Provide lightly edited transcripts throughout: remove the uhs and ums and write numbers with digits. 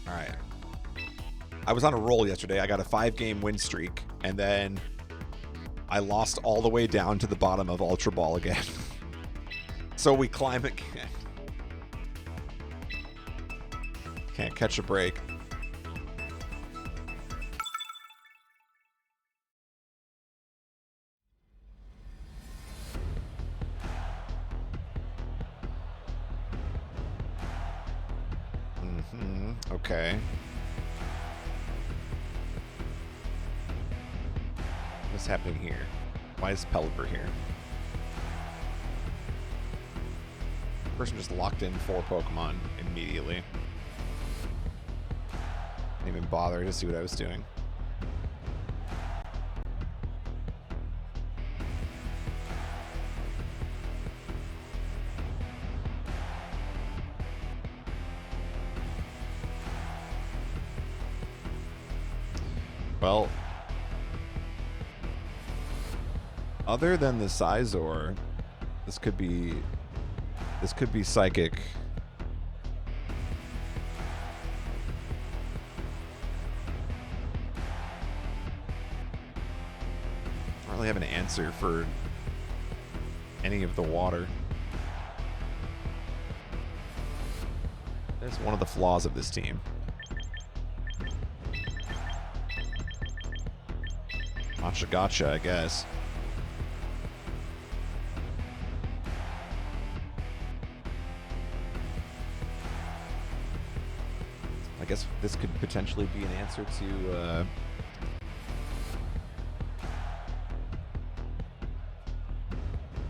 All right. I was on a roll yesterday. I got a 5-game win streak, and then I lost all the way down to the bottom of Ultra Ball again. So we climb again. Can't catch a break. Okay. What's happening here? Why is Pelipper here? Person just locked in 4 Pokemon immediately. Didn't even bother to see what I was doing. Well, other than the Scizor, this could be psychic. I don't really have an answer for any of the water. That's one of the flaws of this team. Gotcha, gotcha, I guess. I guess this could potentially be an answer to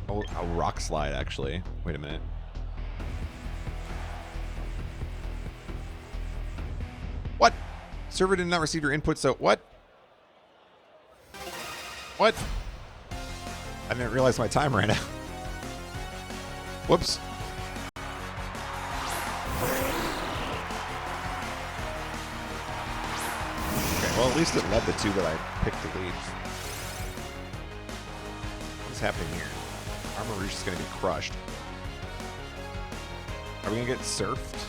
a rock slide, actually. Wait a minute. What? Server did not receive your input, so what? What? I didn't realize my time ran out. Whoops. Okay, well, at least it led the 2 that I picked to lead. What's happening here? Armarouge is going to be crushed. Are we going to get surfed?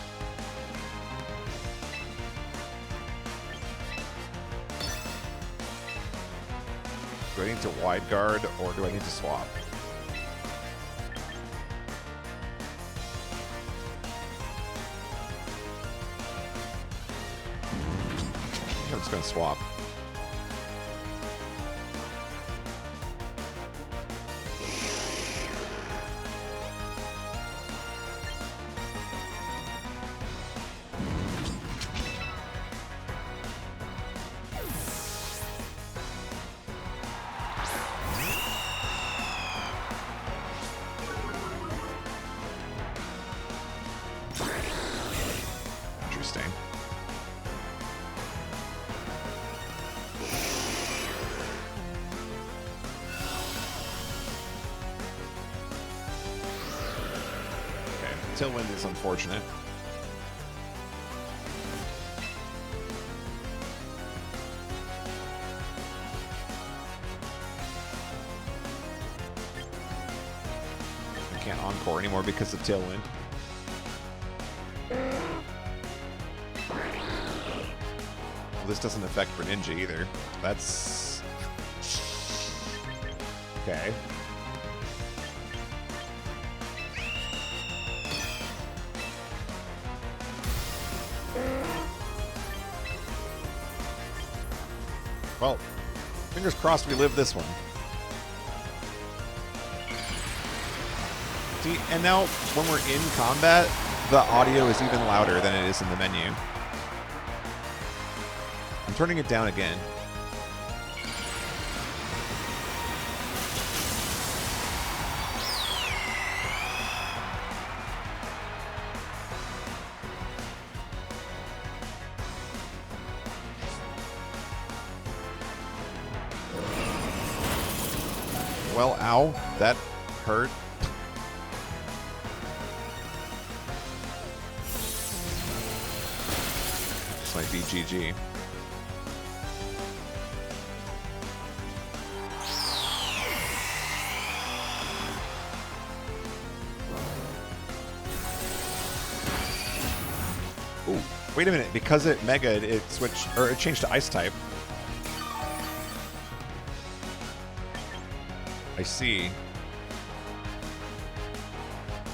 Do I need to wide guard, or do I need to swap? I'm just going to swap. Tailwind is unfortunate. I can't encore anymore because of Tailwind. Well, this doesn't affect Greninja either. That's... okay. Well, fingers crossed we live this one. See, and now when we're in combat, the audio is even louder than it is in the menu. I'm turning it down again. Well, ow, that hurt. This might be GG. Ooh. Wait a minute, because it Mega'd, it switched, or it changed to Ice type. I see.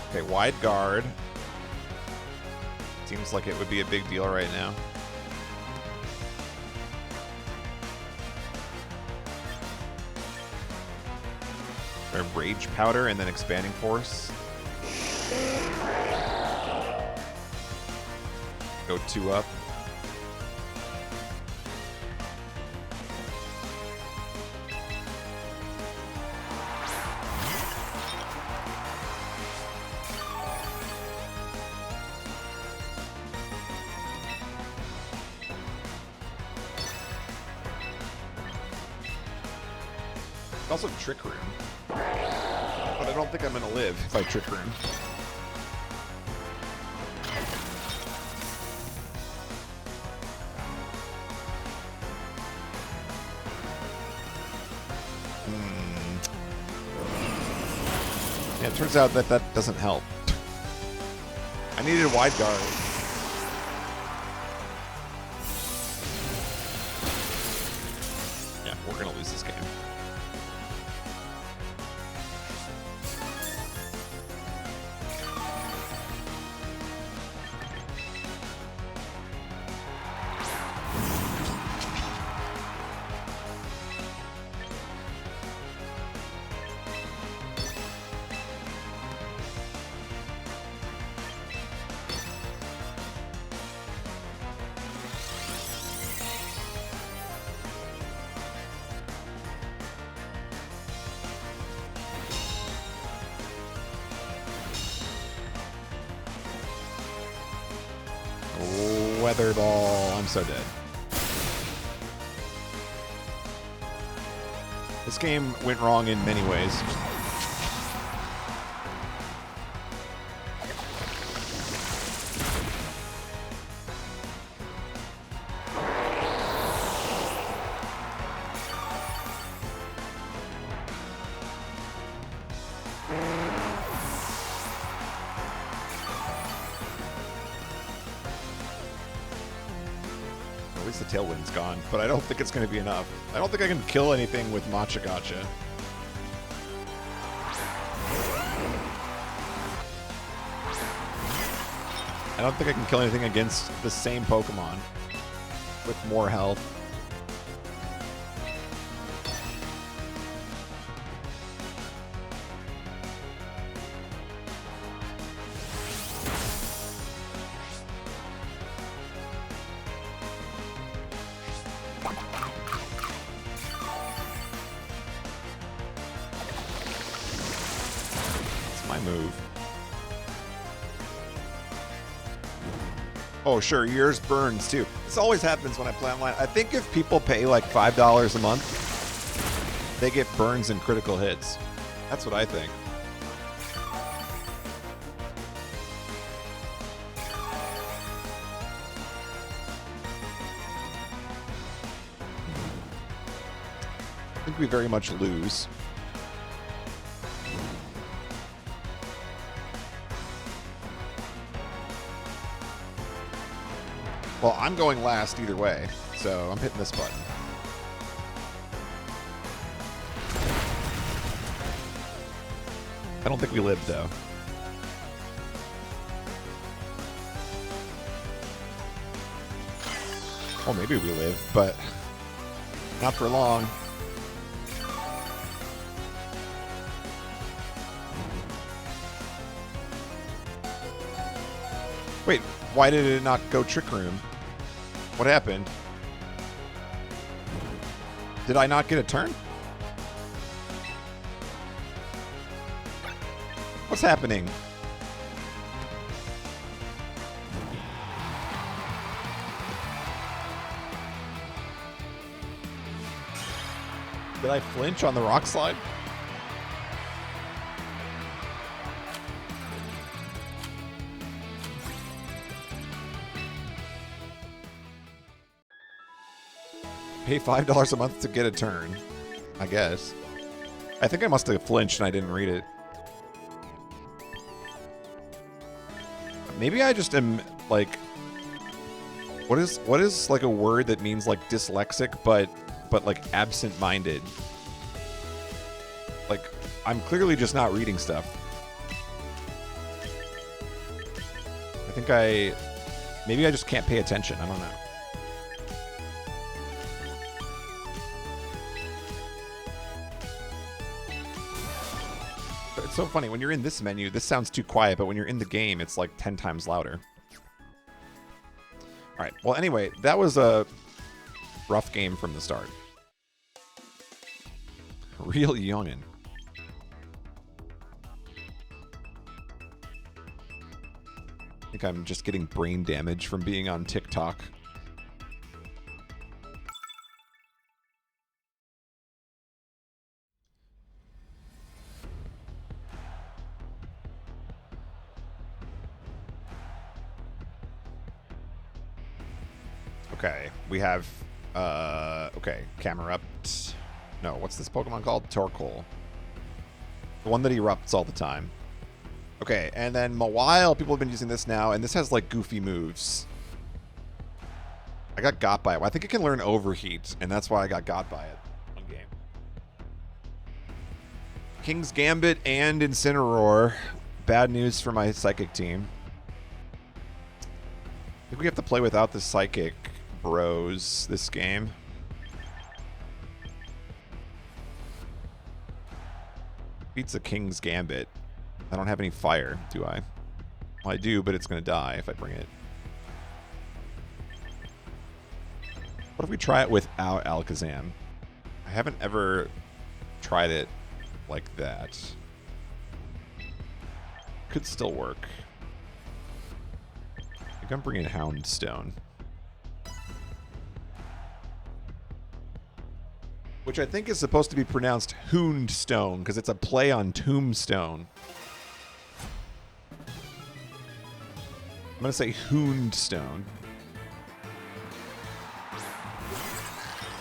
Okay, wide guard. Seems like it would be a big deal right now. Or Rage Powder and then Expanding Force. Go 2 up. Also Trick Room. But I don't think I'm gonna live if I Trick Room. Yeah, it turns out that that doesn't help. I needed a wide guard. Yeah, we're gonna lose this game. Weather ball. I'm so dead. This game went wrong in many ways. At least the Tailwind's gone, but I don't think it's going to be enough. I don't think I can kill anything with Matcha Gotcha. I don't think I can kill anything against the same Pokemon with more health. Move. Oh, sure, yours burns too. This always happens when I play online. I think if people pay like $5 a month, they get burns and critical hits. That's what I think. I think we very much lose. Well, I'm going last either way, so I'm hitting this button. I don't think we lived, though. Well, maybe we live, but not for long. Wait, why did it not go Trick Room? What happened? Did I not get a turn? What's happening? Did I flinch on the rock slide? Pay $5 a month to get a turn, I guess. I think I must have flinched and I didn't read it. Maybe I just am, like, What is like a word that means like dyslexic but like absent-minded? Like I'm clearly just not reading stuff. I think maybe I just can't pay attention. I don't know. But it's so funny when you're in this menu, this sounds too quiet, but when you're in the game, it's like 10 times louder. All right. Well, anyway, that was a rough game from the start. Real youngin'. I think I'm just getting brain damage from being on TikTok. Okay, we have, okay, Camerupt. No, what's this Pokemon called? Torkoal. The one that erupts all the time. Okay, and then Mawile, people have been using this now, and this has, like, goofy moves. I got by it. Well, I think it can learn Overheat, and that's why I got by it one game. King's Gambit and Incineroar. Bad news for my Psychic team. I think we have to play without the Psychic bros this game. Beats a King's Gambit. I don't have any fire, do I? Well, I do, but it's going to die if I bring it. What if we try it without Alakazam? I haven't ever tried it like that. Could still work. I think I'm bringing Houndstone. Which I think is supposed to be pronounced Houndstone, because it's a play on Tombstone. I'm going to say Houndstone.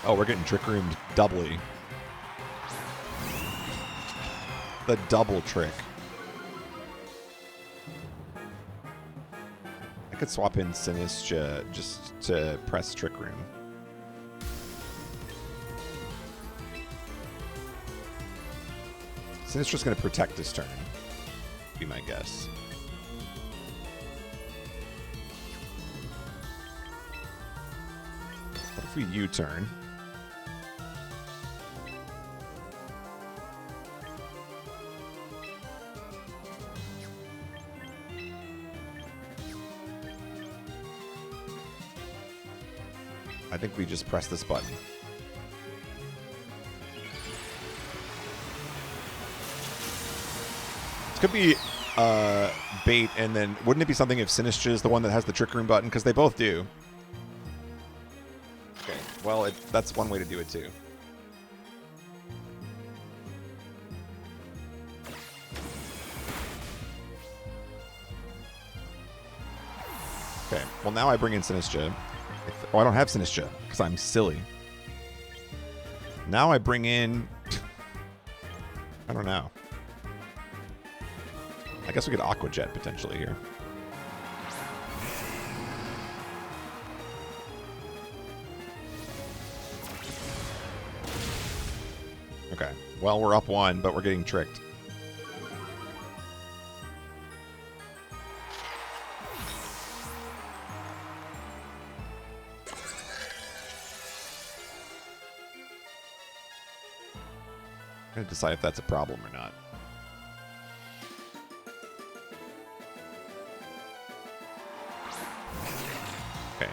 Oh, we're getting Trick Roomed doubly. The double trick. I could swap in Sinistcha just to press Trick Room. Sinistra's going to protect this turn, be my guess. What if we U-turn? I think we just press this button. This could be bait, and then wouldn't it be something if Sinistcha is the one that has the Trick Room button? Because they both do. Okay, well, that's one way to do it, too. Okay, well, now I bring in Sinistcha. Oh, I don't have Sinistcha, because I'm silly. Now I bring in... I don't know. I guess we could Aqua Jet potentially here. Okay. Well, we're up one, but we're getting tricked. I'm going to decide if that's a problem or not. Okay.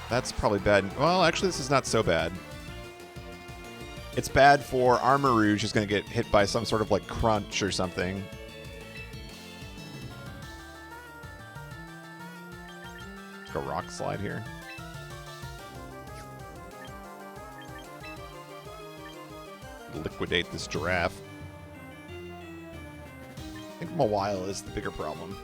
That's probably bad. Well, actually, this is not so bad. It's bad for Armarouge, who's going to get hit by some sort of, like, crunch or something. Let's go Rock Slide here. Liquidate this giraffe. I think Mawile is the bigger problem.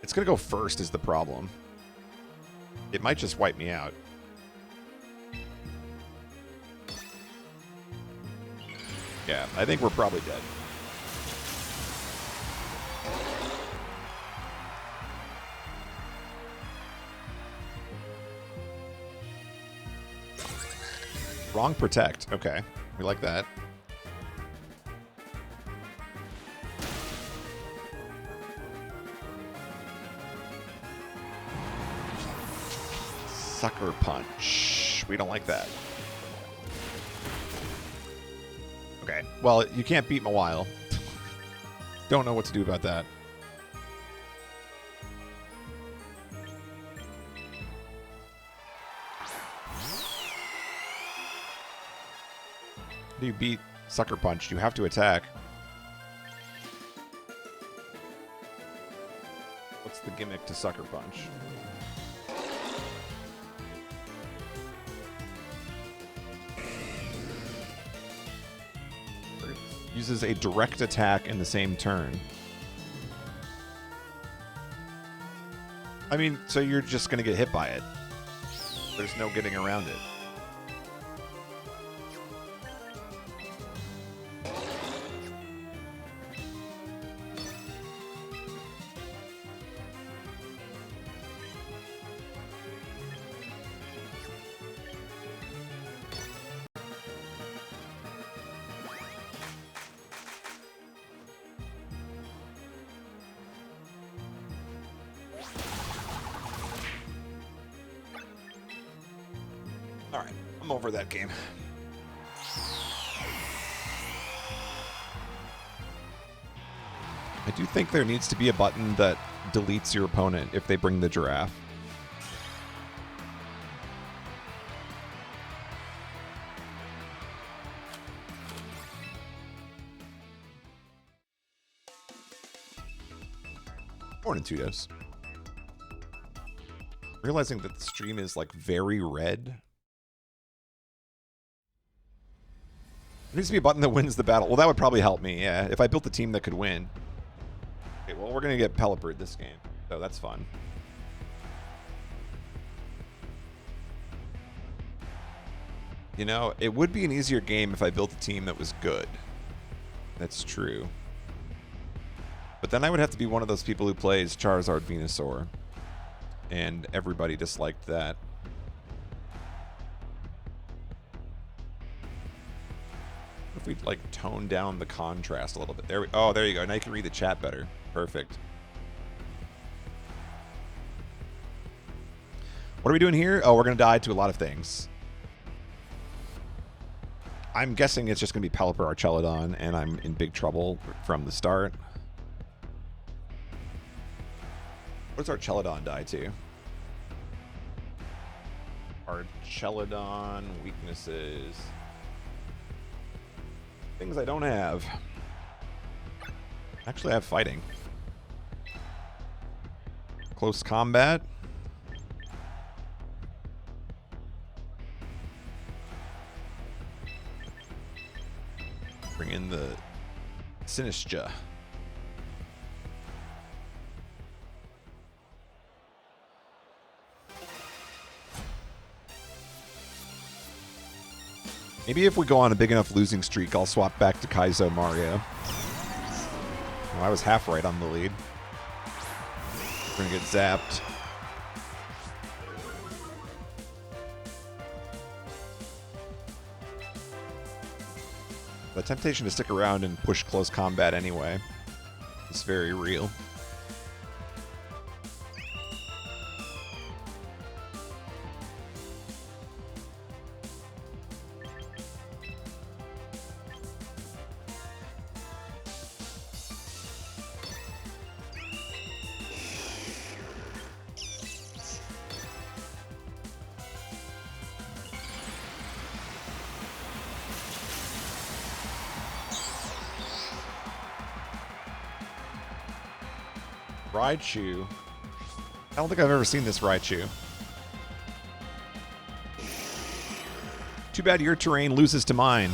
It's going to go first is the problem. It might just wipe me out. Yeah, I think we're probably dead. Wrong protect. Okay. We like that. Sucker punch. We don't like that. Okay. Well, you can't beat Mawile. Don't know what to do about that. How do you beat Sucker Punch? You have to attack. What's the gimmick to Sucker Punch? Uses a direct attack in the same turn. I mean, so you're just going to get hit by it. There's no getting around it. All right, I'm over that game. I do think there needs to be a button that deletes your opponent if they bring the giraffe. Morning, Tudos. Realizing that the stream is like very red. There needs to be a button that wins the battle. Well, that would probably help me, yeah. If I built a team that could win. Okay, well, we're going to get Pelippered this game, so that's fun. You know, it would be an easier game if I built a team that was good. That's true. But then I would have to be one of those people who plays Charizard Venusaur. And everybody disliked that. If we like tone down the contrast a little bit. Oh, there you go. Now you can read the chat better. Perfect. What are we doing here? Oh, we're going to die to a lot of things. I'm guessing it's just going to be Pelipper Archelodon, and I'm in big trouble from the start. What does Archelodon die to? Archelodon weaknesses. Things I don't have. Actually, I have fighting. Close combat. Bring in the Sinistra. Maybe if we go on a big enough losing streak, I'll swap back to Kaizo Mario. Oh, I was half right on the lead. We're gonna get zapped. The temptation to stick around and push close combat anyway is very real. Raichu. I don't think I've ever seen this Raichu. Too bad your terrain loses to mine.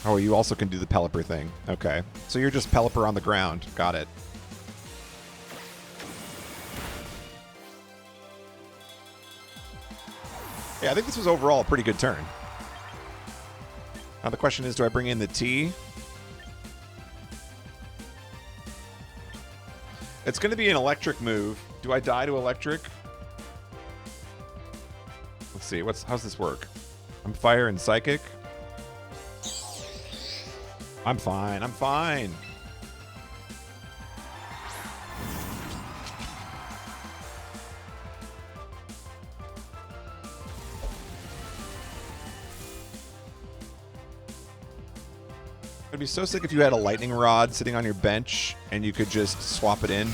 Oh, you also can do the Pelipper thing. Okay. So you're just Pelipper on the ground. Got it. Yeah, I think this was overall a pretty good turn. Now the question is, do I bring in the T? It's going to be an electric move. Do I die to electric? Let's see. How's this work? I'm fire and psychic. I'm fine. I'm fine. It'd be so sick if you had a lightning rod sitting on your bench and you could just swap it in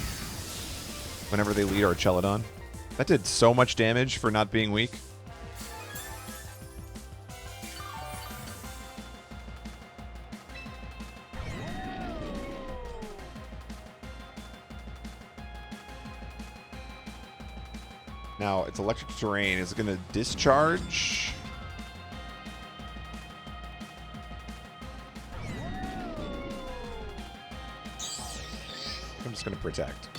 whenever they lead Archelodon. That did so much damage for not being weak. Now, it's electric terrain. Is it going to discharge? I'm just going to protect.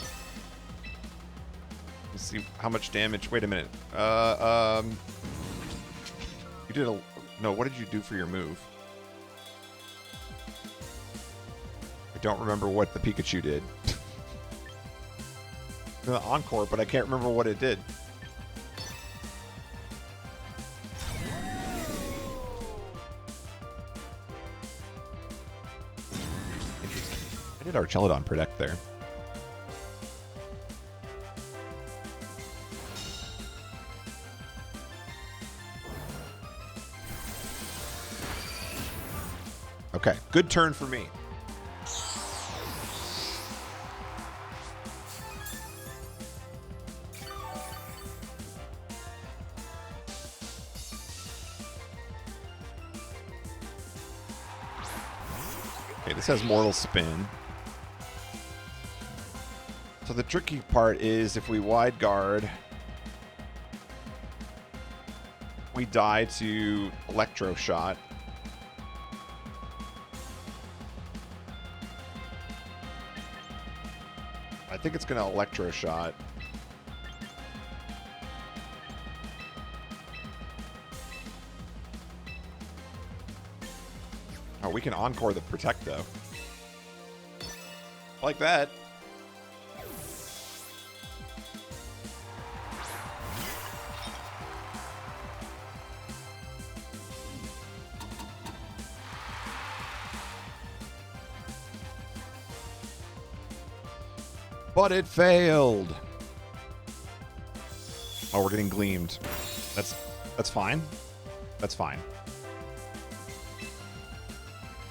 Let's see how much damage. Wait a minute. You did a... No, what did you do for your move? I don't remember what the Pikachu did. The Encore, but I can't remember what it did. Interesting. I did Archelodon protect there. Okay, good turn for me. Okay, this has Mortal Spin. So the tricky part is if we wide guard, we die to Electro Shot. I think it's going to Electro Shot. Oh, we can Encore the Protect, though. Like that. But it failed. Oh, we're getting gleamed. That's fine. That's fine.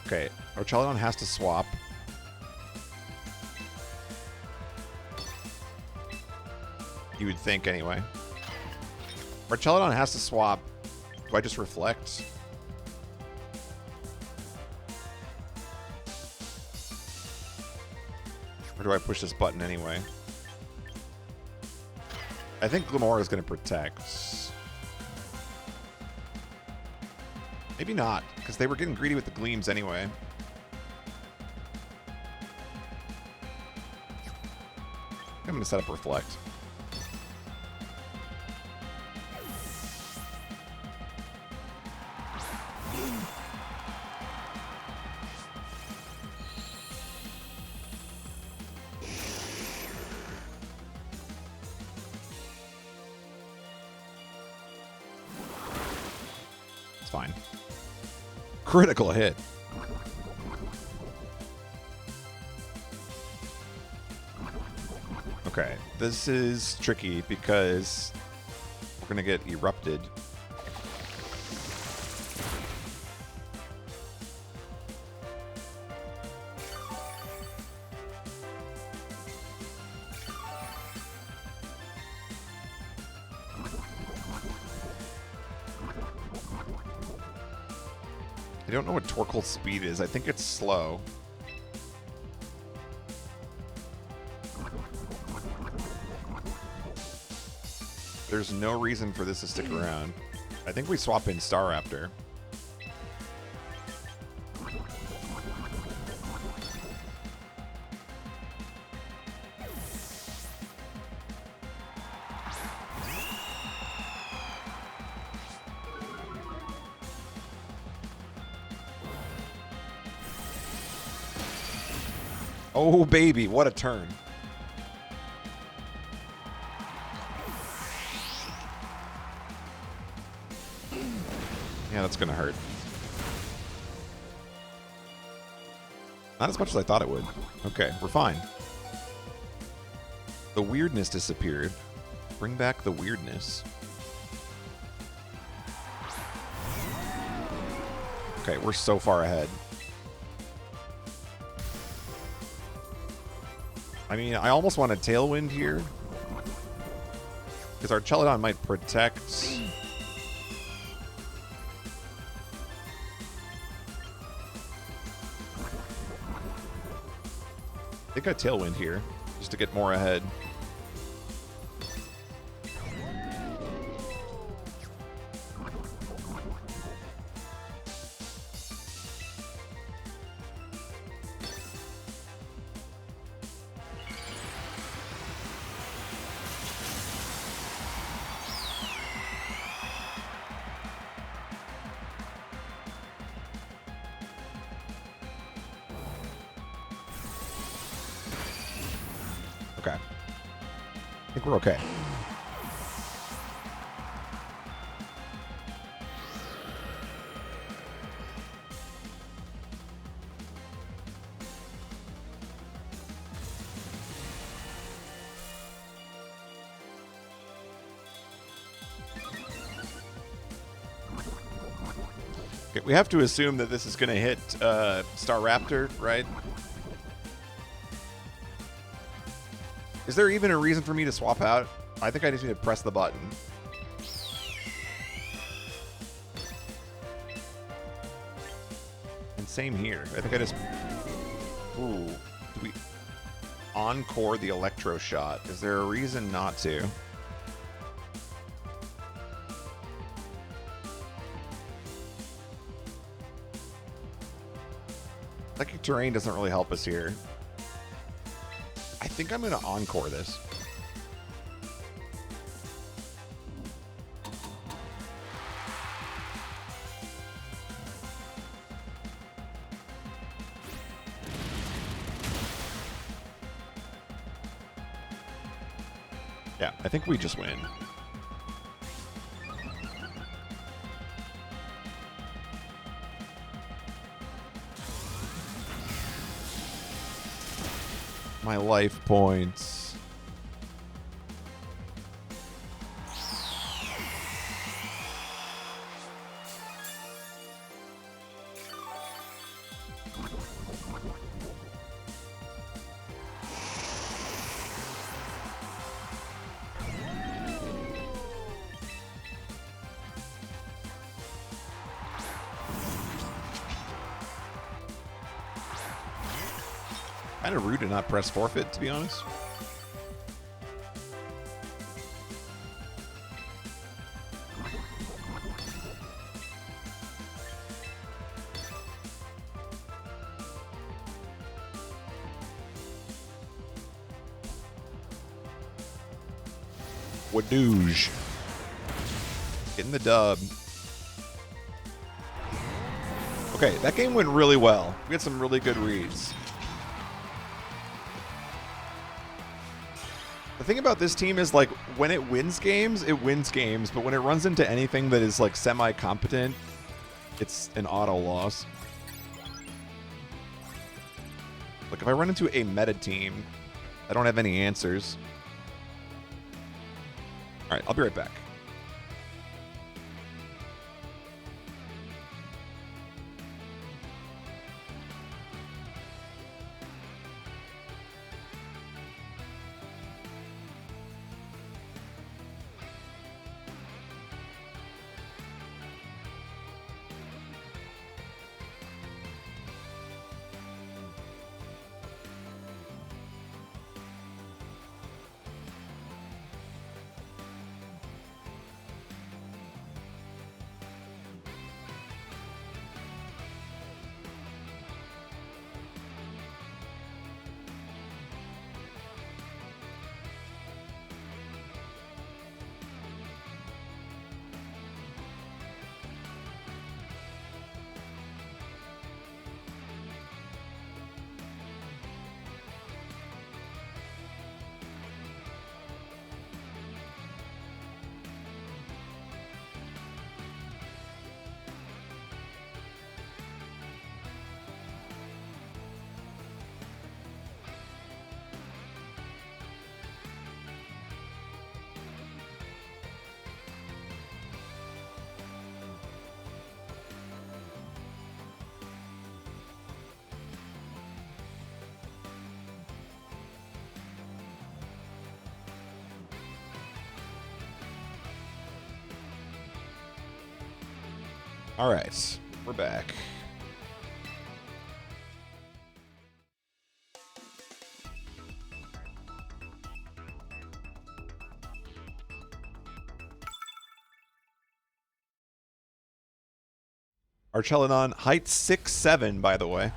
Okay, Archelodon has to swap. You would think, anyway. Archelodon has to swap. Do I just reflect? Or do I push this button anyway? I think Glamora is going to protect. Maybe not, because they were getting greedy with the Gleams anyway. I'm going to set up Reflect. It's fine. Critical hit. Okay, this is tricky because we're going to get erupted. I don't know what Torkoal's speed is. I think it's slow. There's no reason for this to stick around. I think we swap in Staraptor. Oh, baby, what a turn. Yeah, that's going to hurt. Not as much as I thought it would. Okay, we're fine. The weirdness disappeared. Bring back the weirdness. Okay, we're so far ahead. I mean, I almost want a Tailwind here. Because our Celadon might protect. I think a Tailwind here, just to get more ahead. Okay. I think we're okay. Okay, we have to assume that this is going to hit Staraptor, right? Is there even a reason for me to swap out? I think I just need to press the button. And same here. I think I just... Ooh. Do we encore the Electro Shot? Is there a reason not to? Psychic Terrain doesn't really help us here. I think I'm going to encore this. Yeah, I think we just win. My life points. Kind of rude to not press forfeit, to be honest. Wadooge. Getting the dub. Okay, that game went really well. We had some really good reads. The thing about this team is, like, when it wins games, but when it runs into anything that is, like, semi-competent, it's an auto loss. Like, if I run into a meta team, I don't have any answers. All right, I'll be right back. All right, we're back. Archelodon, height 6'7", by the way.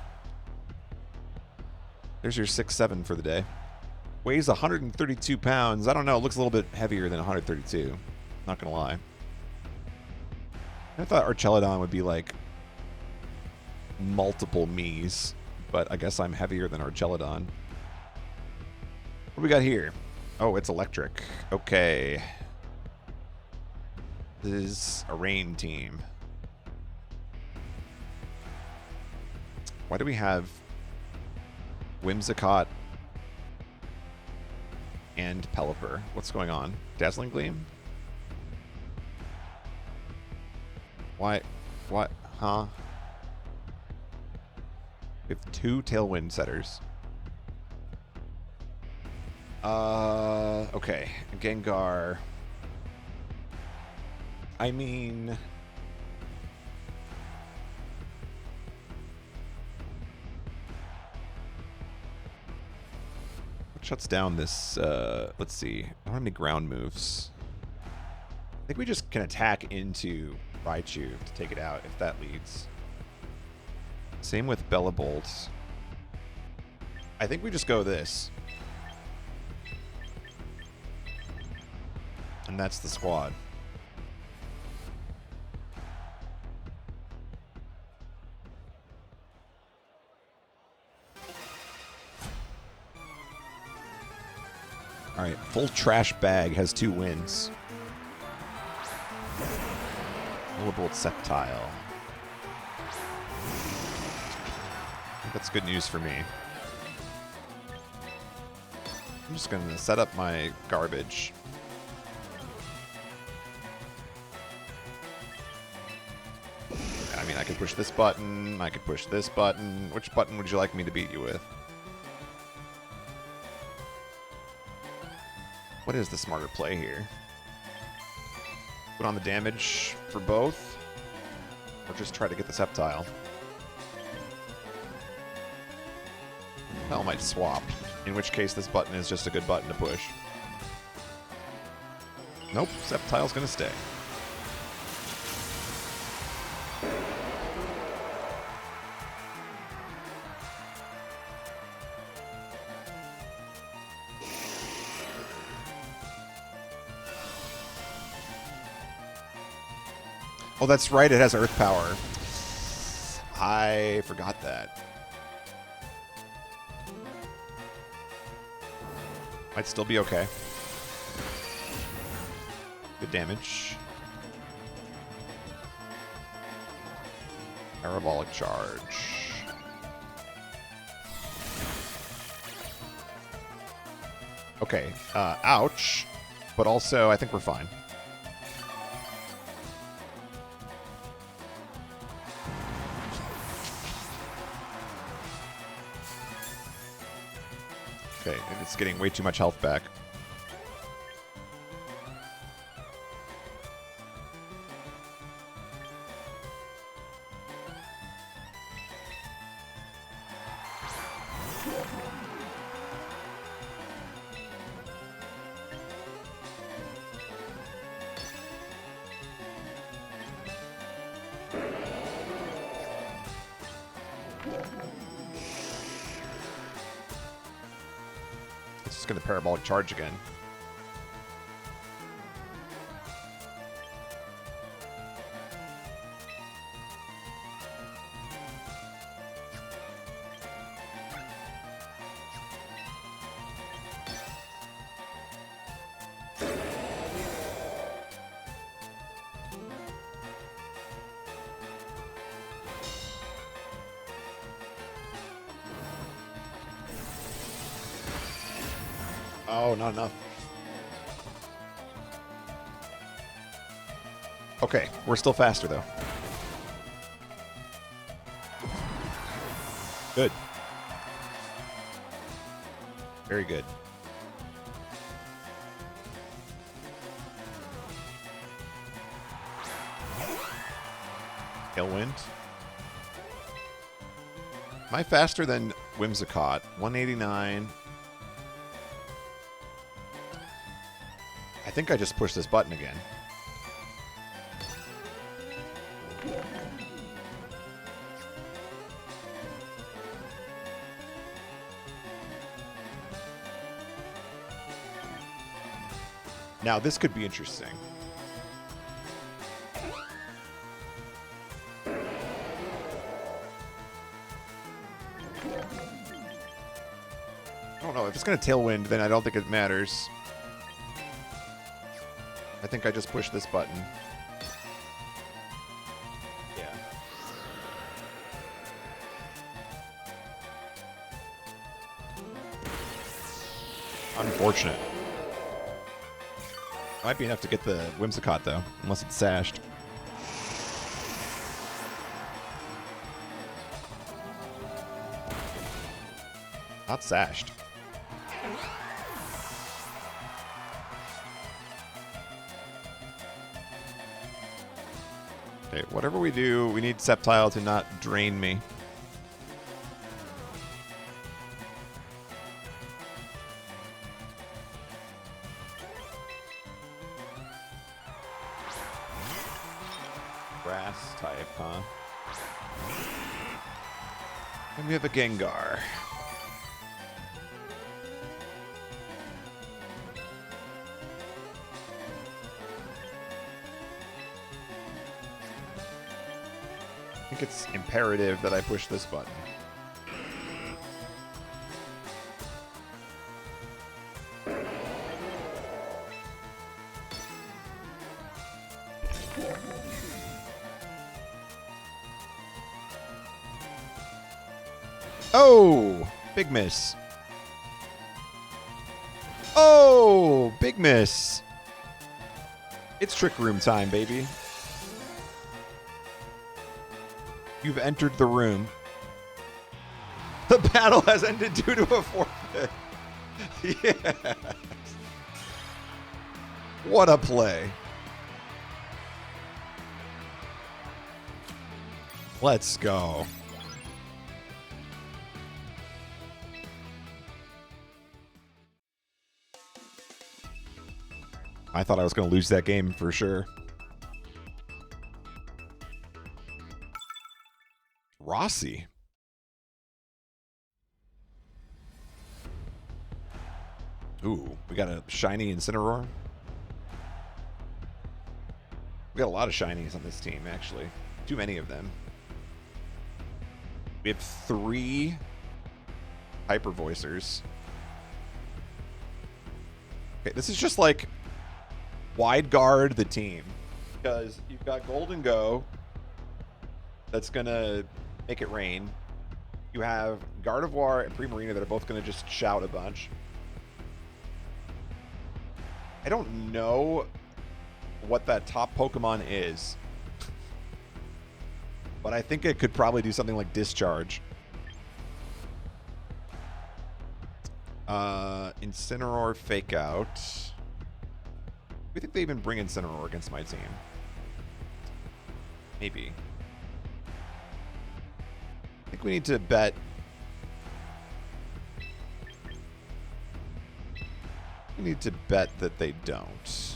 There's your 6'7" for the day. Weighs 132 pounds. I don't know. It looks a little bit heavier than 132. Not going to lie. I thought Archelodon would be like multiple me's, but I guess I'm heavier than Archelodon. What do we got here? Oh, it's electric. Okay. This is a rain team. Why do we have Whimsicott and Pelipper? What's going on? Dazzling Gleam? Why? What? Huh? We have 2 Tailwind setters. Okay. Gengar. I mean... shuts down this, let's see. I don't have any ground moves. I think we just can attack into Raichu to take it out, if that leads. Same with Bellabolt. I think we just go this. And that's the squad. All right, full trash bag has 2 wins. Bellabolt Sceptile. I think that's good news for me. I'm just going to set up my garbage. I mean, I could push this button. I could push this button. Which button would you like me to beat you with? What is the smarter play here? Put on the damage for both? Or just try to get the Sceptile? Well, might swap. In which case, this button is just a good button to push. Nope, Sceptile's gonna stay. Oh, that's right, it has Earth Power. I forgot that. Might still be okay. Good damage. Parabolic Charge. Okay, ouch. But also, I think we're fine. Okay, and it's getting way too much health back. It's just going to Parabolic Charge again. Oh, not enough. Okay, we're still faster, though. Good. Very good. Tailwind. Am I faster than Whimsicott? 189. I think I just pushed this button again. Now, this could be interesting. I don't know. If it's going to Tailwind, then I don't think it matters. I think I just pushed this button. Yeah. Unfortunate. Might be enough to get the Whimsicott, though, unless it's sashed. Not sashed. Okay, whatever we do, we need Sceptile to not drain me. Grass type, huh? And we have a Gengar. I think it's imperative that I push this button. Oh, big miss. Oh, big miss. It's Trick Room time, baby. You've entered the room. The battle has ended due to a forfeit. Yes. What a play. Let's go. I thought I was going to lose that game for sure. Rossi. Ooh, we got a shiny Incineroar. We got a lot of shinies on this team, actually. Too many of them. We have 3 Hyper Voicers. Okay, this is just like wide guard the team. Because you've got Golden Go that's going to make it rain. You have Gardevoir and Primarina that are both going to just shout a bunch. I don't know what that top Pokemon is. But I think it could probably do something like Discharge. Incineroar Fake Out. We think they even bring Incineroar against my team. Maybe. I think we need to bet. We need to bet that they don't.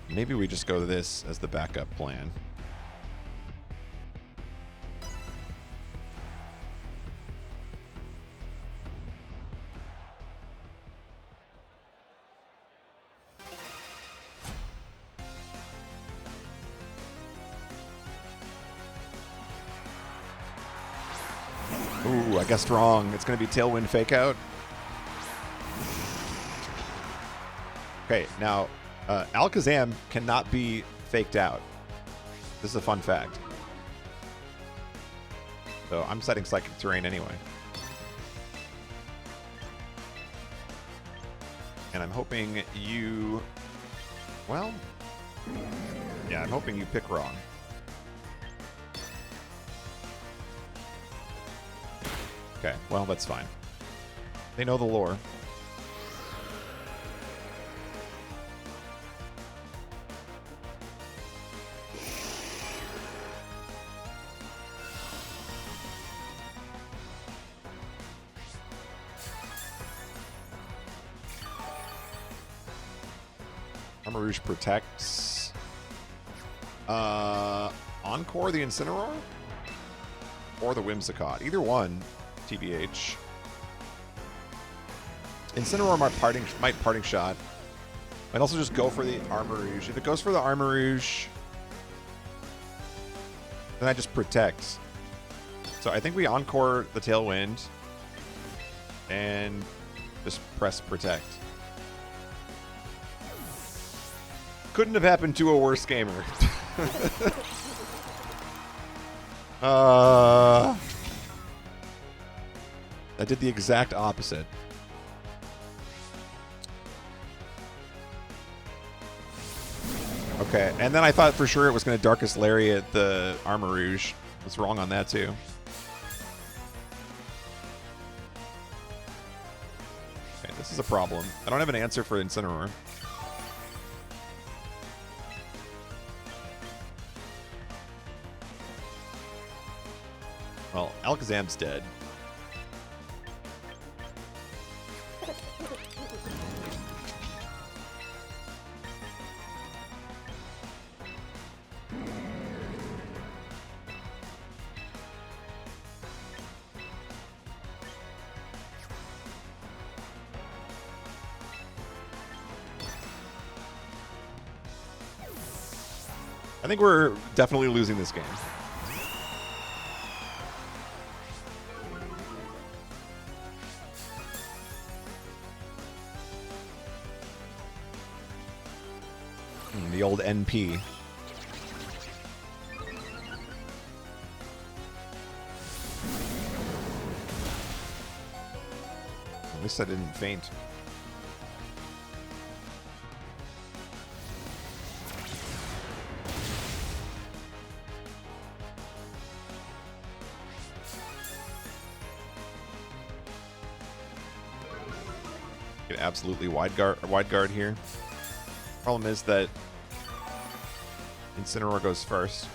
Maybe we just go this as the backup plan. Ooh, I guessed wrong. It's going to be Tailwind Fake Out. Okay, now, Alakazam cannot be faked out. This is a fun fact. So I'm setting Psychic Terrain anyway. And I'm hoping you... Well... Yeah, I'm hoping you pick wrong. Okay, well, that's fine. They know the lore. Armarouge protects. Encore the Incineroar? Or the Whimsicott. Either one, TBH. Incineroar might parting shot. Might also just go for the Armarouge. If it goes for the Armarouge, then I just protect. So I think we Encore the Tailwind and just press protect. Couldn't have happened to a worse gamer. I did the exact opposite. Okay, and then I thought for sure it was going to Darkest Lariat the Armarouge. I was wrong on that too. Okay, this is a problem. I don't have an answer for Incineroar. Well, Alakazam's dead. I think we're definitely losing this game. The old NP. At least I didn't faint. Get absolutely wide guard here. Problem is that Incineroar goes first.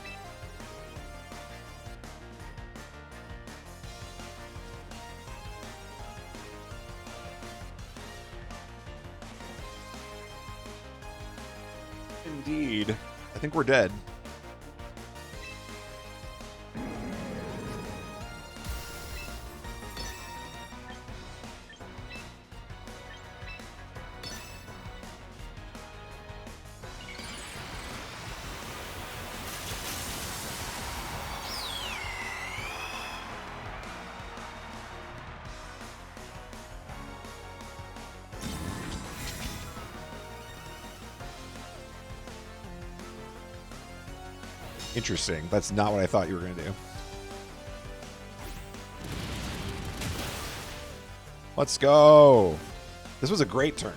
Indeed. I think we're dead. Interesting. That's not what I thought you were going to do. Let's go. This was a great turn.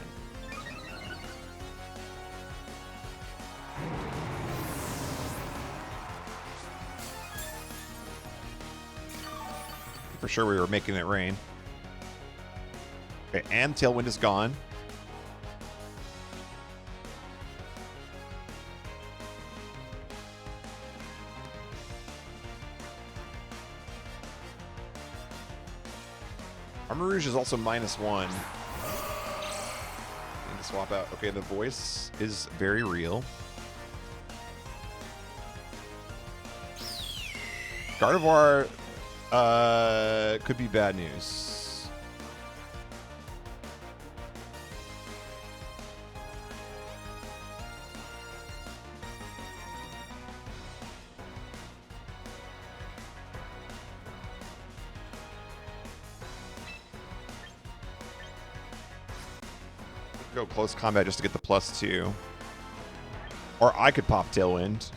For sure we were making it rain. Okay, and Tailwind is gone. Armarouge is also -1. Need to swap out. Okay, the voice is very real. Gardevoir could be bad news. Go close combat just to get the +2. Or I could pop Tailwind.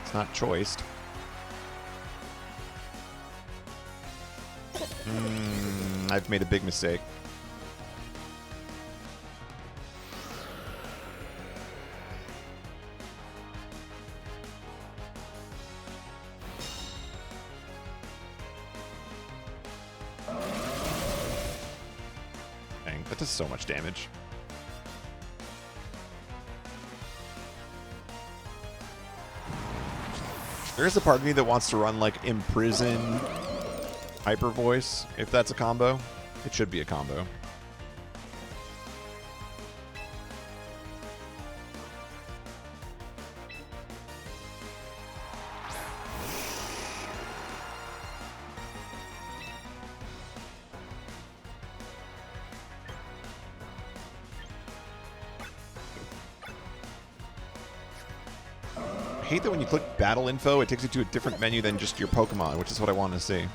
It's not choiced. I've made a big mistake. Dang. That does so much damage. There is a part of me that wants to run like Imprison Hyper Voice, if that's a combo. It should be a combo. I hate that when you click battle info, it takes you to a different menu than just your Pokemon, which is what I want to see.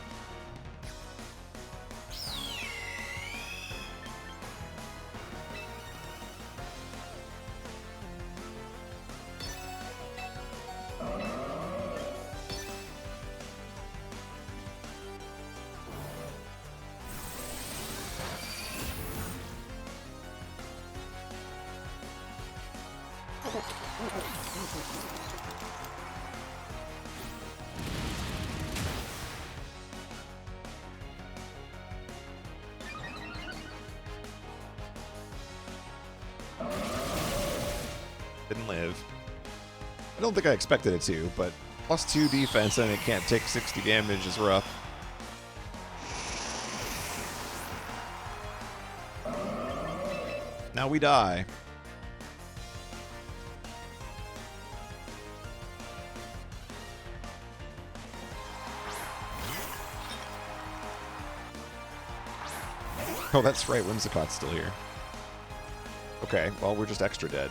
Didn't live. I don't think I expected it to, but +2 defense and it can't take 60 damage is rough. Now we die. Oh, that's right. Whimsicott's still here. Okay, well, we're just extra dead.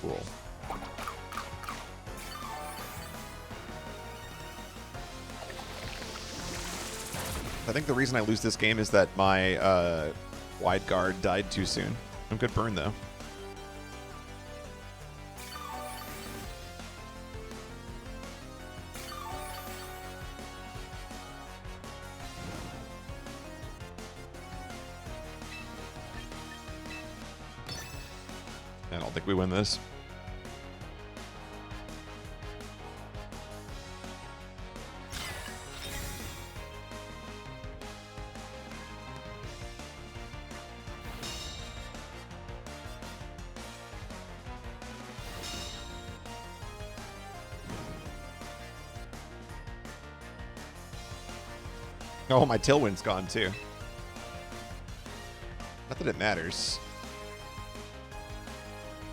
Cool. I think the reason I lose this game is that my wide guard died too soon. I'm good burn, though. I don't think we win this. Oh, my Tailwind's gone too. Not that it matters.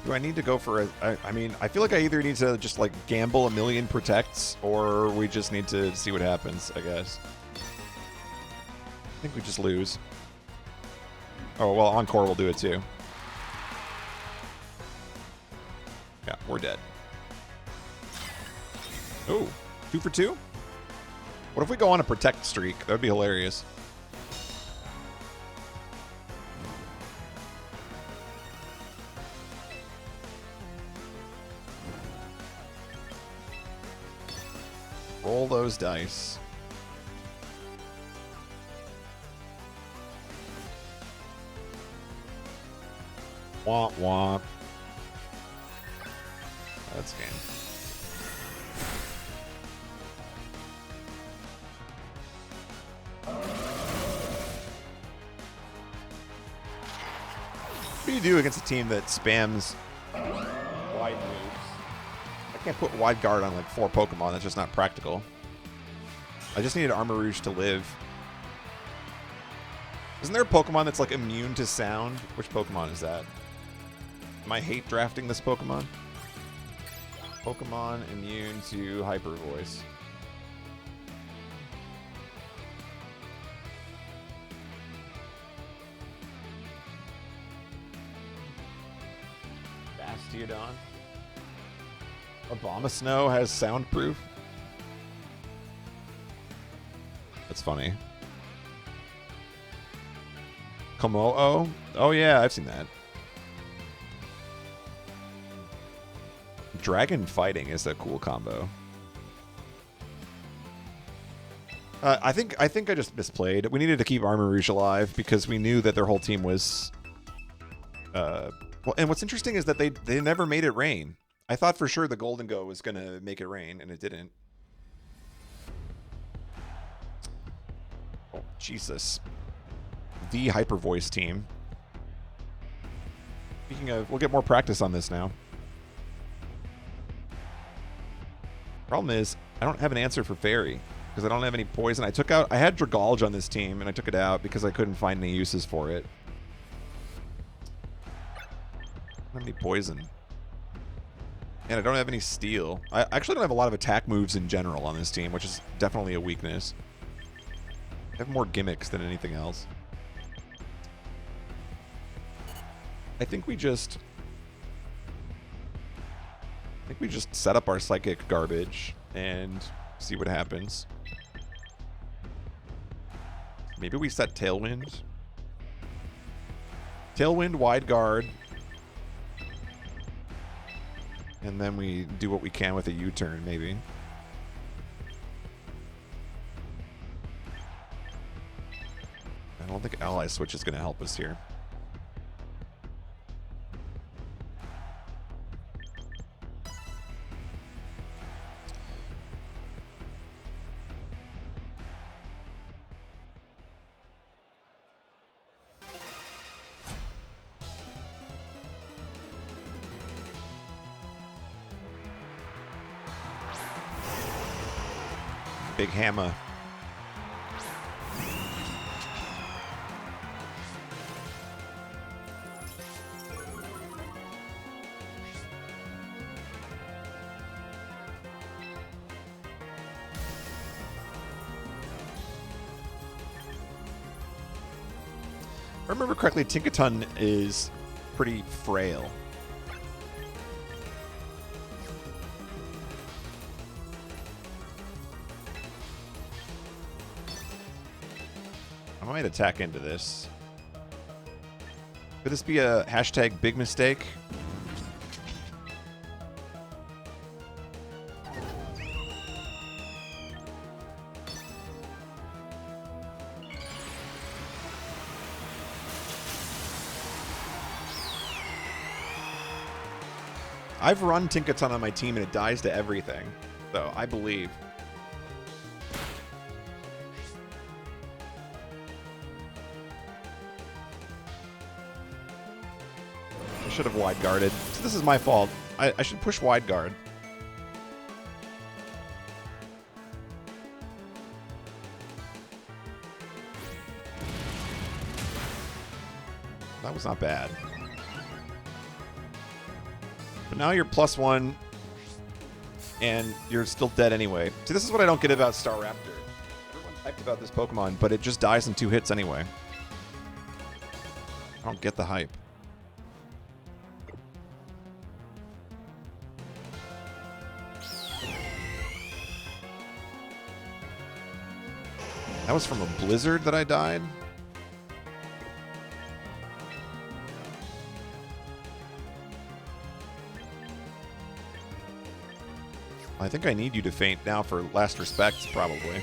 Do I need to go for a... I mean, I feel like I either need to just, like, gamble a million protects, or we just need to see what happens, I guess. I think we just lose. Oh, well, Encore will do it too. Yeah, we're dead. Oh, 2 for 2? What if we go on a protect streak? That would be hilarious. Roll those dice. Womp womp. That's game. What do you do against a team that spams wide moves? I can't put wide guard on like 4 Pokemon. That's just not practical. I just needed Armarouge to live. Isn't there a Pokemon that's like immune to sound? Which Pokemon is that? Am I hate drafting this Pokemon? Pokemon immune to Hyper Voice. Bastiodon. Abomasnow has soundproof. That's funny. Komo-o? Oh yeah, I've seen that. Dragon fighting is a cool combo. I think I just misplayed. We needed to keep Armarouge alive because we knew that their whole team was. Well, and what's interesting is that they never made it rain. I thought for sure the Golden Go was gonna make it rain, and it didn't. Oh Jesus! The Hyper Voice team. Speaking of, we'll get more practice on this now. Problem is, I don't have an answer for Fairy. Because I don't have any poison. I had Dragalge on this team, and I took it out because I couldn't find any uses for it. I don't have any poison. And I don't have any steel. I actually don't have a lot of attack moves in general on this team, which is definitely a weakness. I have more gimmicks than anything else. I think we just set up our psychic garbage and see what happens. Maybe we set Tailwind. Tailwind, Wide Guard. And then we do what we can with a U-turn, maybe. I don't think Ally Switch is going to help us here. Big hammer. If I remember correctly, Tinkaton is pretty frail. I might attack into this. Could this be a hashtag big mistake? I've run Tinkaton on my team and it dies to everything, so I believe. I should have wide guarded. So this is my fault. I should push wide guard. That was not bad. But now you're +1, and you're still dead anyway. See, this is what I don't get about Staraptor. Everyone's hyped about this Pokemon, but it just dies in 2 hits anyway. I don't get the hype. That was from a blizzard that I died? I think I need you to faint now for last respects, probably.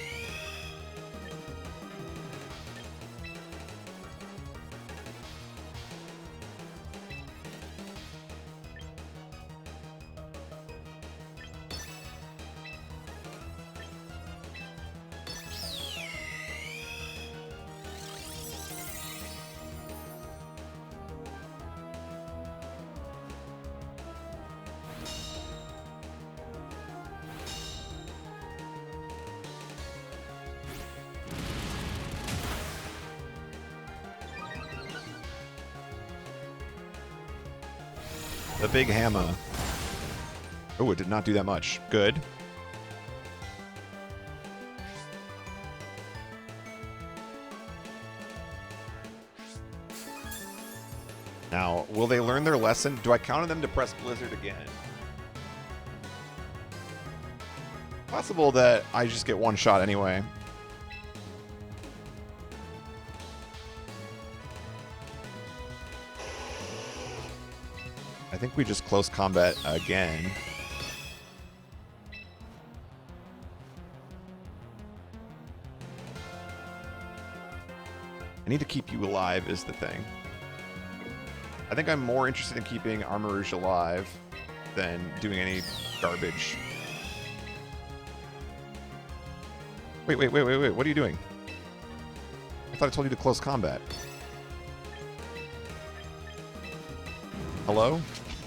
The big hammer. Oh, it did not do that much. Good. Now, will they learn their lesson? Do I count on them to press Blizzard again? Possible that I just get one shot anyway. I think we just close combat again. I need to keep you alive is the thing. I think I'm more interested in keeping Armarouge alive than doing any garbage. Wait. What are you doing? I thought I told you to close combat. Hello?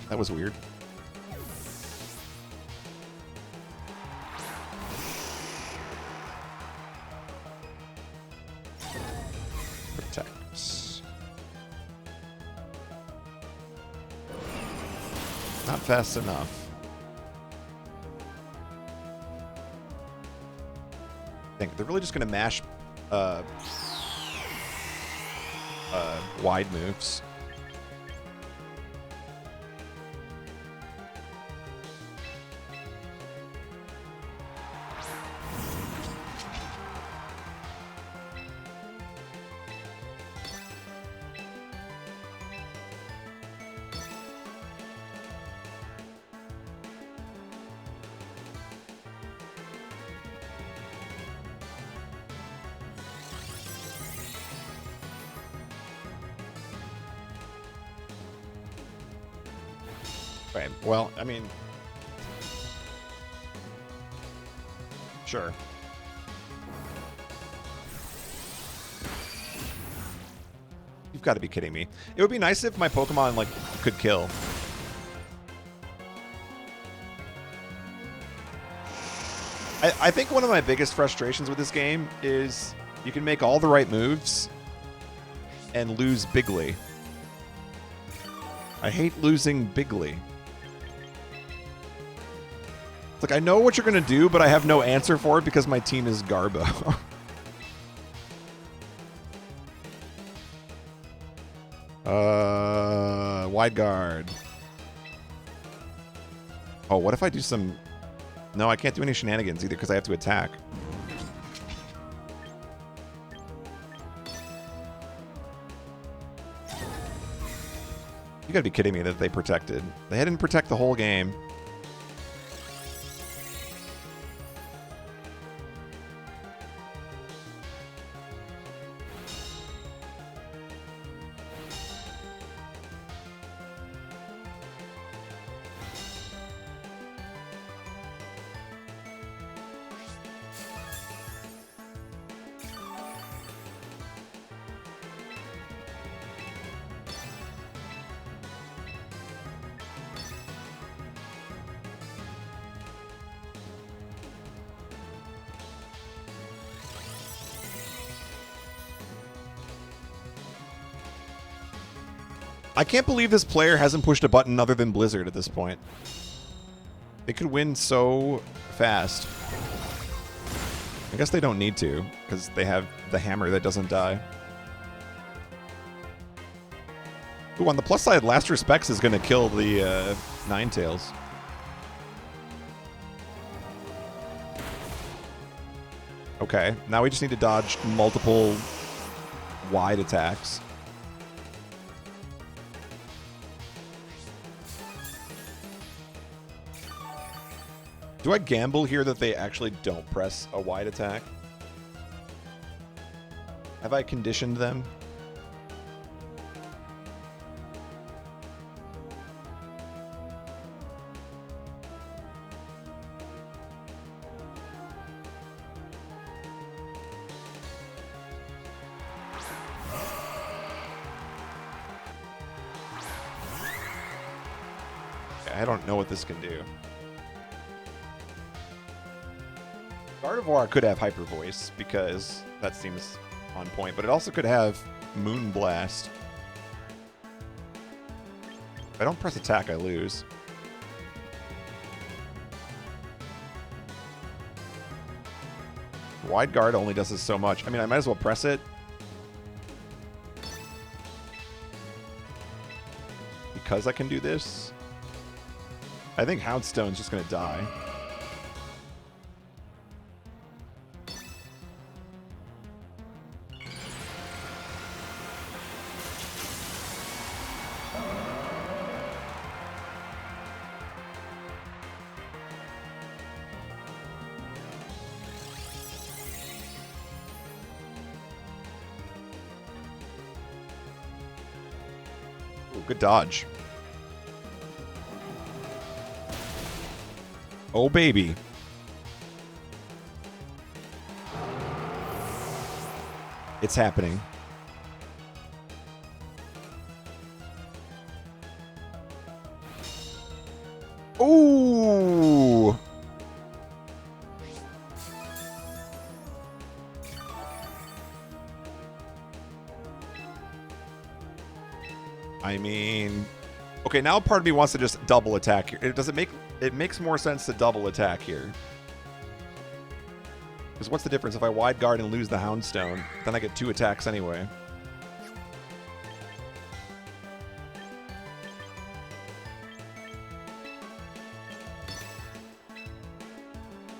That was weird. Protect. Not fast enough. They're really just going to mash wide moves. Right. Well, I mean, sure. You've got to be kidding me. It would be nice if my Pokemon, like, could kill. I think one of my biggest frustrations with this game is you can make all the right moves and lose bigly. I hate losing bigly. It's like, I know what you're going to do, but I have no answer for it because my team is Garbo. Wide guard. Oh, what if I do some... No, I can't do any shenanigans either because I have to attack. You gotta be kidding me that they protected. They didn't protect the whole game. I can't believe this player hasn't pushed a button other than Blizzard at this point. They could win so fast. I guess they don't need to, because they have the hammer that doesn't die. Ooh, on the plus side, Last Respects is going to kill the Ninetales. Okay, now we just need to dodge multiple wide attacks. Do I gamble here that they actually don't press a wide attack? Have I conditioned them? I don't know what this can do. Gardevoir could have Hyper Voice because that seems on point, but it also could have Moon Blast. If I don't press attack, I lose. Wide Guard only does this so much. I mean, I might as well press it. Because I can do this. I think Houndstone's just going to die. Ooh, good dodge. Oh, baby. It's happening. Ooh. I mean, okay, now part of me wants to just double attack here. It makes more sense to double attack here. Because what's the difference if I wide guard and lose the Houndstone? Then I get 2 attacks anyway.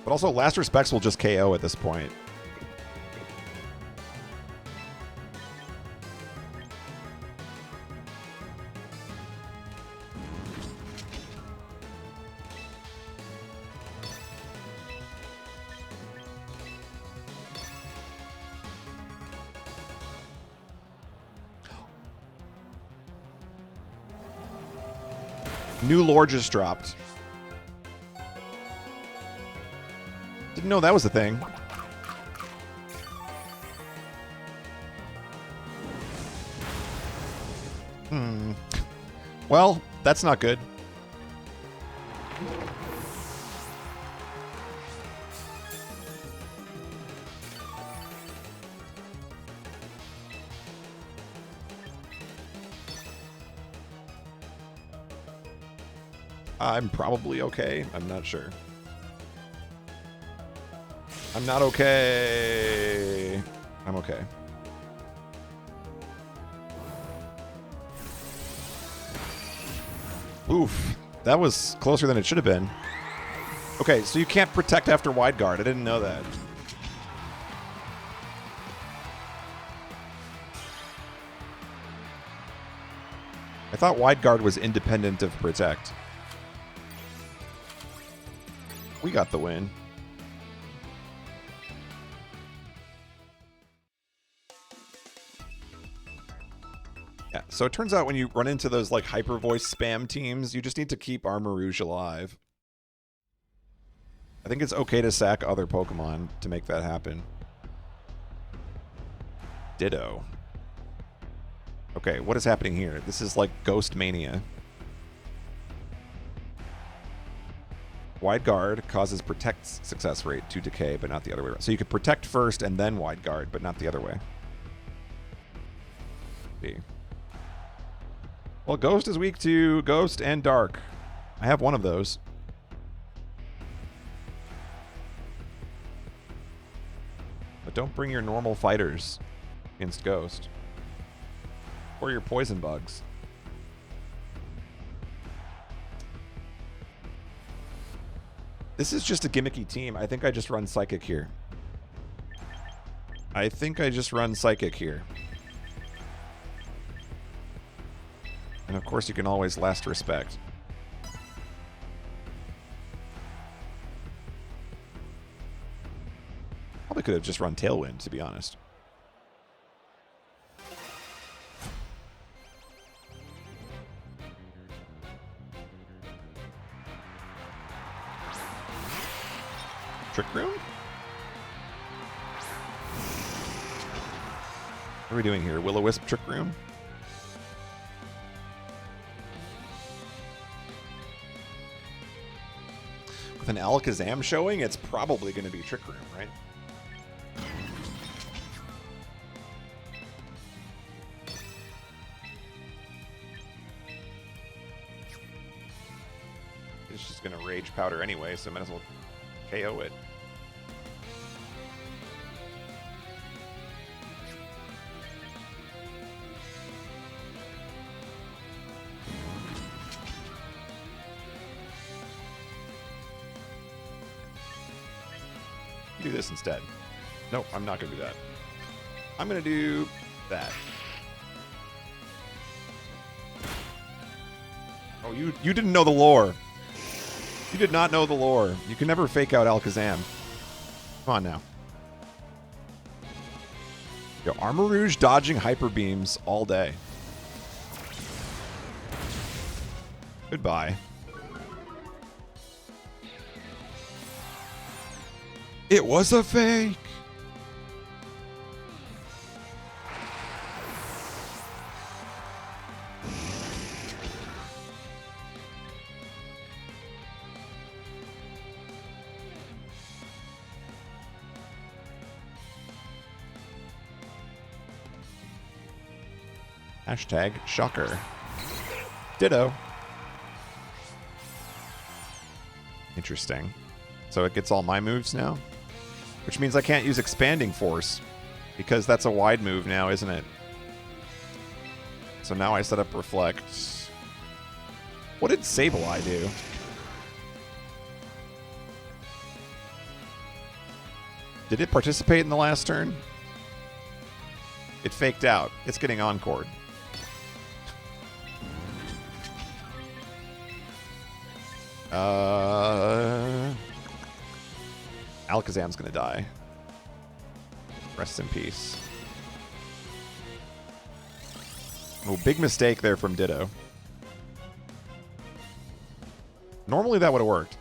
But also, Last Respects will just KO at this point. New lore just dropped. Didn't know that was a thing. Well, that's not good. I'm probably okay. I'm not sure. I'm not okay. I'm okay. Oof. That was closer than it should have been. Okay, so you can't protect after wide guard. I didn't know that. I thought wide guard was independent of protect. We got the win. Yeah, so it turns out when you run into those like hyper voice spam teams, you just need to keep Armarouge alive. I think it's okay to sack other Pokemon to make that happen. Ditto. Okay, what is happening here? This is like Ghost Mania. Wide guard causes protect success rate to decay, but not the other way around. So you could protect first and then wide guard, but not the other way. See. Well, Ghost is weak to Ghost and Dark. I have one of those. But don't bring your normal fighters against Ghost. Or your poison bugs. This is just a gimmicky team. I think I just run Psychic here. I think I just run Psychic here. And of course you can always Last Respect. Probably could have just run Tailwind, to be honest. Trick Room? What are we doing here? Will-O-Wisp Trick Room? With an Alakazam showing, it's probably going to be Trick Room, right? It's just going to Rage Powder anyway, so might as well KO it. Do this instead. Nope, I'm not going to do that. I'm going to do that. Oh, you didn't know the lore. You did not know the lore. You can never fake out Alakazam. Come on now. Yo, Armarouge dodging Hyper Beams all day. Goodbye. It was a fake. Hashtag shocker. Ditto. Interesting. So it gets all my moves now? Which means I can't use Expanding Force, because that's a wide move now, isn't it? So now I set up Reflect. What did Sableye do? Did it participate in the last turn? It faked out. It's getting encored. Alakazam's gonna die. Rest in peace. Oh, big mistake there from Ditto. Normally that would have worked.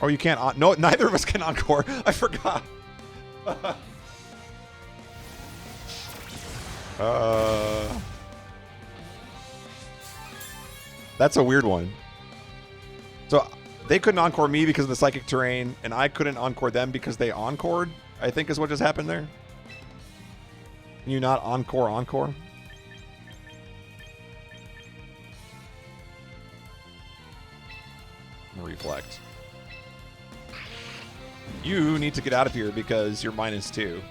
Oh, you can't. No, neither of us can encore. I forgot. That's a weird one. So they couldn't encore me because of the psychic terrain, and I couldn't encore them because they encored, I think is what just happened there. Can you not encore? Reflect. You need to get out of here because you're -2.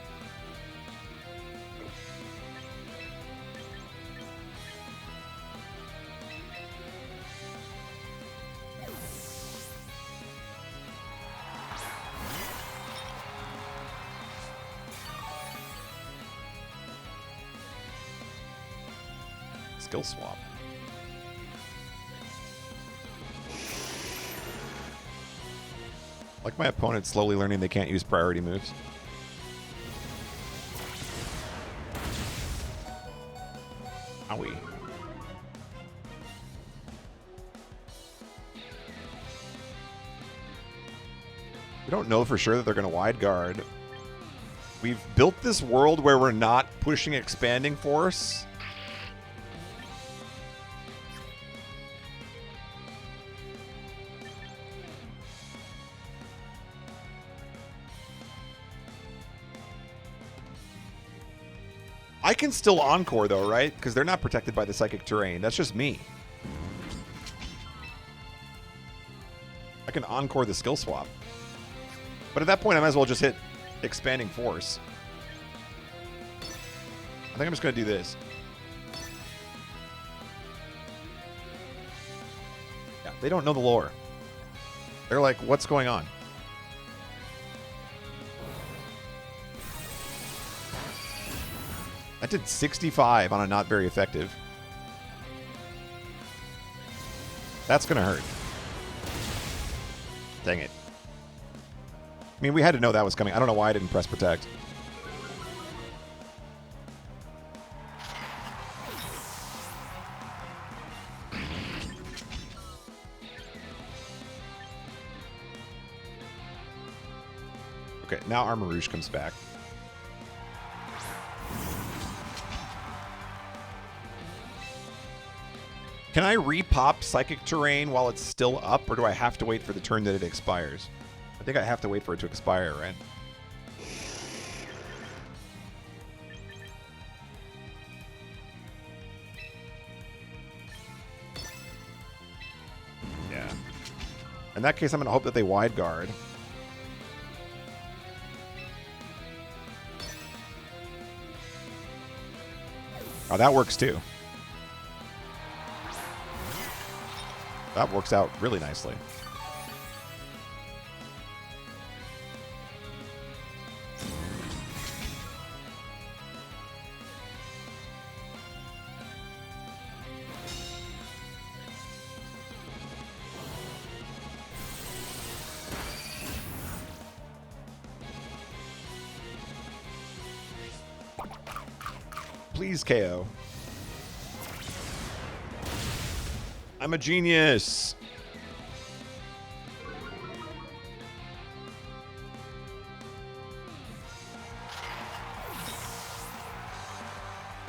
Skill swap. Like my opponent slowly learning they can't use priority moves. Owie. We don't know for sure that they're going to wide guard. We've built this world where we're not pushing Expanding Force. I can still encore, though, right? Because they're not protected by the psychic terrain. That's just me. I can encore the skill swap. But at that point, I might as well just hit Expanding Force. I think I'm just going to do this. Yeah, they don't know the lore. They're like, what's going on? That did 65 on a not very effective. That's going to hurt. Dang it. I mean, we had to know that was coming. I don't know why I didn't press protect. Okay, now Armarouge comes back. Can I repop Psychic Terrain while it's still up, or do I have to wait for the turn that it expires? I think I have to wait for it to expire, right? Yeah. In that case, I'm going to hope that they wide guard. Oh, that works too. That works out really nicely. Please KO. I'm a genius.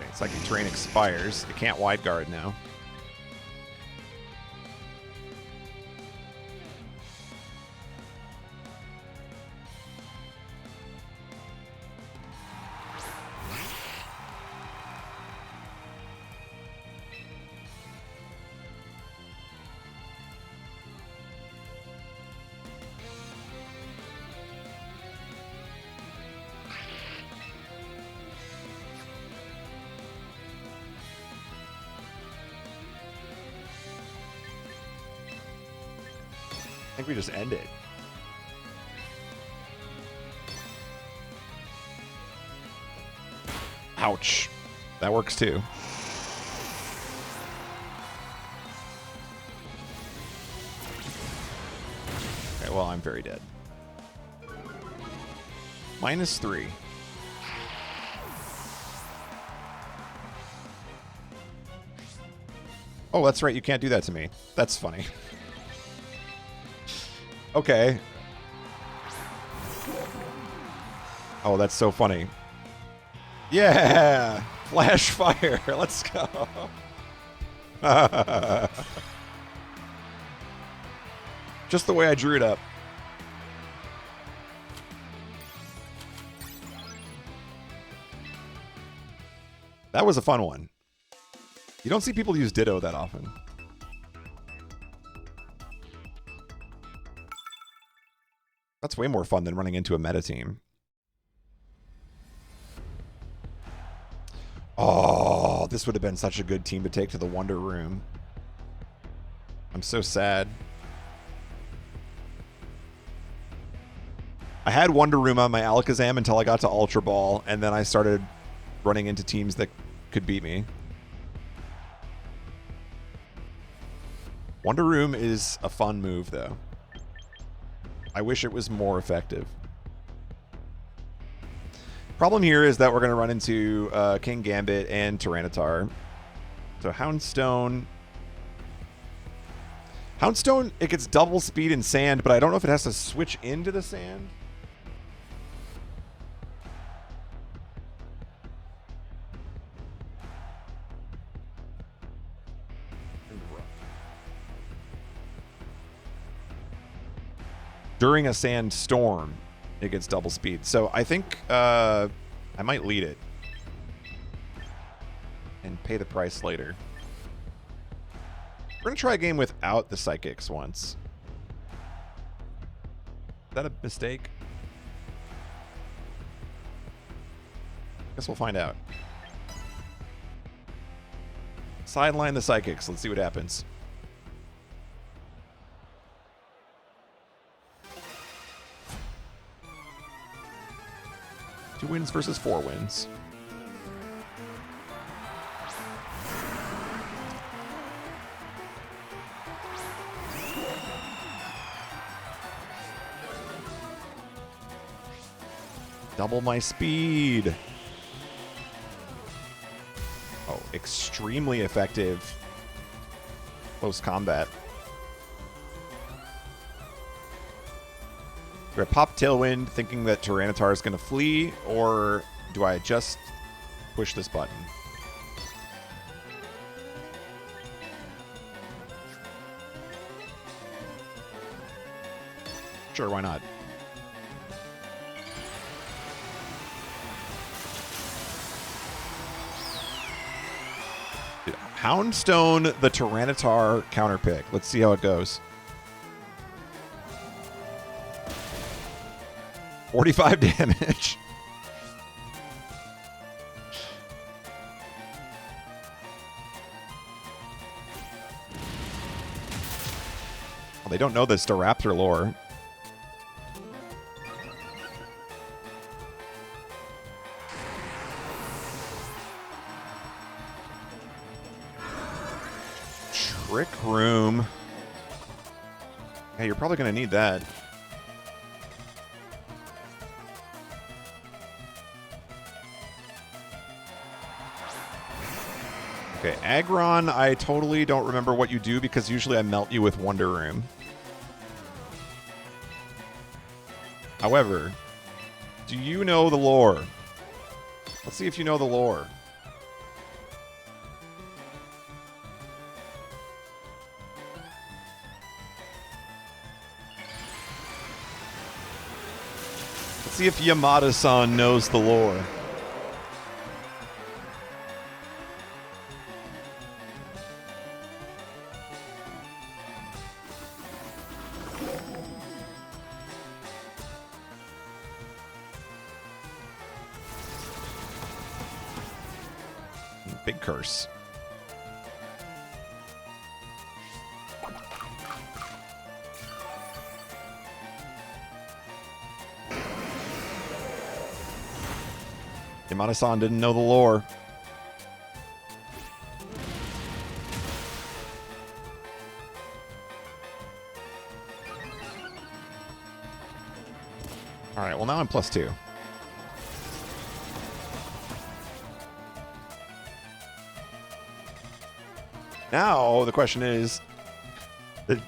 Okay, psychic terrain expires. It can't wide guard now. I think we just end it. Ouch. That works too. Okay, well, I'm very dead. -3. Oh, that's right. You can't do that to me. That's funny. Okay. Oh, that's so funny. Yeah! Flash fire. Let's go. Just the way I drew it up. That was a fun one. You don't see people use Ditto that often. That's way more fun than running into a meta team. Oh, this would have been such a good team to take to the Wonder Room. I'm so sad. I had Wonder Room on my Alakazam until I got to Ultra Ball, and then I started running into teams that could beat me. Wonder Room is a fun move, though. I wish it was more effective. Problem here is that we're going to run into King Gambit and Tyranitar. So Houndstone... Houndstone, it gets double speed in sand, but I don't know if it has to switch into the sand. During a sandstorm, it gets double speed. So I think I might lead it and pay the price later. We're going to try a game without the Psychics once. Is that a mistake? Guess we'll find out. Sideline the Psychics. Let's see what happens. 2 wins versus 4 wins. Double my speed. Oh, extremely effective. Close combat. Do I pop Tailwind thinking that Tyranitar is going to flee, or do I just push this button? Sure, why not? Houndstone the Tyranitar counter pick. Let's see how it goes. 45 damage. Well, they don't know the Staraptor lore. Trick Room. Yeah, you're probably going to need that. Okay, Aggron, I totally don't remember what you do because usually I melt you with Wonder Room. However, do you know the lore? Let's see if you know the lore. Let's see if Yamada-san knows the lore. Big curse. Yamada-san didn't know the lore. Alright, well now I'm +2. Now, the question is,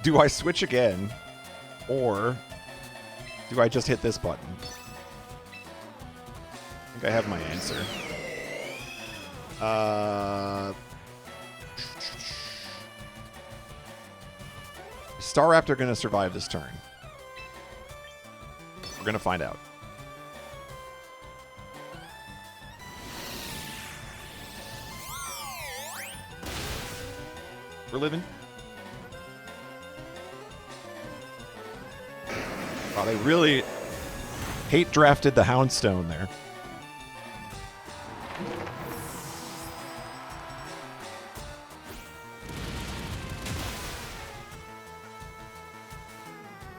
do I switch again, or do I just hit this button? I think I have my answer. Staraptor going to survive this turn? We're going to find out. We're living. Wow, they really hate drafted the Houndstone there.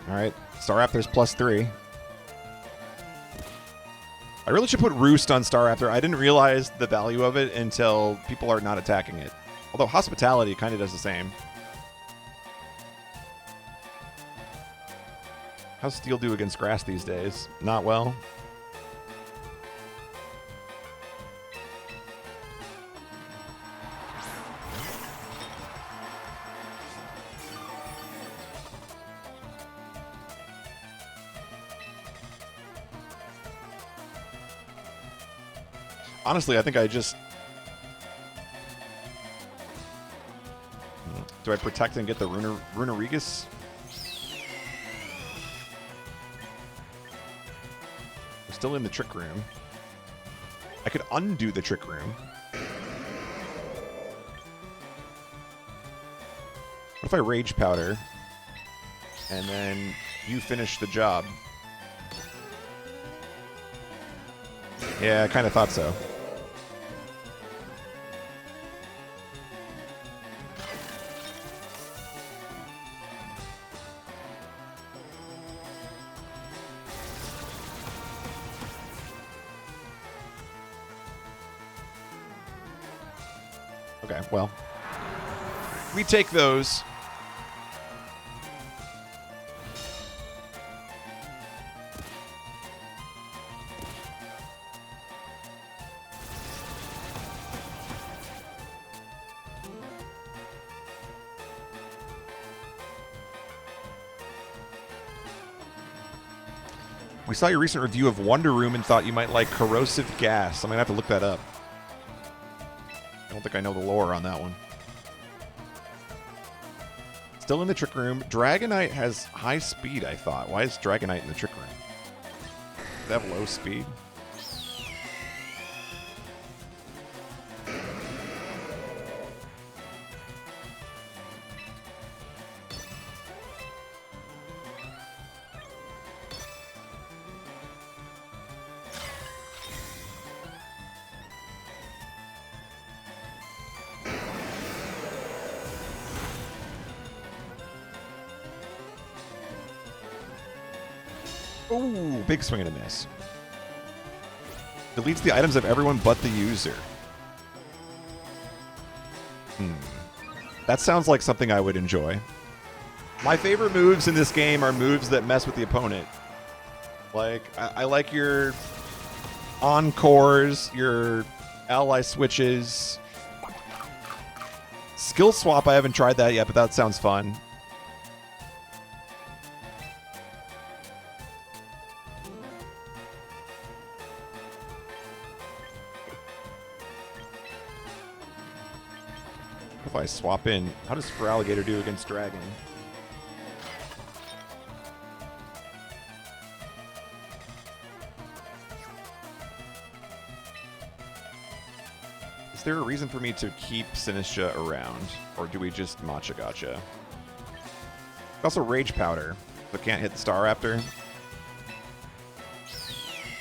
All right, Staraptor's +3. I really should put Roost on Staraptor. I didn't realize the value of it until people are not attacking it. Although Hospitality kind of does the same. How's Steel do against grass these days? Not well. Honestly, I think I just... Do I protect and get the Runerigus? We're still in the Trick Room. I could undo the Trick Room. What if I Rage Powder and then you finish the job? Yeah, I kind of thought so. Okay, well, we take those. We saw your recent review of Wonder Room and thought you might like Corrosive Gas. I'm going to have to look that up. I don't think I know the lore on that one. Still in the Trick Room. Dragonite has high speed, I thought. Why is Dragonite in the Trick Room? Does it have low speed? Ooh, big swing and a miss. Deletes the items of everyone but the user. That sounds like something I would enjoy. My favorite moves in this game are moves that mess with the opponent. Like, I like your encores, your ally switches. Skill swap, I haven't tried that yet, but that sounds fun. If I swap in, how does Feraligatr do against Dragon? Is there a reason for me to keep Sinistra around, or do we just Matcha Gotcha? Also Rage Powder, so can't hit the Staraptor.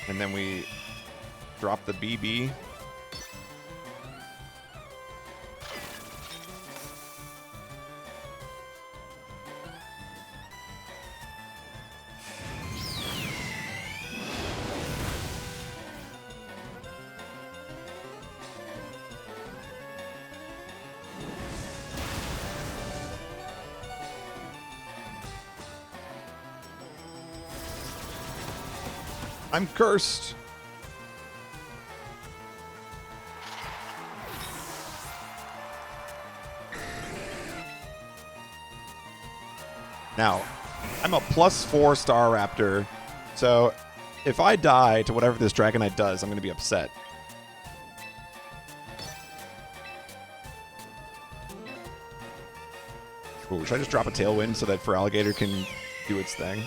And then we drop the BB. I'm cursed. Now, I'm a +4 Staraptor, so if I die to whatever this Dragonite does, I'm going to be upset. Ooh, should I just drop a Tailwind so that Feraligatr can do its thing?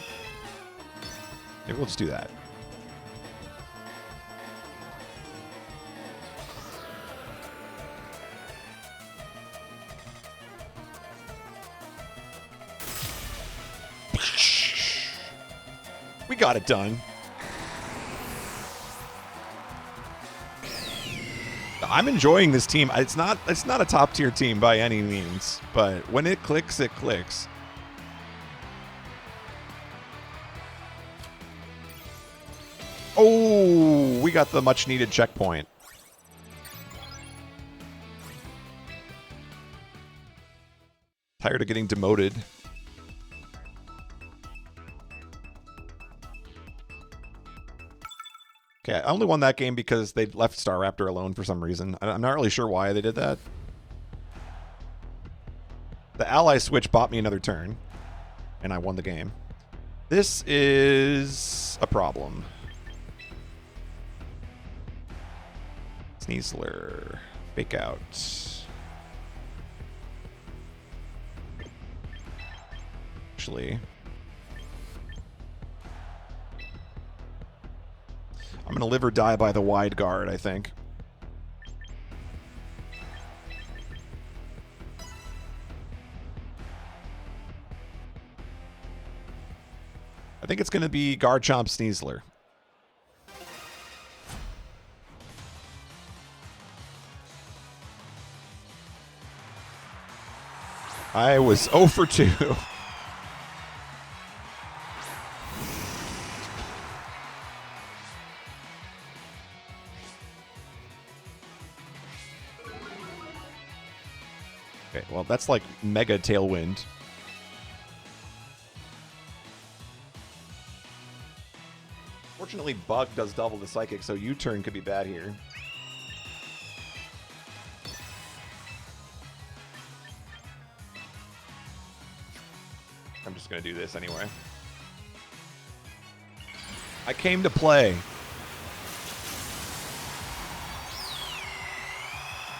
Maybe we'll just do that. We got it done. I'm enjoying this team. It's not a top tier team by any means, but when it clicks, it clicks. Oh, we got the much needed checkpoint. Tired of getting demoted. Okay, I only won that game because they left Staraptor alone for some reason. I'm not really sure why they did that. The ally switch bought me another turn, and I won the game. This is a problem. Sneasler. Fake out. Actually, I'm going to live or die by the wide guard, I think. I think it's going to be Garchomp Sneasler. I was 0 for 2. Okay, well, that's like Mega Tailwind. Fortunately, Bug does double the Psychic, so U-turn could be bad here. I'm just going to do this anyway. I came to play.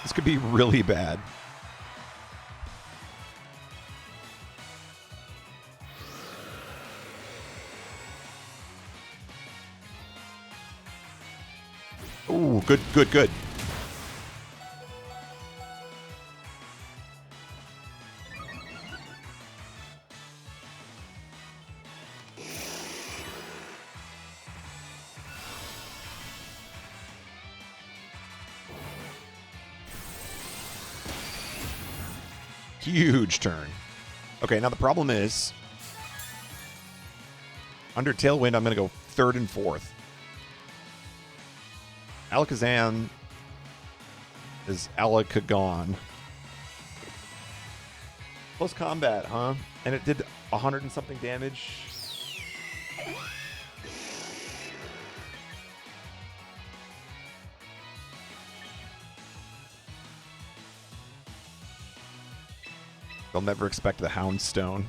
This could be really bad. Ooh, good, good, good. Huge turn. Okay, now the problem is, under Tailwind, I'm going to go 3rd and 4th. Alakazam is Alakazam. Close combat, huh? And it did 100 and something damage. They'll never expect the Houndstone.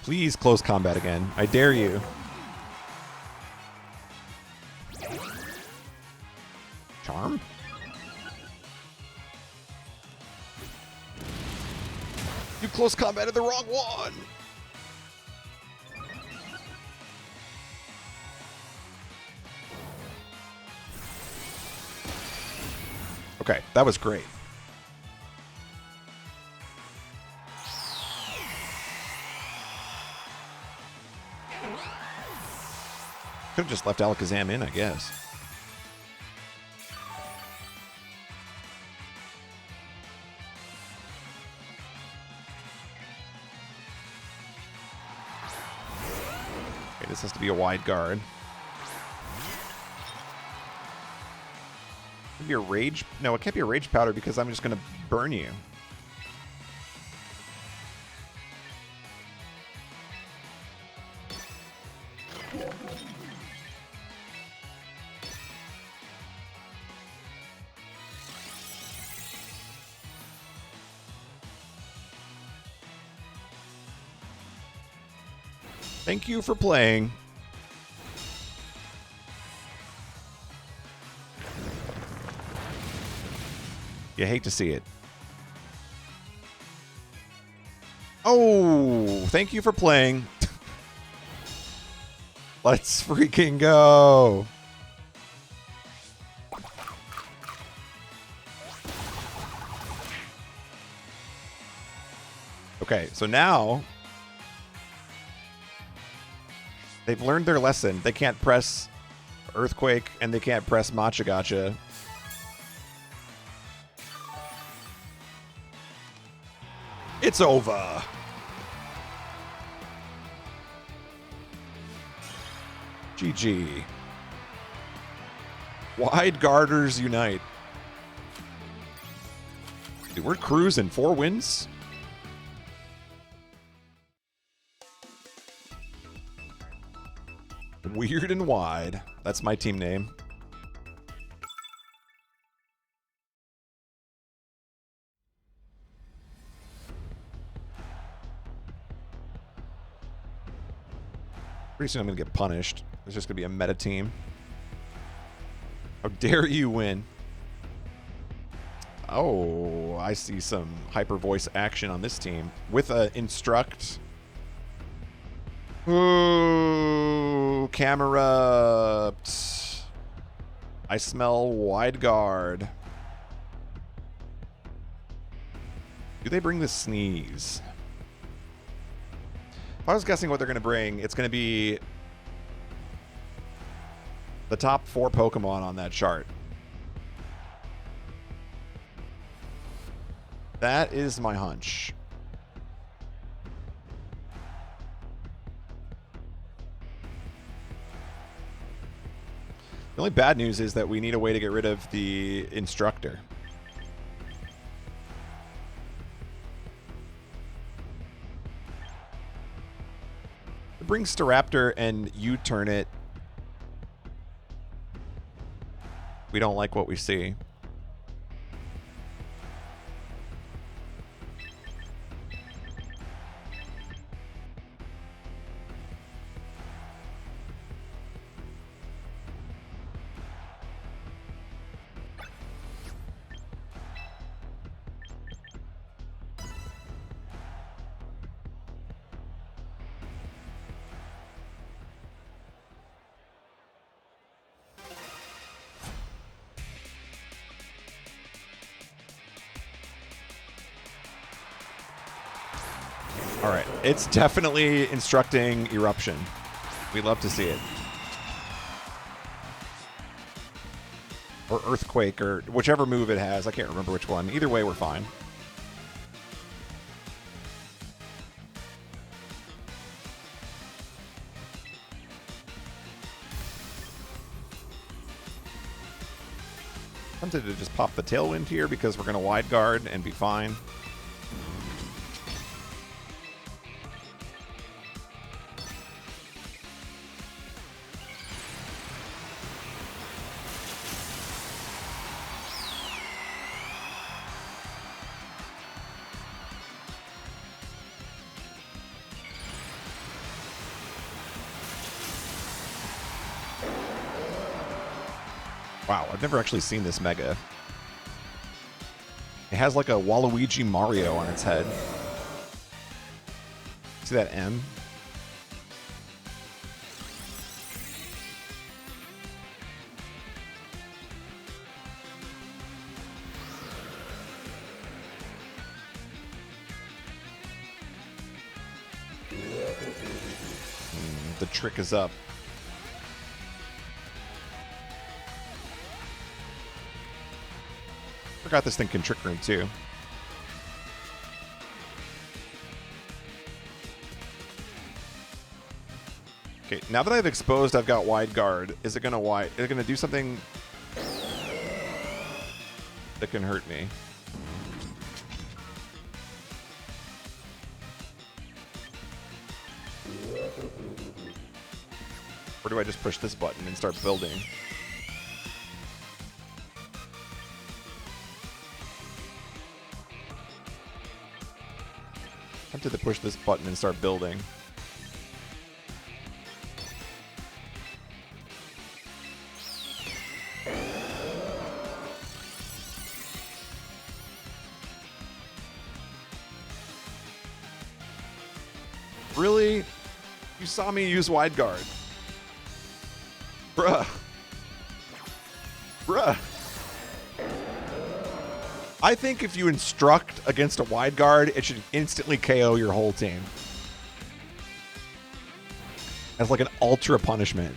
Please close combat again. I dare you. Charm? You close combated the wrong one! Okay, that was great. Could have just left Alakazam in, I guess. Okay, this has to be a wide guard. Could be a rage. No, it can't be a rage powder because I'm just going to burn you. Thank you for playing. You hate to see it. Oh, thank you for playing. Let's freaking go. Okay, so now they've learned their lesson. They can't press Earthquake and they can't press Matcha Gotcha. It's over. GG. Wide Guarders unite. Dude, we're cruising. 4 wins. Weird and Wide. That's my team name. Pretty soon I'm going to get punished. There's just going to be a meta team. How dare you win? Oh, I see some hyper voice action on this team with a instruct. Ooh, Camerupt. I smell Wide Guard. Do they bring the Sneeze? If I was guessing what they're going to bring, it's going to be the top 4 Pokemon on that chart. That is my hunch. The only bad news is that we need a way to get rid of the instructor. Bring Staraptor and U-turn it. We don't like what we see. All right, it's definitely instructing Eruption. We love to see it. Or Earthquake, or whichever move it has. I can't remember which one. Either way, we're fine. I'm tempted to just pop the Tailwind here because we're going to Wide Guard and be fine. Wow, I've never actually seen this mega. It has like a Waluigi Mario on its head. See that M? The trick is up. Forgot this thing can Trick Room too. Okay, now that I've exposed I've got wide guard, is it gonna do something that can hurt me? Or do I just push this button and start building? I'm tempted to push this button and start building. Really? You saw me use wide guard. Bruh. Bruh. I think if you instruct against a wide guard, it should instantly KO your whole team. As like an ultra punishment.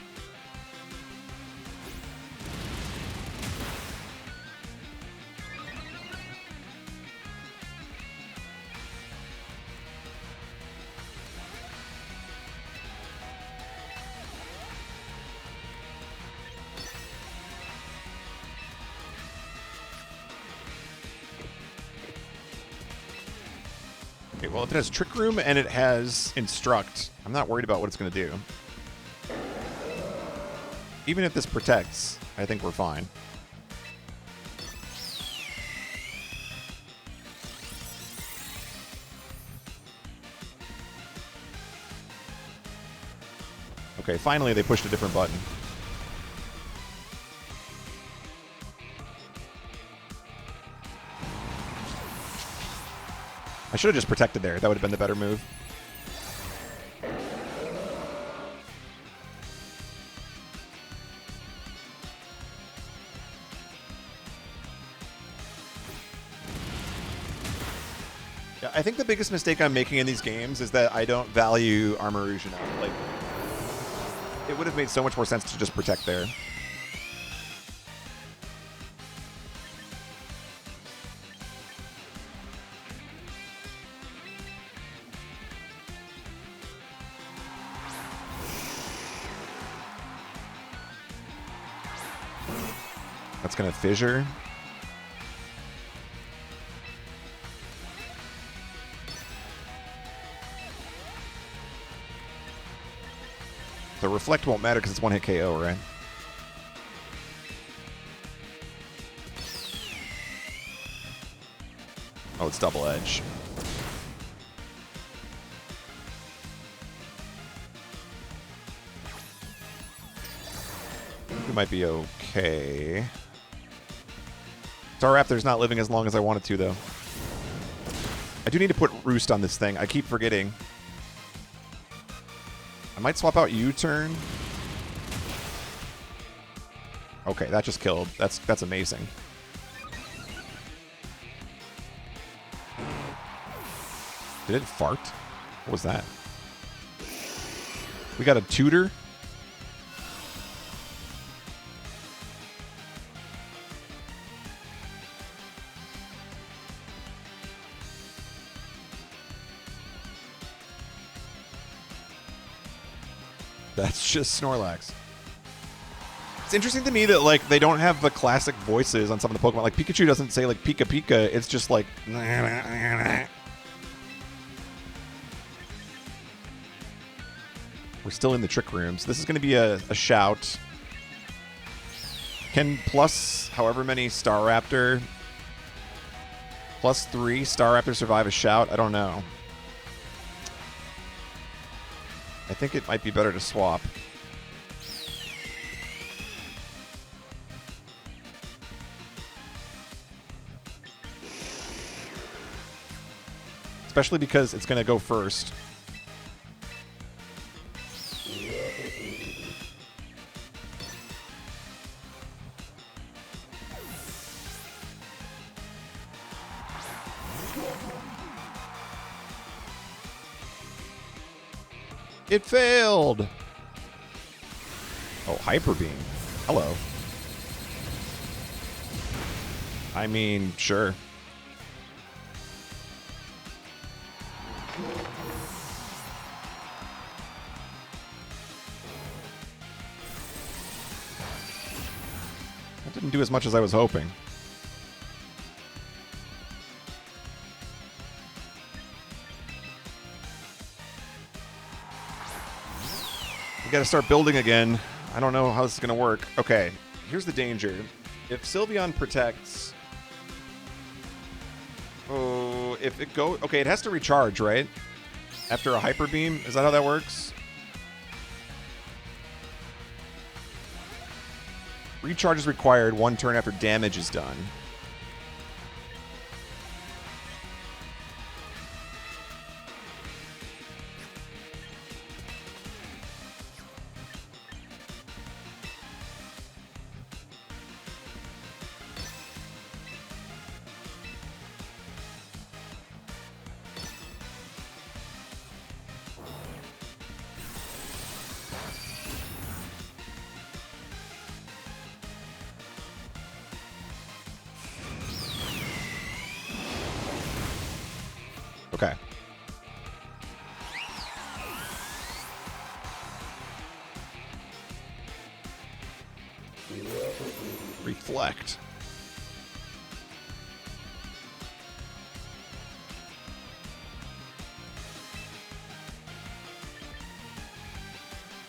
Okay, well, if it has Trick Room and it has Instruct, I'm not worried about what it's going to do. Even if this protects, I think we're fine. Okay, finally they pushed a different button. I should have just protected there. That would have been the better move. Yeah, I think the biggest mistake I'm making in these games is that I don't value Armarouge enough. Like, it would have made so much more sense to just protect there. That's going to fissure. The reflect won't matter because it's one hit KO, right? Oh, it's double edge. We might be okay. Staraptor's not living as long as I wanted to, though. I do need to put Roost on this thing. I keep forgetting. I might swap out U-turn. Okay, that just killed. That's amazing. Did it fart? What was that? We got a tutor. That's just Snorlax. It's interesting to me that like they don't have the classic voices on some of the Pokemon. Like Pikachu doesn't say like Pika Pika. It's just like. We're still in the Trick Rooms. This is going to be a shout. Can plus however many Staraptor, +3 Staraptor survive a shout? I don't know. I think it might be better to swap. especially because it's going to go first. It failed. Oh, Hyper Beam. Hello. I mean, sure. That didn't do as much as I was hoping. We gotta start building again. I don't know how this is gonna work. Okay, here's the danger. If Sylveon protects... Oh, if it go... Okay, it has to recharge, right? After a Hyper Beam? Is that how that works? Recharge is required 1 turn after damage is done. Okay. Reflect.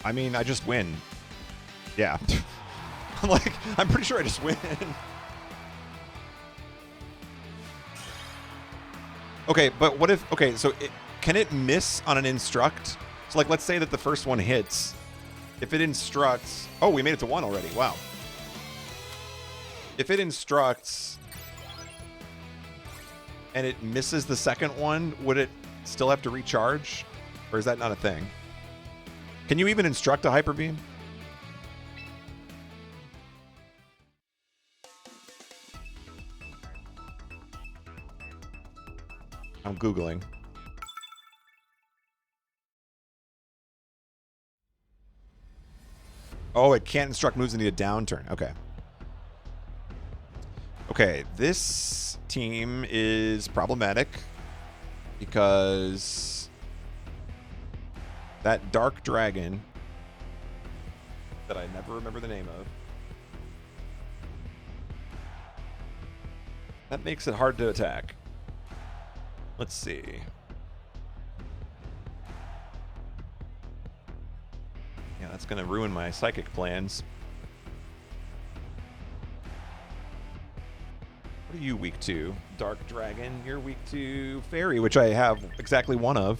I mean, I just win. Yeah. I'm pretty sure I just win. Okay, but what if... Okay, so can it miss on an instruct? So, like, let's say that the first one hits. If it instructs... Oh, we made it to 1 already. Wow. If it instructs and it misses the second one, would it still have to recharge? Or is that not a thing? Can you even instruct a Hyper Beam? I'm Googling. Oh, it can't instruct moves that need a downturn. Okay. Okay, this team is problematic because that Dark Dragon that I never remember the name of, that makes it hard to attack. Let's see. Yeah, that's going to ruin my psychic plans. What are you weak to? Dark Dragon. You're weak to Fairy, which I have exactly 1 of.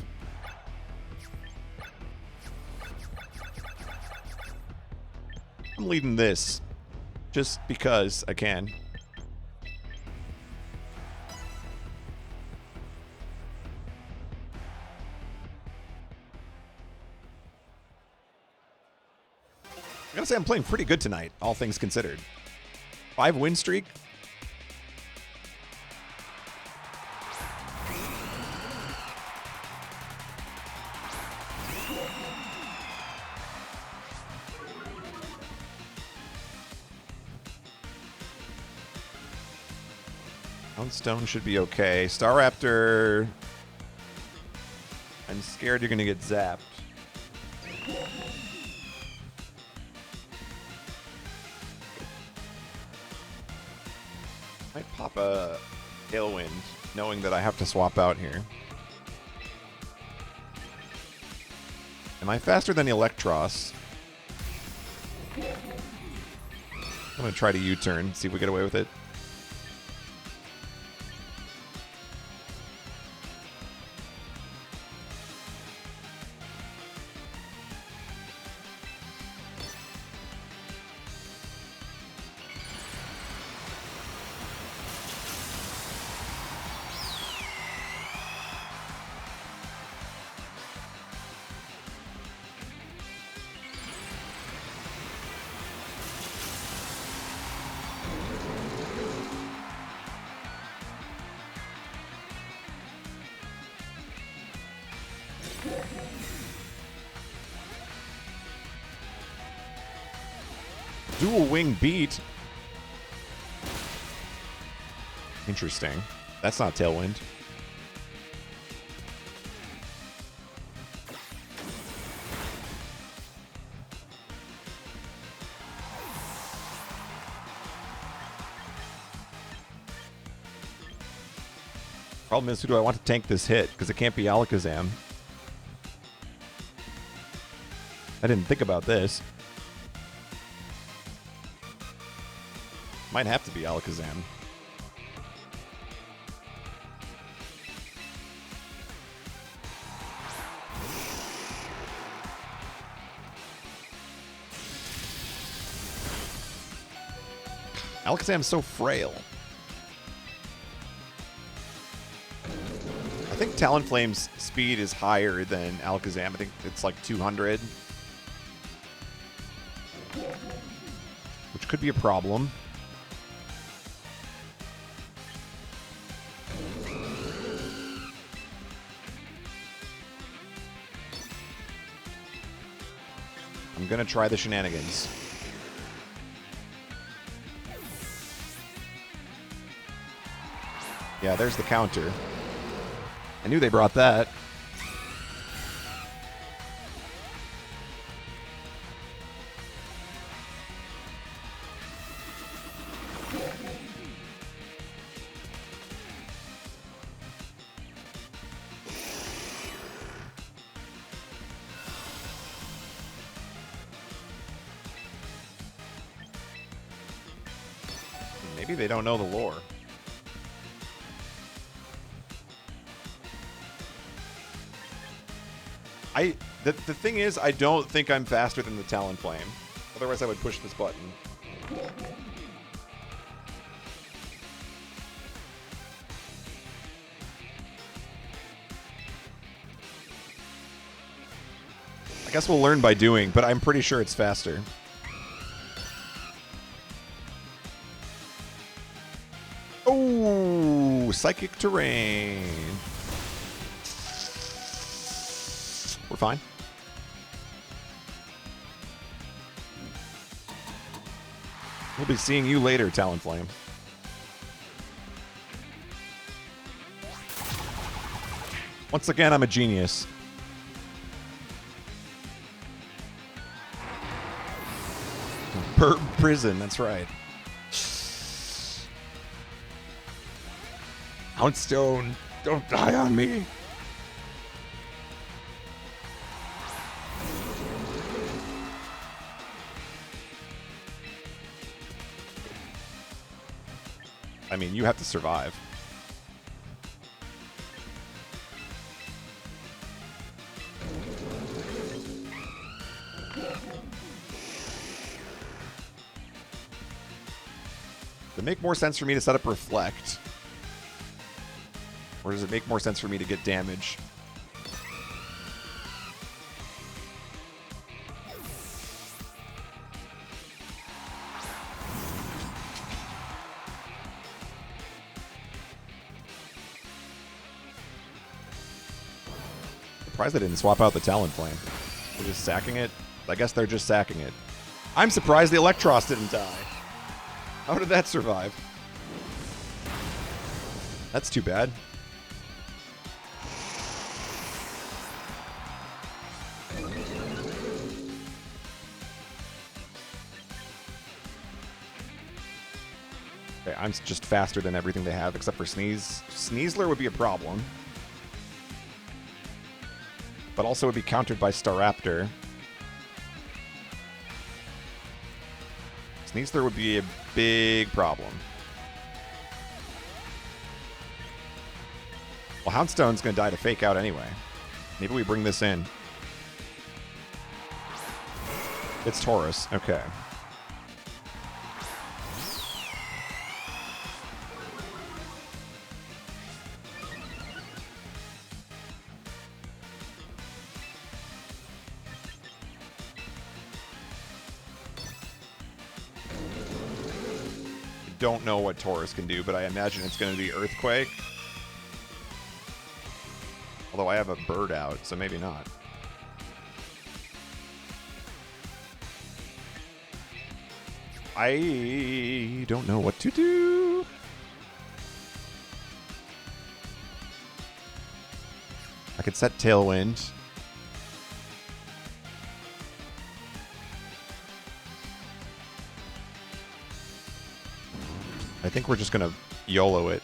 I'm leading this just because I can. I gotta say, I'm playing pretty good tonight, all things considered. 5-win streak. Stone should be okay. Staraptor. I'm scared you're gonna get zapped. Might pop a Tailwind, knowing that I have to swap out here. Am I faster than Electros? I'm gonna try to U-turn, see if we get away with it. Dual wing beat. Interesting. That's not Tailwind. Problem is, who do I want to tank this hit? Because it can't be Alakazam. I didn't think about this. Might have to be Alakazam. Alakazam's so frail. I think Talonflame's speed is higher than Alakazam. I think it's like 200. Which could be a problem. I'm gonna try the shenanigans. Yeah, there's the counter. I knew they brought that. Maybe they don't know the lore. The thing is, I don't think I'm faster than the Talonflame. Otherwise, I would push this button. I guess we'll learn by doing, but I'm pretty sure it's faster. Oh, Psychic Terrain. We're fine. We'll be seeing you later, Talonflame. Once again, I'm a genius. Prison, that's right. Houndstone, don't die on me. I mean, you have to survive. Does it make more sense for me to set up Reflect? Or does it make more sense for me to get damage? Surprised they didn't swap out the Talonflame. They're just sacking it? I guess they're just sacking it. I'm surprised the Electros didn't die. How did that survive? That's too bad. Okay, I'm just faster than everything they have except for Sneeze. Sneasler would be a problem. But also would be countered by Staraptor. Sneasler would be a big problem. Well, Houndstone's going to die to Fake Out anyway. Maybe we bring this in. It's Taurus. Okay. Don't know what Taurus can do, but I imagine it's going to be Earthquake. Although I have a bird out, so maybe not. I don't know what to do. I could set Tailwind. I think we're just going to YOLO it.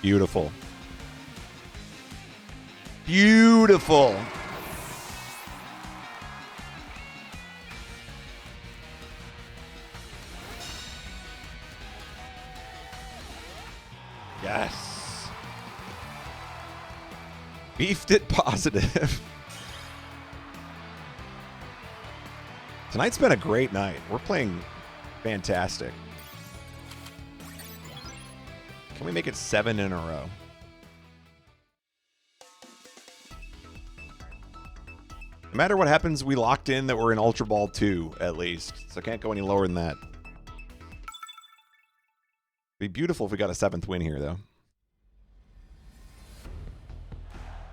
Beautiful. Beautiful. Yes. Beefed it positive. Tonight's been a great night. We're playing fantastic. Can we make it 7 in a row? No matter what happens, we locked in that we're in Ultra Ball 2, at least. So I can't go any lower than that. It'd be beautiful if we got a 7th win here, though.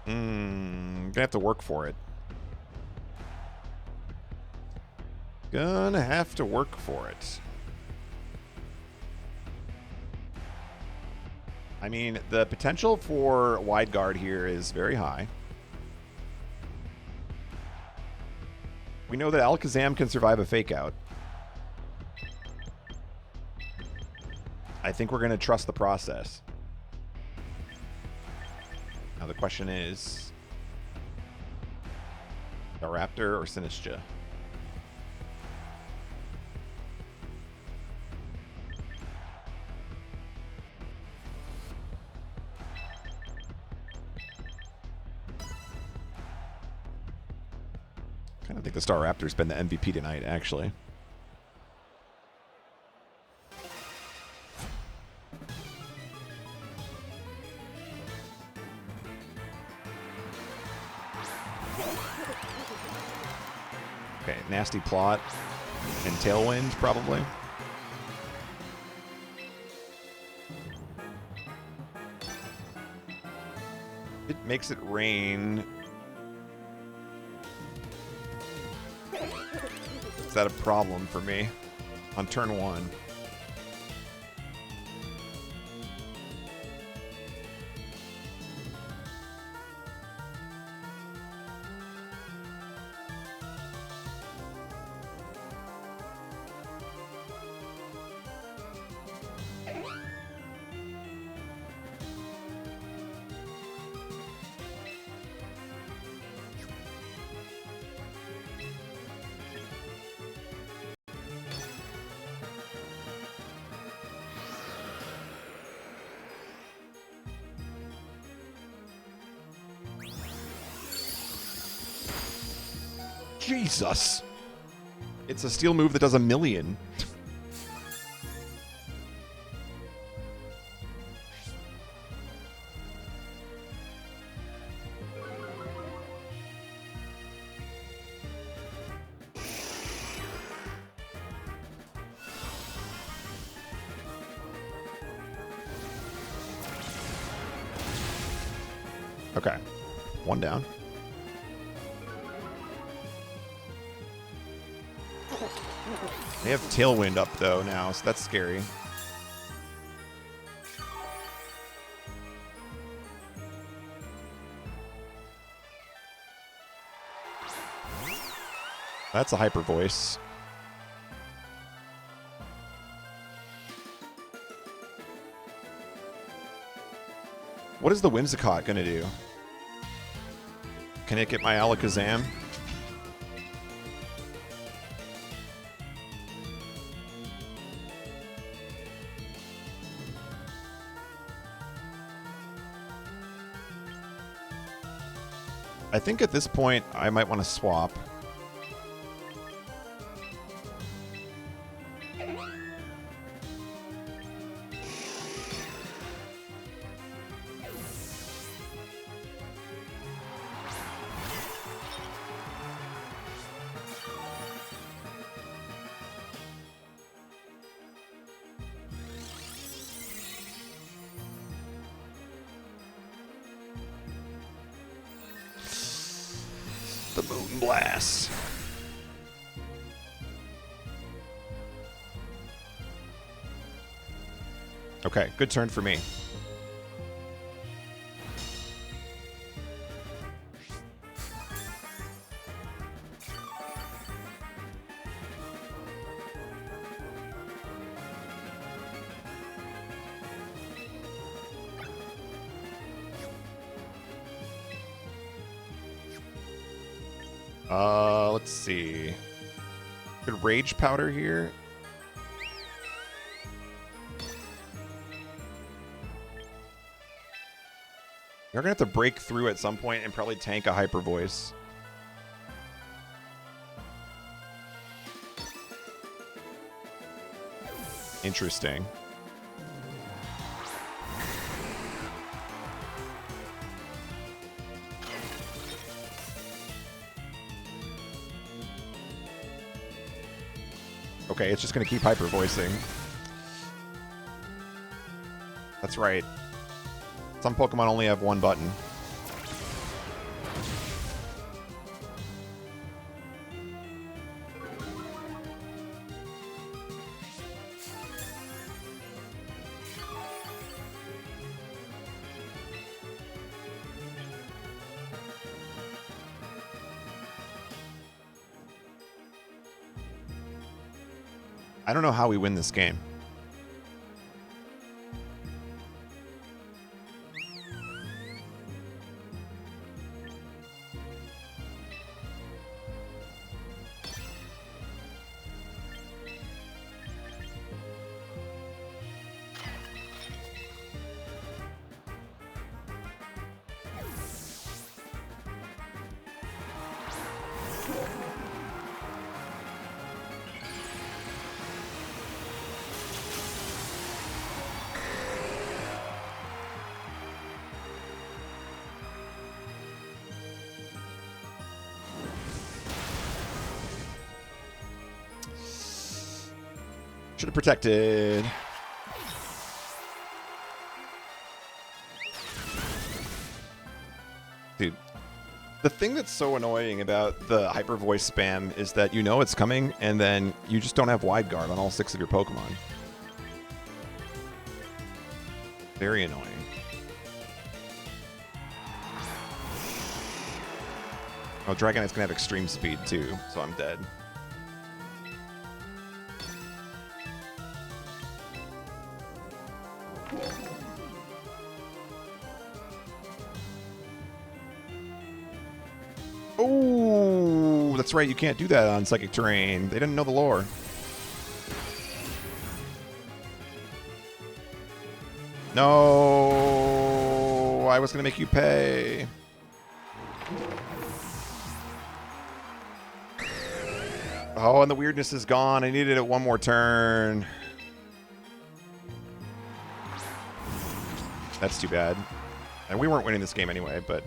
Gonna have to work for it. Gonna have to work for it. I mean, the potential for wide guard here is very high. We know that Alakazam can survive a fake out. I think we're going to trust the process. Now the question is, a Raptor or Sinistcha? I think the Star Raptor's been the MVP tonight, actually. Okay, nasty plot and Tailwind, probably. It makes it rain. Is that a problem for me on turn 1? Jesus. It's a steel move that does 1,000,000. Okay. 1 down. They have Tailwind up, though, now, so that's scary. That's a Hyper Voice. What is the Whimsicott going to do? Can it get my Alakazam? I think at this point, I might want to swap. the Moon Blast. Okay, good turn for me. Let's see. Good Rage Powder here. You're gonna have to break through at some point and probably tank a Hyper Voice. Interesting. Okay, it's just going to keep hyper voicing. That's right. Some Pokemon only have one button. I don't know how we win this game. Should have protected. Dude, the thing that's so annoying about the Hyper Voice spam is that you know it's coming, and then you just don't have Wide Guard on all 6 of your Pokemon. Very annoying. Oh, Dragonite's gonna have extreme speed too, so I'm dead. Oh, that's right. You can't do that on Psychic Terrain. They didn't know the lore. No, I was going to make you pay. Oh, and the weirdness is gone. I needed it one more turn. That's too bad. And we weren't winning this game anyway, but...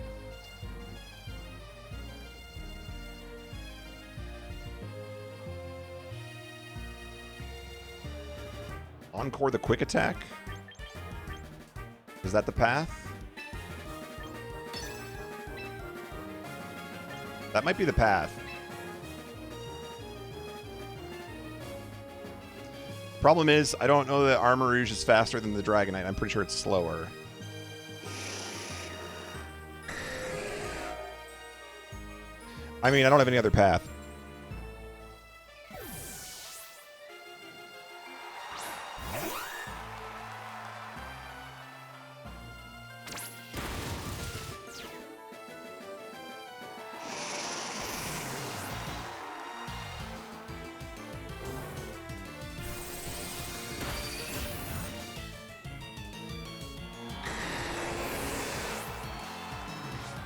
Encore the quick attack? Is that the path? That might be the path. Problem is, I don't know that Armarouge is faster than the Dragonite. I'm pretty sure it's slower. I mean, I don't have any other path.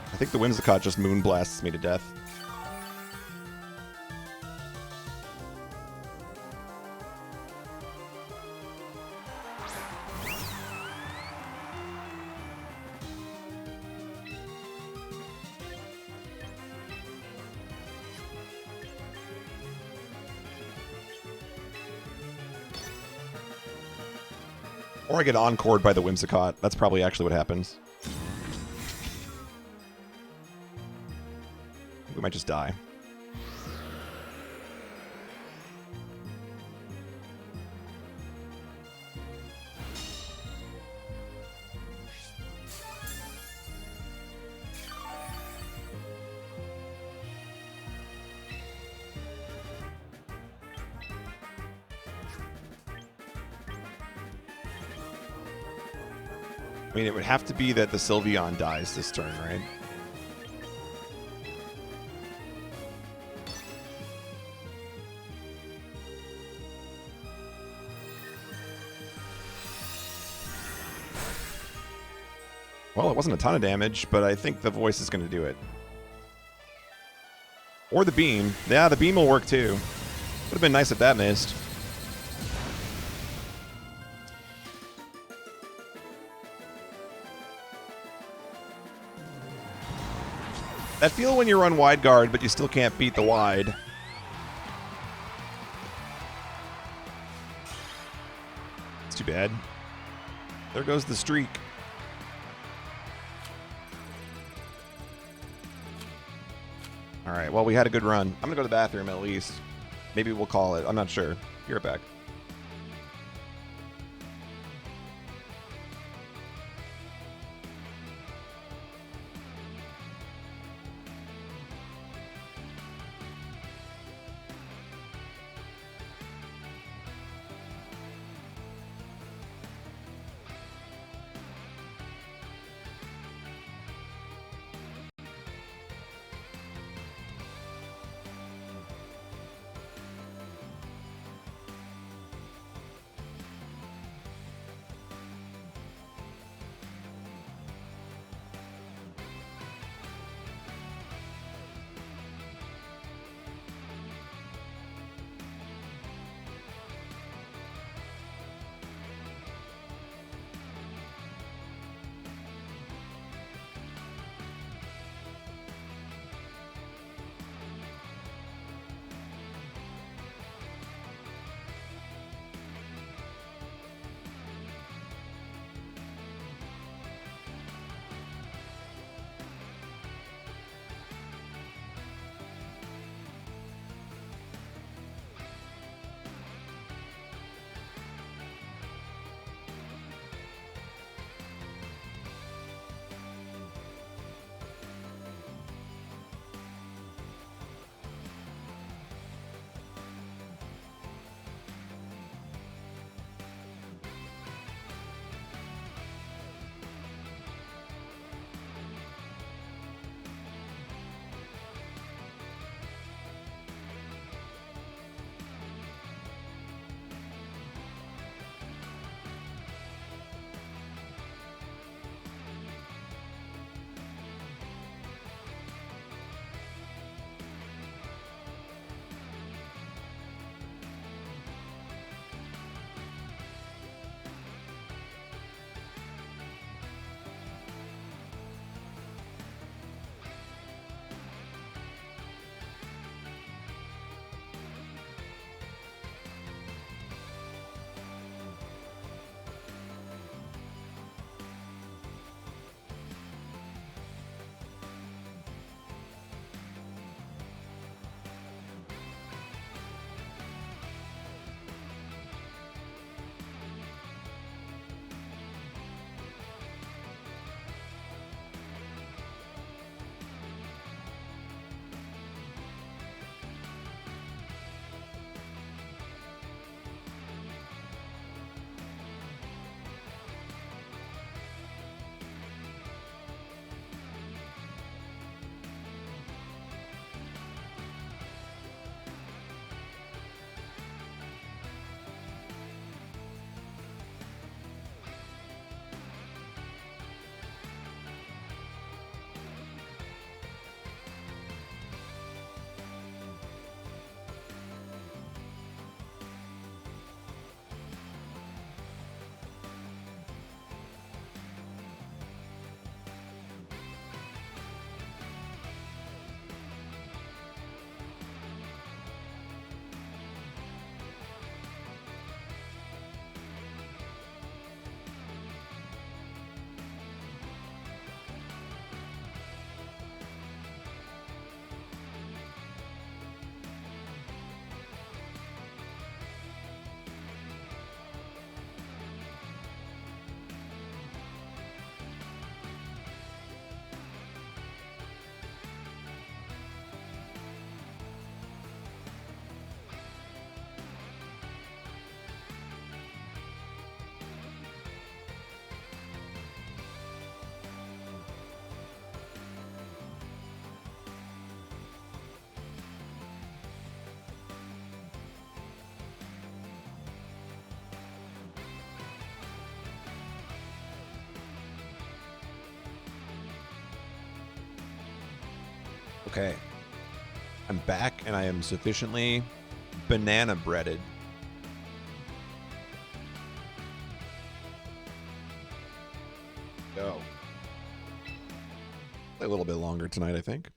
I think the Whimsicott just moon blasts me to death. Or I get encored by the Whimsicott. That's probably actually what happens. We might just die. I mean, it would have to be that the Sylveon dies this turn, right? Well, it wasn't a ton of damage, but I think the voice is going to do it. Or the beam. Yeah, the beam will work too. Would have been nice if that missed. That feel when you run wide guard, but you still can't beat the wide. It's too bad. There goes the streak. All right, well, we had a good run. I'm going to go to the bathroom at least. Maybe we'll call it. I'm not sure. Be right back. Okay. I'm back, and I am sufficiently banana breaded. Go. A little bit longer tonight, I think.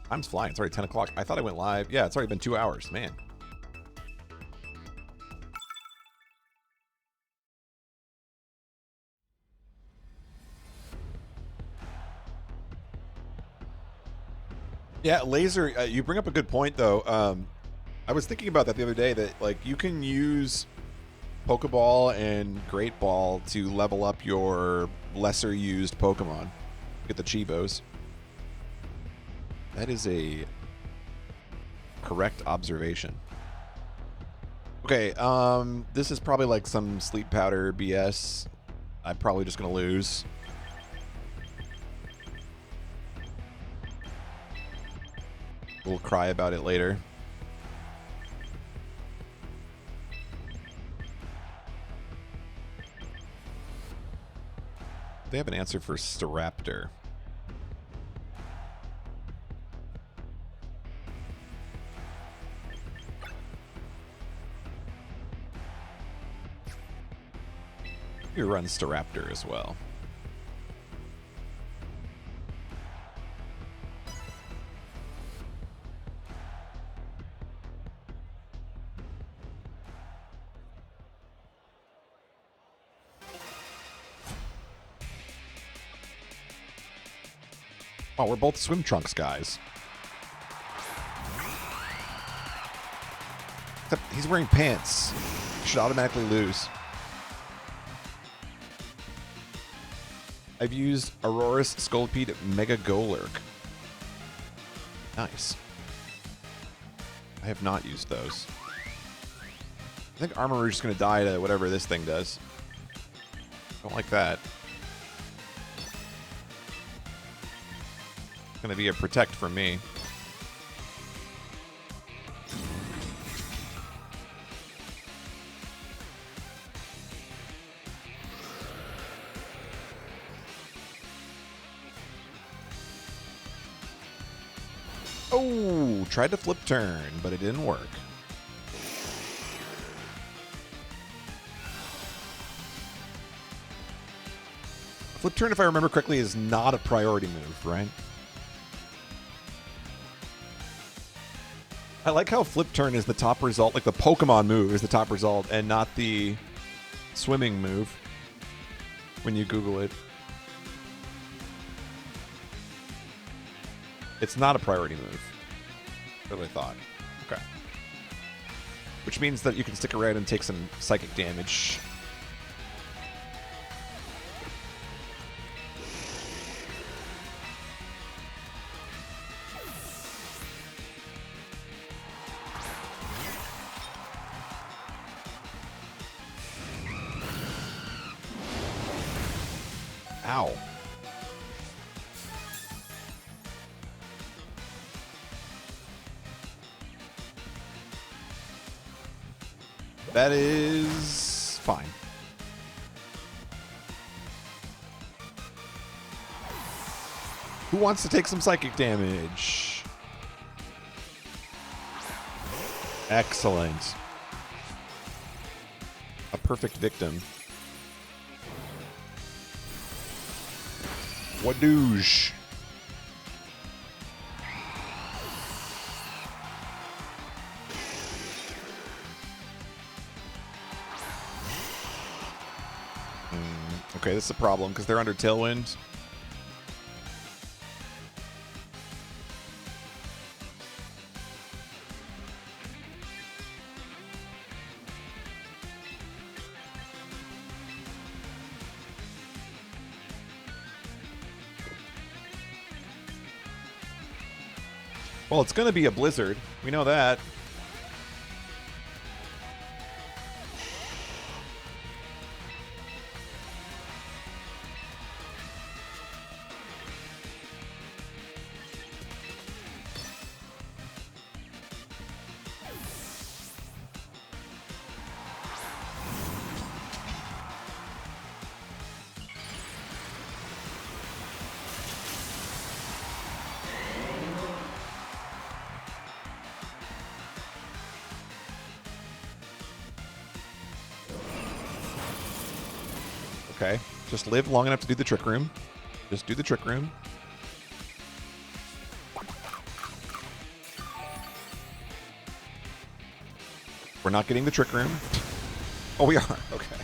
Time's flying. It's already 10 o'clock. I thought I went live. Yeah, it's already been 2 hours. Man. Yeah, laser, you bring up a good point, though. I was thinking about that the other day, that, like, you can use Pokeball and Great Ball to level up your lesser used Pokemon. Get the Chibos. That is a correct observation. Okay, this is probably like some sleep powder BS. I'm probably just gonna lose. We'll cry about it later. They have an answer for Staraptor. You run Staraptor as well. Oh, we're both swim trunks guys. Except he's wearing pants. He should automatically lose. I've used Aurora's Scolipede Mega Golurk. Nice. I have not used those. I think Armarouge is going to die to whatever this thing does. Don't like that. It's going to be a protect from me. Oh, tried to flip turn, but it didn't work. Flip turn, if I remember correctly, is not a priority move, right? I like how flip turn is the top result, like the Pokemon move is the top result, and not the swimming move when you Google it. It's not a priority move. That's what I thought. Okay. Which means that you can stick around and take some psychic damage. Ow. That is fine. Who wants to take some psychic damage? Excellent. A perfect victim. Wadoosh. Okay, this is a problem because they're under Tailwind. Well, it's going to be a blizzard. We know that. Okay. Just live long enough to do the Trick Room. Just do the Trick Room. We're not getting the Trick Room. Oh, we are. Okay.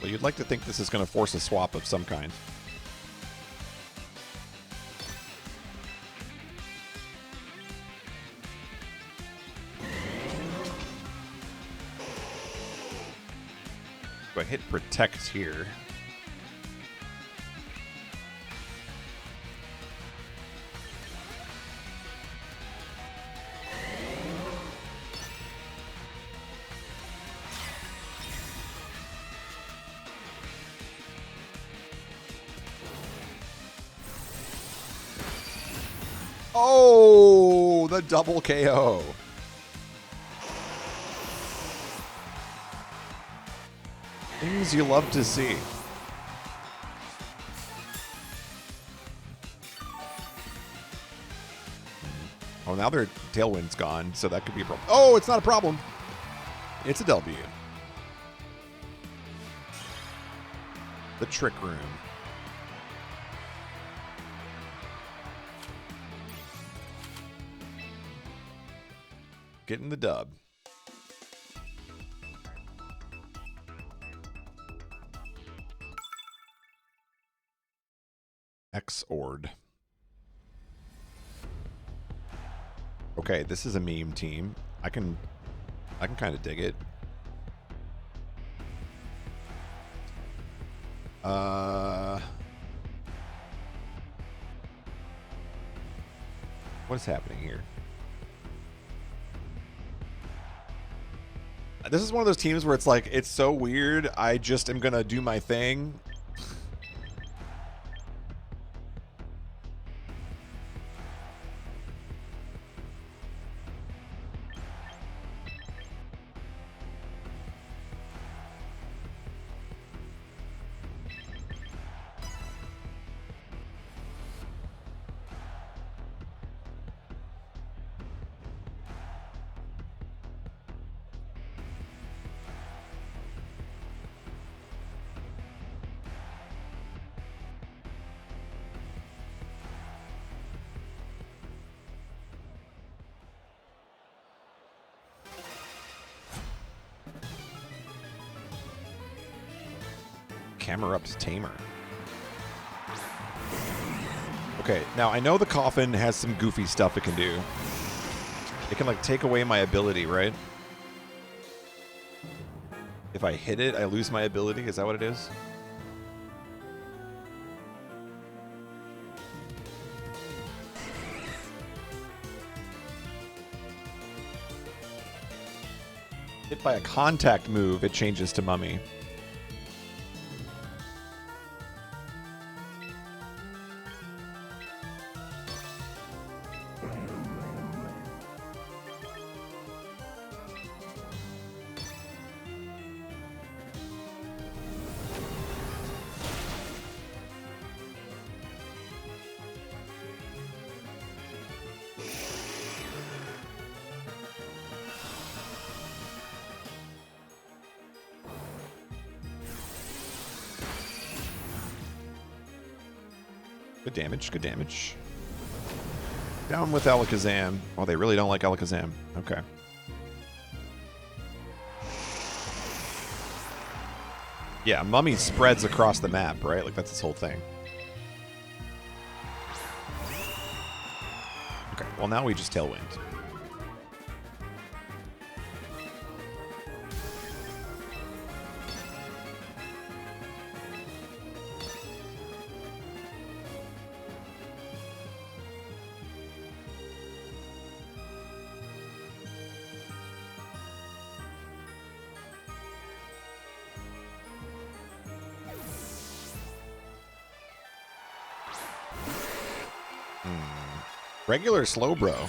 Well, you'd like to think this is going to force a swap of some kind. Do I hit protect here? Oh, the double KO. Things you love to see. Oh, now their Tailwind's gone, so that could be a problem. Oh, it's not a problem. It's a W. The Trick Room. Getting the dub. X-Ord. Okay, this is a meme team. I can kind of dig it. What is happening here? This is one of those teams where it's like, it's so weird, I just am gonna do my thing. Camerup's Tamer. Okay, now I know the Coffin has some goofy stuff it can do. It can, like, take away my ability, right? If I hit it, I lose my ability? Is that what it is? Hit by a contact move, it changes to Mummy. Good damage, good damage. Down with Alakazam. Oh, they really don't like Alakazam. Okay. Yeah, Mummy spreads across the map, right? Like, that's this whole thing. Okay, well, now we just Tailwind. Regular Slowbro. I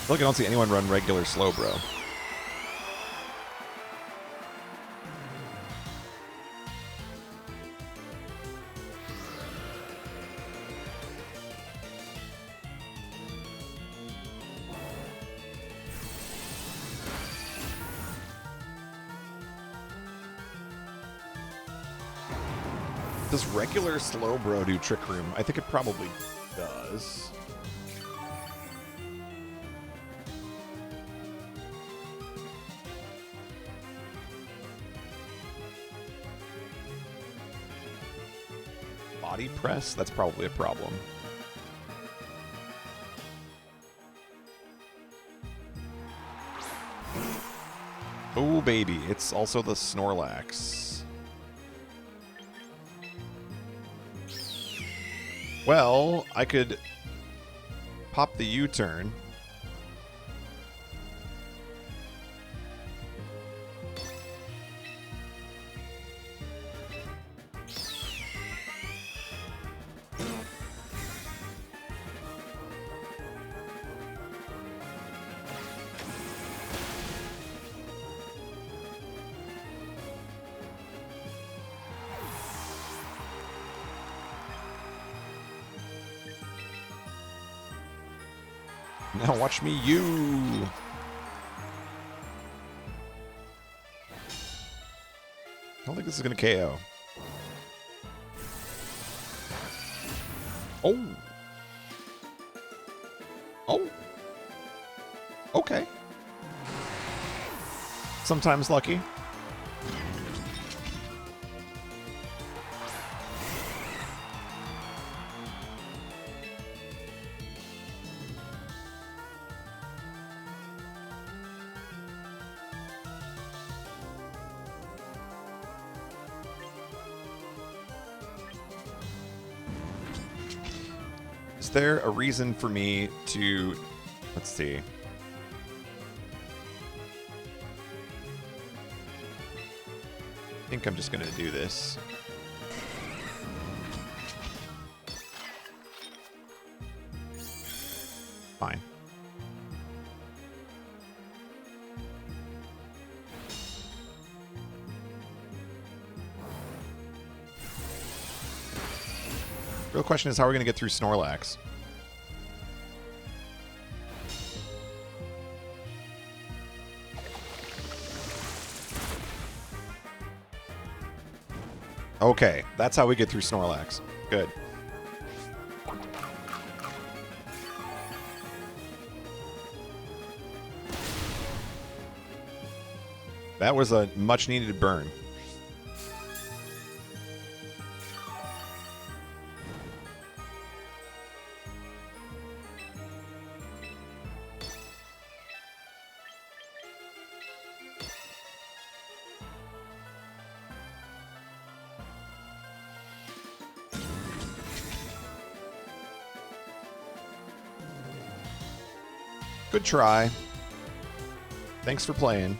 feel like I don't see anyone run regular Slowbro. Does regular Slowbro do Trick Room? I think it probably does. Body press? That's probably a problem. Oh, baby. It's also the Snorlax. Well, I could pop the U-turn. Now watch me, you. I don't think this is going to KO. Oh. Oh. Okay. Sometimes lucky. Is there a reason for me to... Let's see. I think I'm just going to do this. Fine. Real question is how we're going to get through Snorlax. Okay, that's how we get through Snorlax. Good. That was a much-needed burn. Good try. Thanks for playing.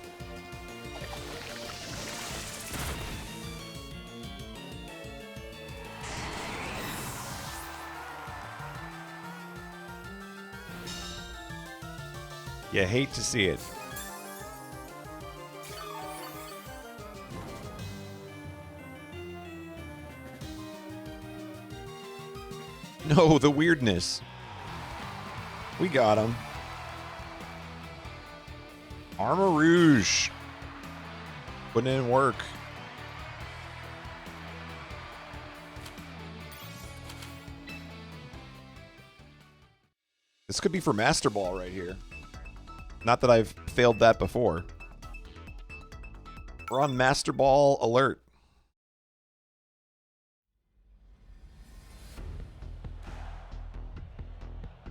You hate to see it. No, the weirdness. We got him. Armarouge. Putting in work. This could be for Master Ball right here. Not that I've failed that before. We're on Master Ball alert.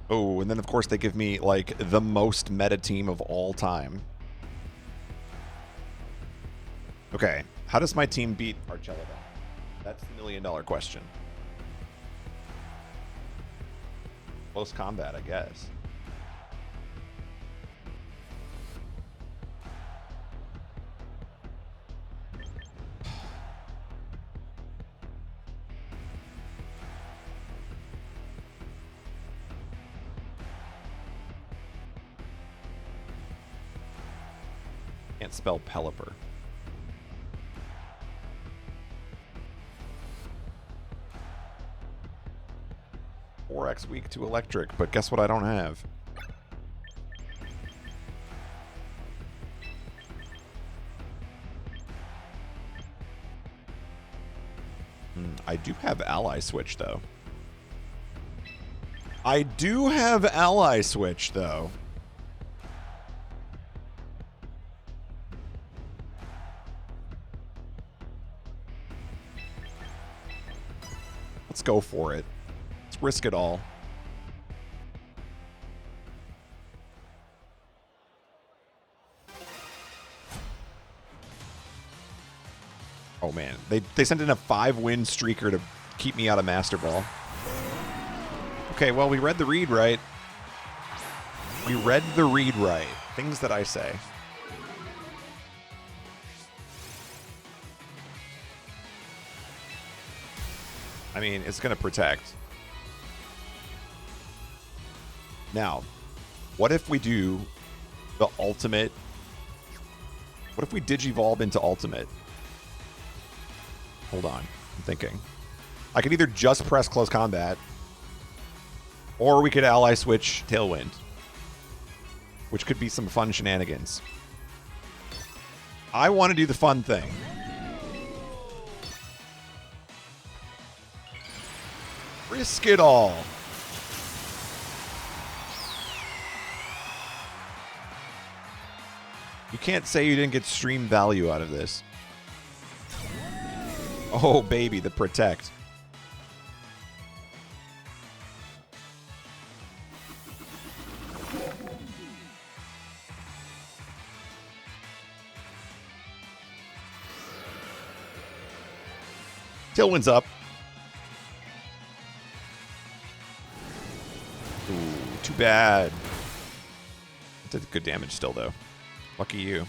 Oh, and then of course they give me like the most meta team of all time. Okay, how does my team beat Archelidon? That's the million-dollar question. Close combat, I guess. Can't spell Pelipper. X weak to electric, but guess what I don't have? I do have ally switch, though. I do have ally switch, though. Let's go for it. Let's risk it all. Oh, man. They sent in a 5-win streaker to keep me out of Master Ball. Okay, well, we read the read right. We read the read right. Things that I say. I mean, it's going to protect. Now, what if we do the ultimate? What if we digivolve into ultimate? Hold on. I'm thinking. I could either just press close combat, or we could ally switch Tailwind, which could be some fun shenanigans. I want to do the fun thing. Risk it all. You can't say you didn't get stream value out of this. Oh, baby, the protect. Tailwind's up. Ooh, too bad. It did good damage still, though. Lucky you.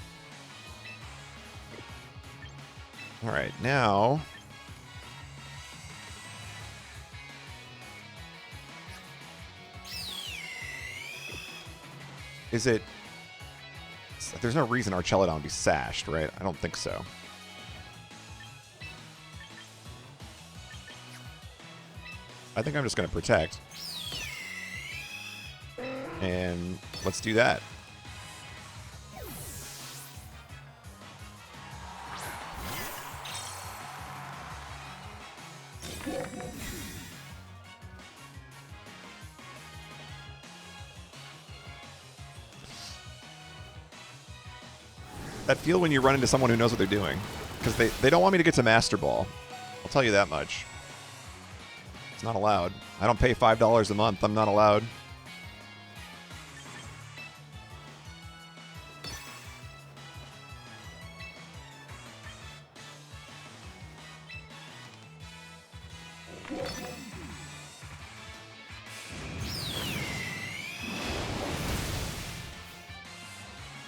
All right, now... Is it... There's no reason Archelodon would be sashed, right? I don't think so. I think I'm just going to protect. And let's do that. That feel when you run into someone who knows what they're doing. Because they don't want me to get to Master Ball. I'll tell you that much. It's not allowed. I don't pay $5 a month. I'm not allowed.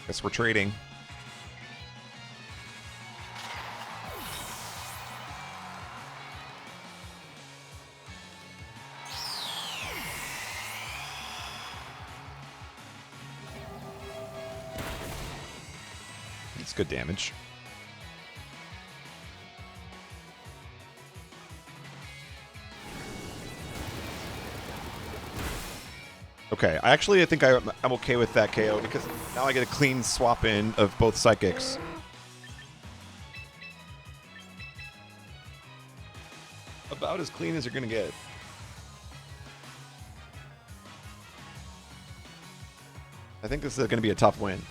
Guess we're trading. It's good damage. Okay, I think I'm okay with that KO because now I get a clean swap in of both psychics. About as clean as you're gonna get. I think this is gonna be a tough win.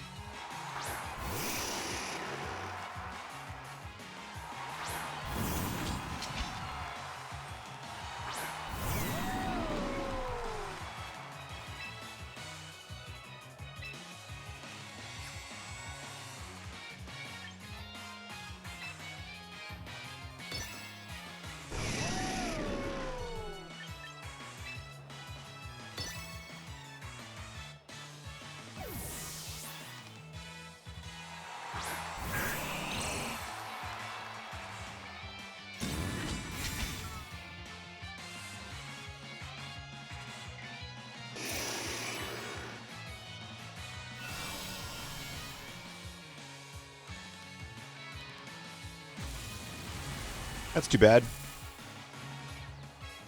That's too bad.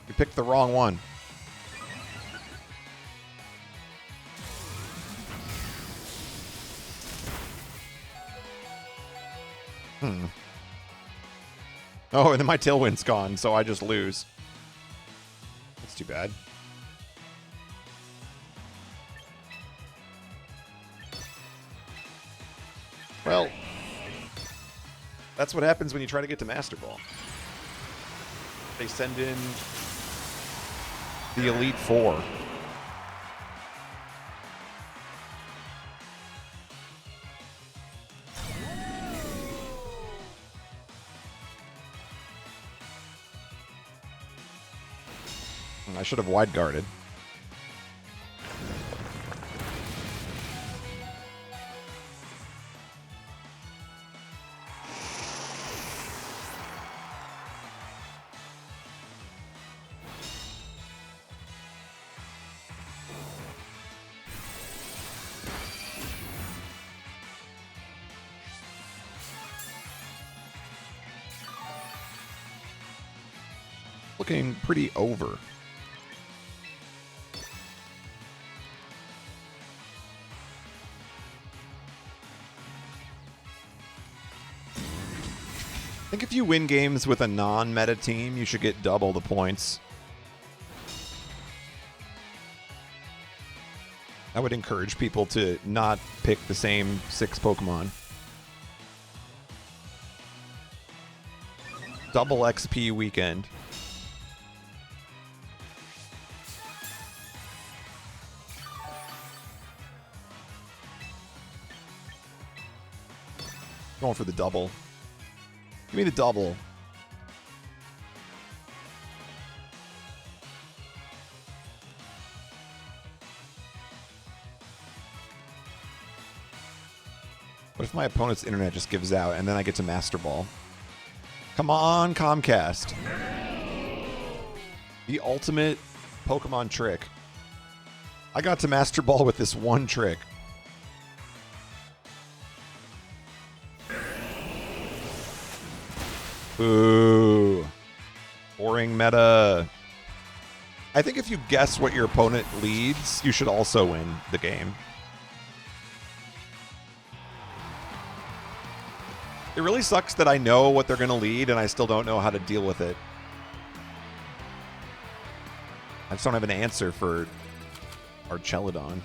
You picked the wrong one. Oh, and then my Tailwind's gone, so I just lose. That's too bad. Well, that's what happens when you try to get to Master Ball. They send in the Elite Four. I should have wide guarded. Looking pretty over. I think if you win games with a non-meta team, you should get double the points. I would encourage people to not pick the same 6 Pokemon. Double XP weekend. Going for the double. Give me the double. What if my opponent's internet just gives out and then I get to Master Ball? Come on, Comcast. The ultimate Pokemon trick. I got to Master Ball with this one trick. Ooh. Boring meta. I think if you guess what your opponent leads, you should also win the game. It really sucks that I know what they're going to lead and I still don't know how to deal with it. I just don't have an answer for Archeladon.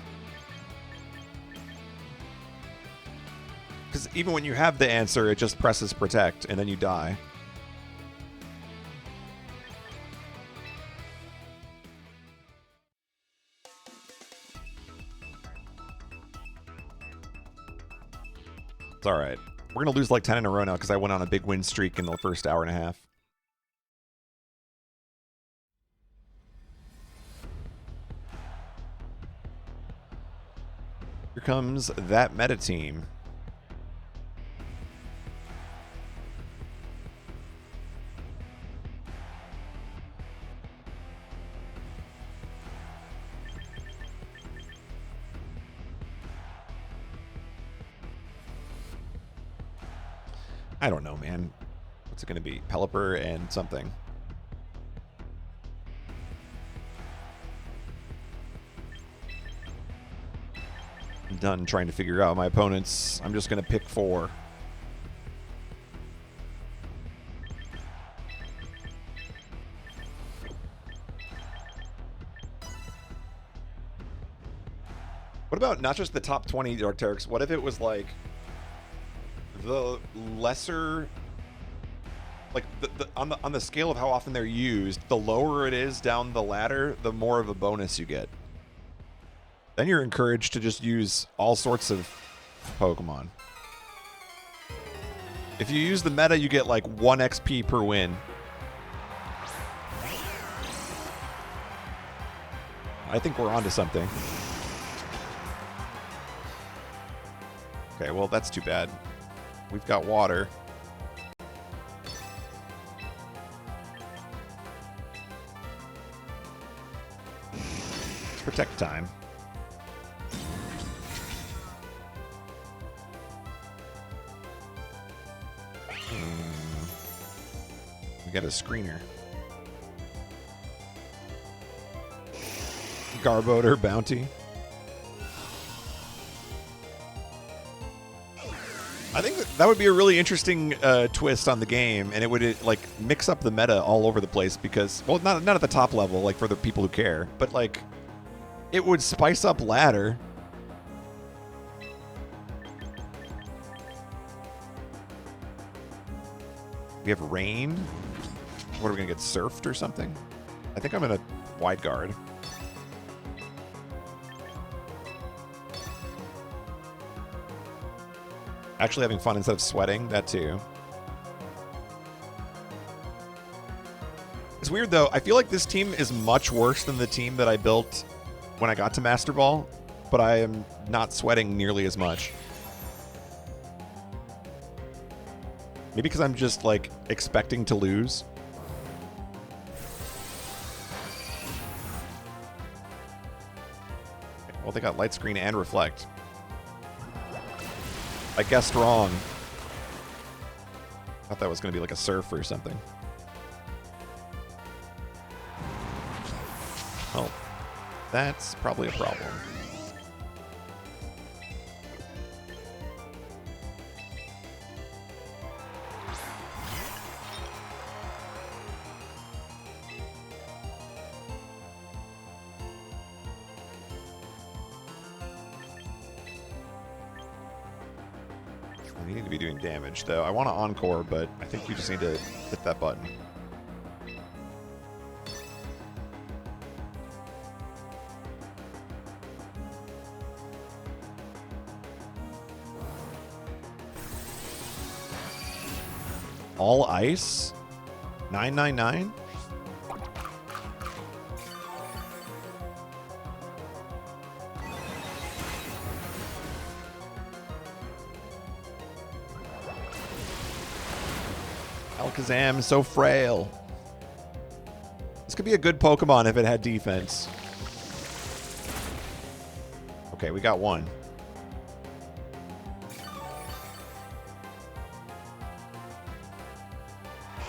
Because even when you have the answer, it just presses protect and then you die. It's all right. We're going to lose like 10 in a row now because I went on a big win streak in the first hour and a half. Here comes that meta team. I don't know, man. What's it going to be? Pelipper and something. I'm done trying to figure out my opponents. I'm just going to pick 4. What about not just the top 20 Arcteryx? What if it was like the lesser, like on the scale of how often they're used, the lower it is down the ladder, the more of a bonus you get. Then you're encouraged to just use all sorts of Pokemon. If you use the meta, you get like 1 XP per win. I think we're onto something. Okay, well, that's too bad. We've got water. Protect time. We got a screener. Garbodor bounty. I think that would be a really interesting twist on the game, and it would like mix up the meta all over the place because, well, not at the top level, like for the people who care, but like it would spice up ladder. We have rain. What are we gonna get, surfed or something? I think I'm gonna wide guard. Actually having fun instead of sweating, that too. It's weird though, I feel like this team is much worse than the team that I built when I got to Master Ball, but I am not sweating nearly as much. Maybe because I'm just like expecting to lose. Well, they got light screen and reflect. I guessed wrong. Thought that was going to be like a surf or something. Oh, that's probably a problem. We need to be doing damage, though. I want to encore, but I think we just need to hit that button. All ice? 999? Alakazam is so frail. This could be a good Pokemon if it had defense. Okay, we got one.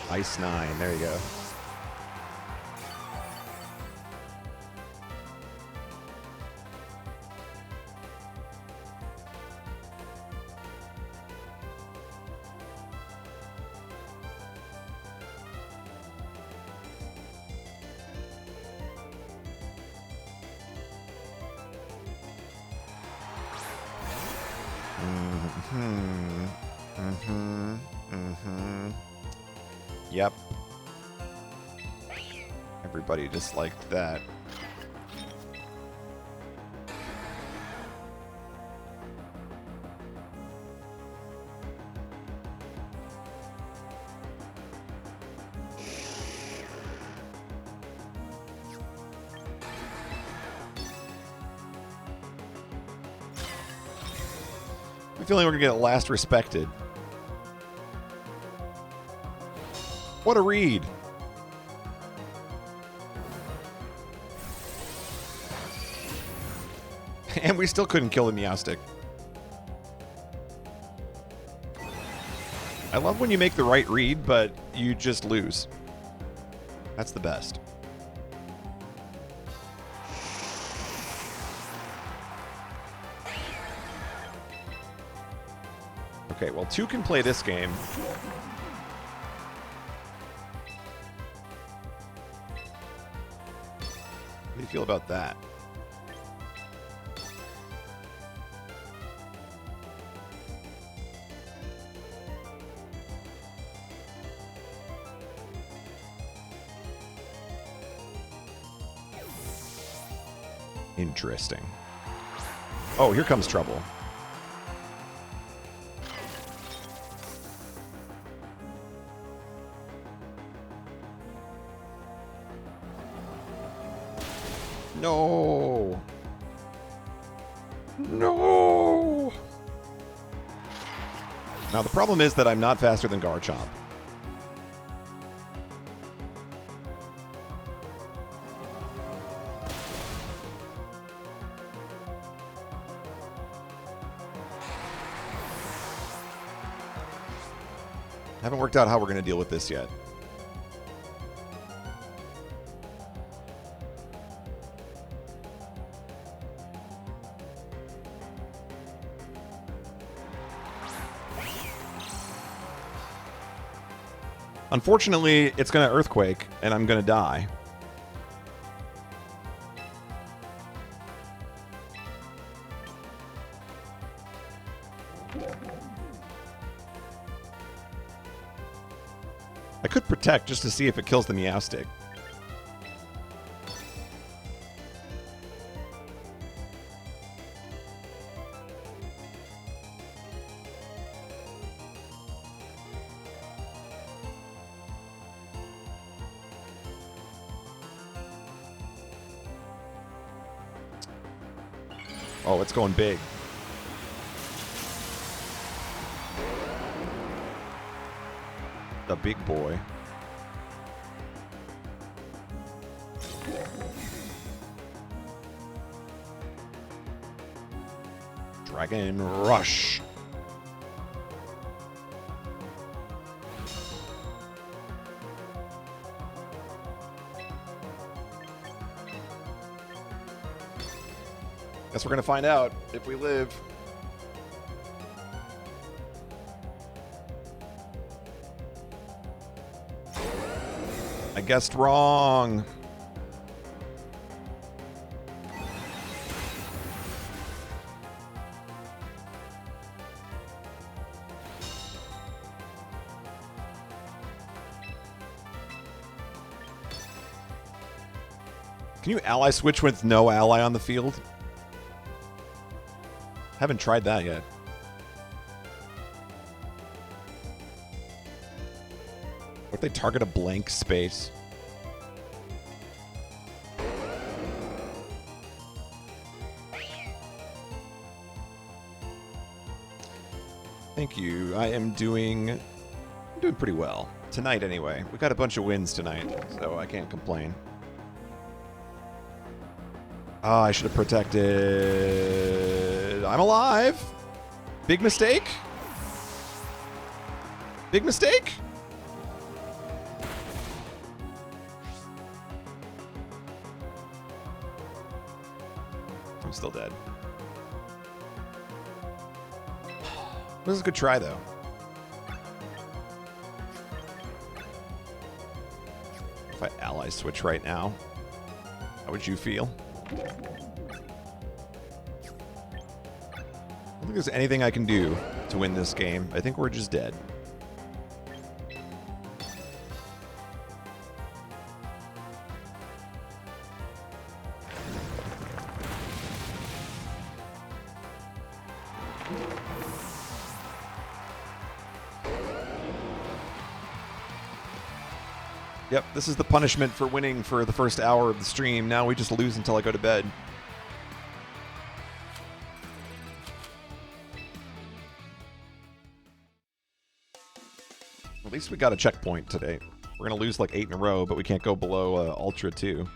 Ice 9, there you go. Yep. Everybody just liked that. I'm feeling we're gonna get last respected. What a read. And we still couldn't kill the Meowstic. I love when you make the right read, but you just lose. That's the best. Okay, well, 2 can play this game. How do you feel about that? Interesting. Oh, here comes trouble. No. No. Now, the problem is that I'm not faster than Garchomp. Haven't worked out how we're going to deal with this yet. Unfortunately, it's going to earthquake, and I'm going to die. I could protect just to see if it kills the Meowstic. Oh, it's going big. The big boy. Dragon Rush. Guess we're gonna find out if we live. I guessed wrong. Can you ally switch with no ally on the field? Haven't tried that yet. What if they target a blank space? Thank you. I'm doing pretty well. Tonight, anyway. We got a bunch of wins tonight, so I can't complain. Ah, I should have protected. I'm alive. Big mistake. Big mistake. I'm still dead. This is a good try, though. If I ally switch right now, how would you feel? I don't think there's anything I can do to win this game. I think we're just dead. Yep, this is the punishment for winning for the first hour of the stream. Now we just lose until I go to bed. At least we got a checkpoint today. We're going to lose like 8 in a row, but we can't go below Ultra 2.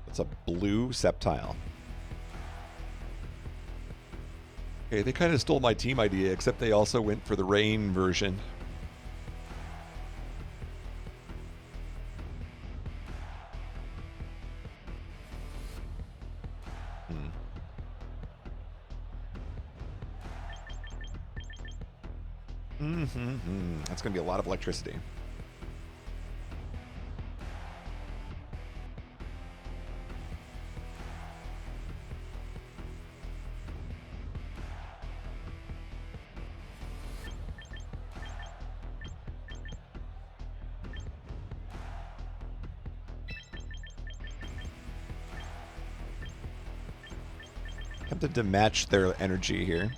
It's a blue Sceptile. Okay, they kind of stole my team idea, except they also went for the rain version. That's going to be a lot of electricity. Tempted to match their energy here.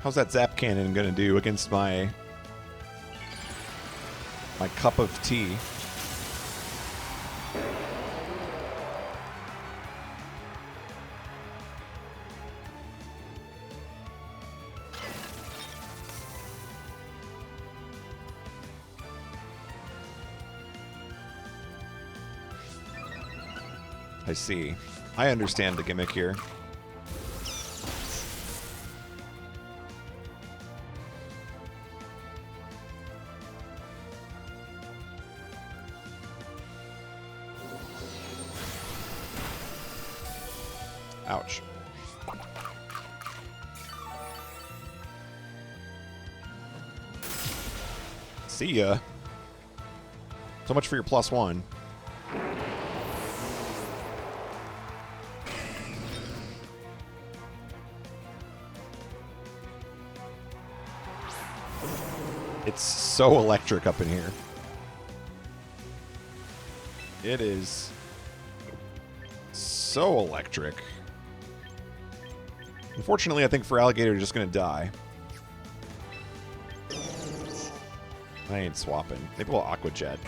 How's that Zap Cannon gonna do against my cup of tea? I see. I understand the gimmick here. Ouch. See ya. So much for your +1. It's so electric up in here. It is so electric. Unfortunately, I think Feraligatr is just going to die. I ain't swapping. Maybe we'll Aqua Jet.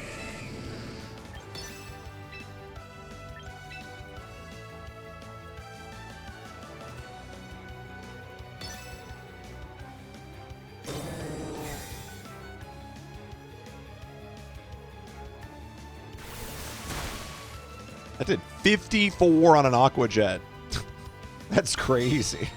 That did 54 on an Aqua Jet. That's crazy.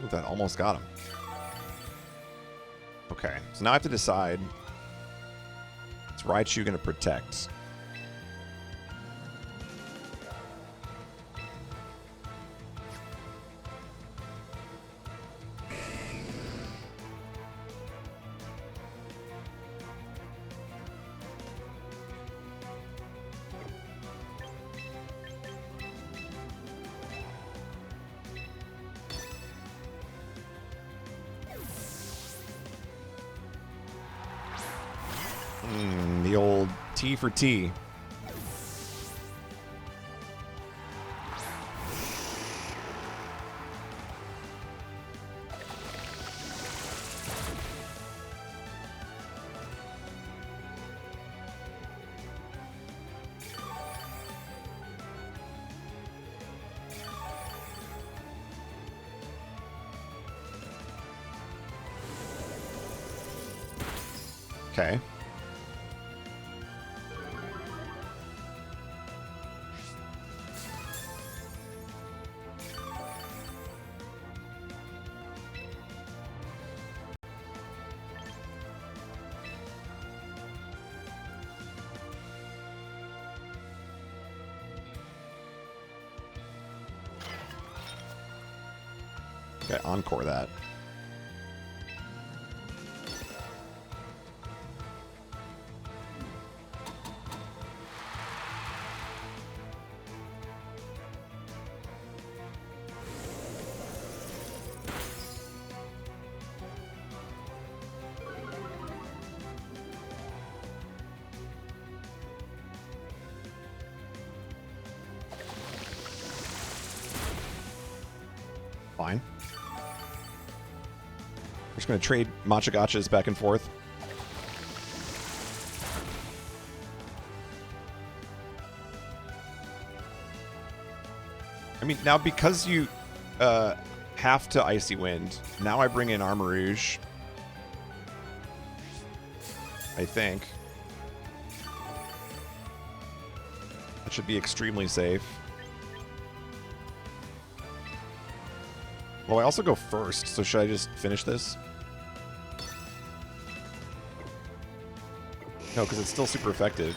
Ooh, that almost got him. Okay, so now I have to decide. Is Raichu going to protect? The old T for T. Okay. Okay, encore that. Fine. We're just going to trade Machagachas back and forth. I mean, now because you have to Icy Wind, now I bring in Armarouge. I think. That should be extremely safe. Well, I also go first, so should I just finish this? No, because it's still super effective.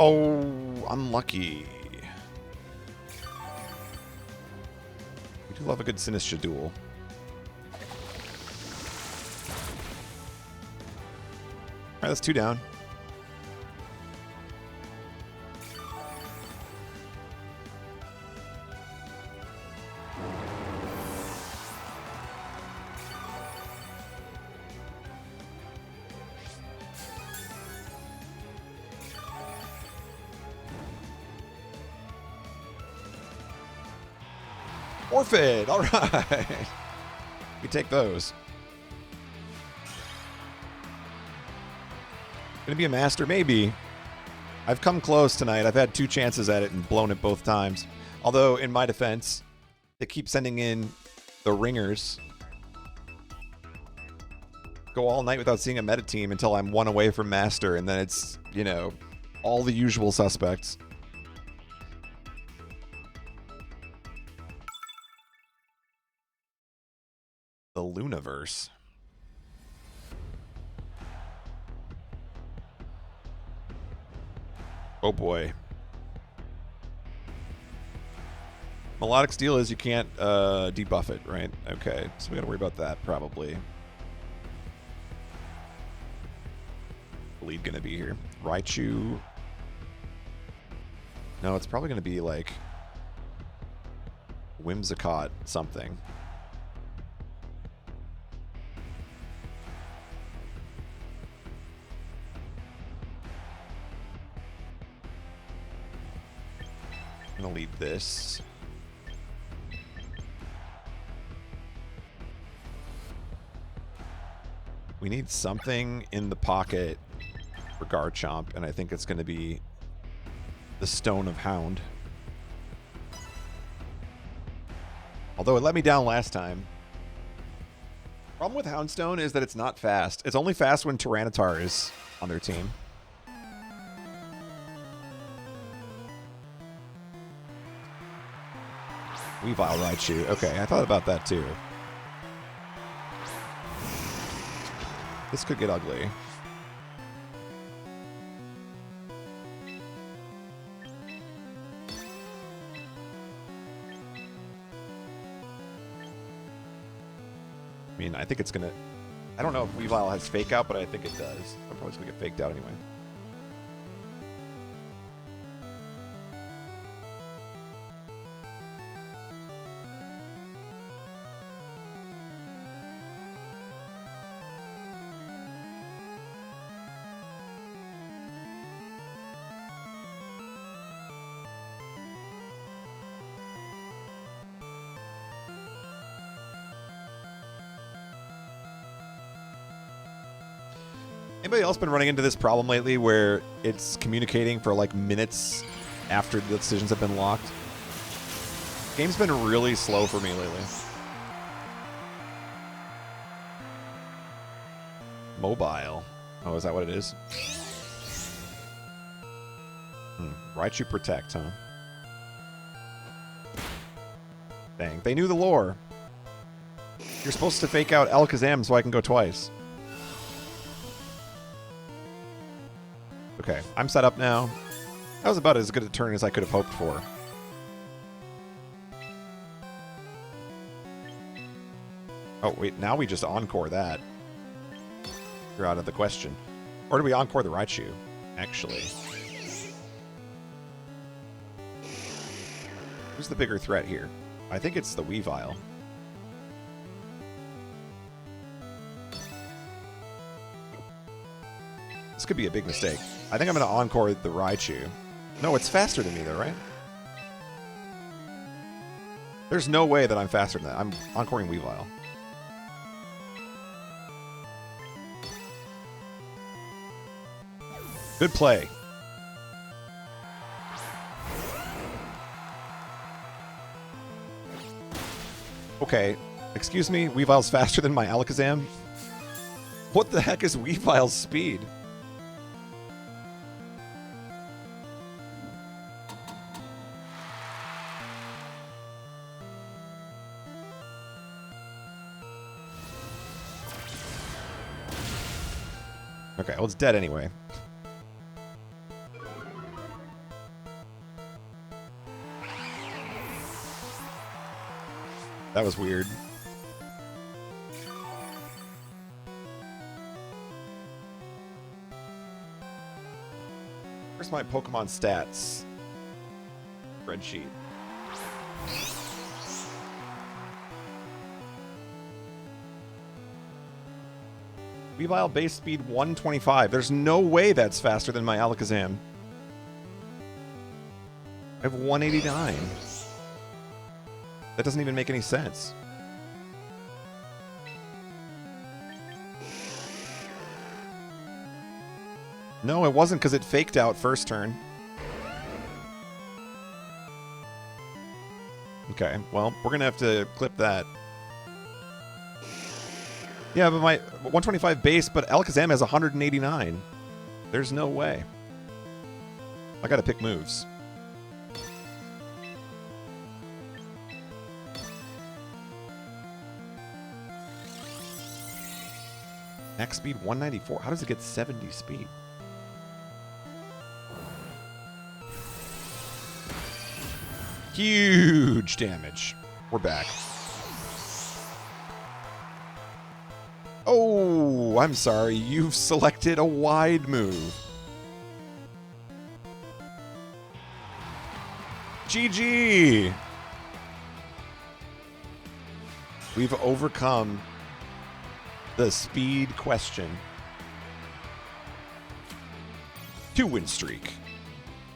Oh, unlucky. We do love a good Sinistra duel. Alright, that's 2 down. Orphid! Alright. We take those. Gonna be a master? Maybe. I've come close tonight. I've had 2 chances at it and blown it both times. Although, in my defense, they keep sending in the ringers. Go all night without seeing a meta team until I'm 1 away from master, and then it's, you know, all the usual suspects. The Lunaverse. Oh boy. Melodic Steel is you can't debuff it, right? Okay, so we gotta worry about that probably. Lead gonna be here. Raichu. No, it's probably gonna be like Whimsicott something. I'm gonna lead this. We need something in the pocket for Garchomp, and I think it's going to be the Stone of Hound. Although it let me down last time. Problem with Houndstone is that it's not fast. It's only fast when Tyranitar is on their team. Weavile Raichu. Okay, I thought about that too. This could get ugly. I mean, I think it's gonna... I don't know if Weavile has Fake Out, but I think it does. I'm probably just gonna get Faked Out anyway. Anybody else been running into this problem lately where it's communicating for like minutes after the decisions have been locked? Game's been really slow for me lately. Mobile. Oh, is that what it is? Raichu Protect, huh? Dang, they knew the lore. You're supposed to fake out Alakazam so I can go twice. Okay, I'm set up now. That was about as good a turn as I could have hoped for. Oh, wait, now we just encore that. You're out of the question. Or do we encore the Raichu, actually? Who's the bigger threat here? I think it's the Weavile. This could be a big mistake. I think I'm going to encore the Raichu. No, it's faster than me, though, right? There's no way that I'm faster than that. I'm encoring Weavile. Good play. Okay, excuse me, Weavile's faster than my Alakazam? What the heck is Weavile's speed? Okay, well, it's dead anyway. That was weird. Where's my Pokemon stats spreadsheet? Weavile base speed 125. There's no way that's faster than my Alakazam. I have 189. That doesn't even make any sense. No, it wasn't because it faked out first turn. Okay, well, we're going to have to clip that. Yeah, but my 125 base, but Alakazam has 189. There's no way. I got to pick moves. Max speed 194. How does it get 70 speed? Huge damage. We're back. Oh, I'm sorry. You've selected a wide move. GG. We've overcome the speed question. 2-win streak.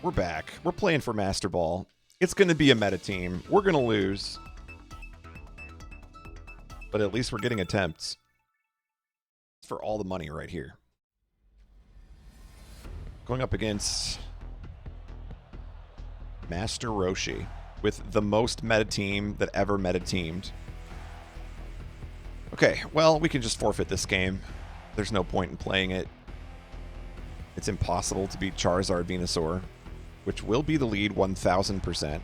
We're back. We're playing for Master Ball. It's going to be a meta team. We're going to lose. But at least we're getting attempts. It's for all the money right here. Going up against Master Roshi with the most meta team that ever meta teamed. Okay, well, we can just forfeit this game. There's no point in playing it. It's impossible to beat Charizard Venusaur, which will be the lead 1000%.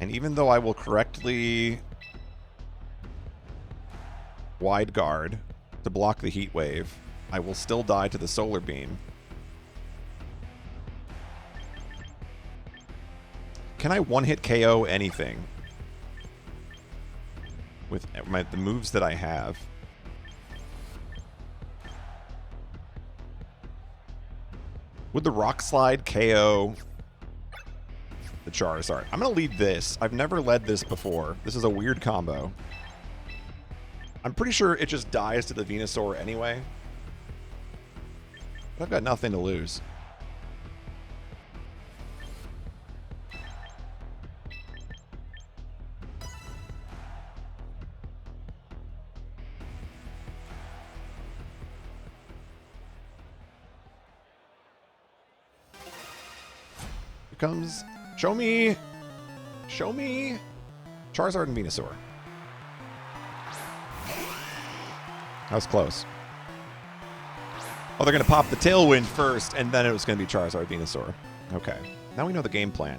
And even though I will correctly wide guard to block the Heat Wave, I will still die to the Solar Beam. Can I one-hit KO anything with the moves that I have? Would the Rock Slide KO the Charizard? I'm going to lead this. I've never led this before. This is a weird combo. I'm pretty sure it just dies to the Venusaur anyway. But I've got nothing to lose. Here comes... Show me! Show me! Charizard and Venusaur. That was close. Oh, they're going to pop the Tailwind first, and then it was going to be Charizard Venusaur. Okay. Now we know the game plan.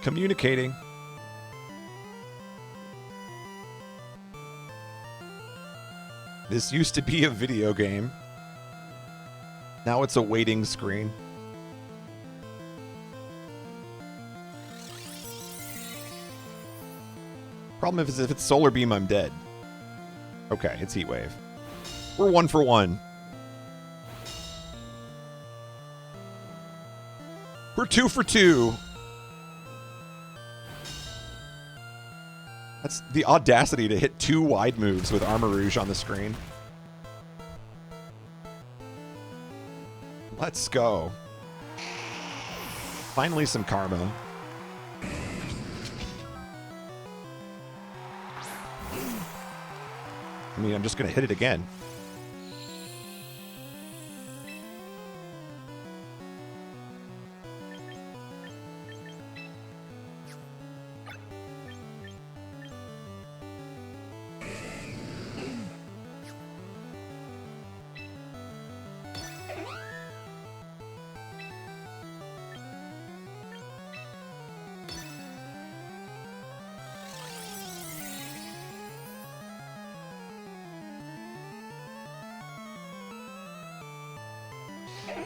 Communicating. This used to be a video game. Now it's a waiting screen. Problem is if it's Solar Beam, I'm dead. Okay, it's Heat Wave. We're 1 for 1. We're 2 for 2. That's the audacity to hit 2 wide moves with Armarouge on the screen. Let's go. Finally some karma. I mean, I'm just going to hit it again.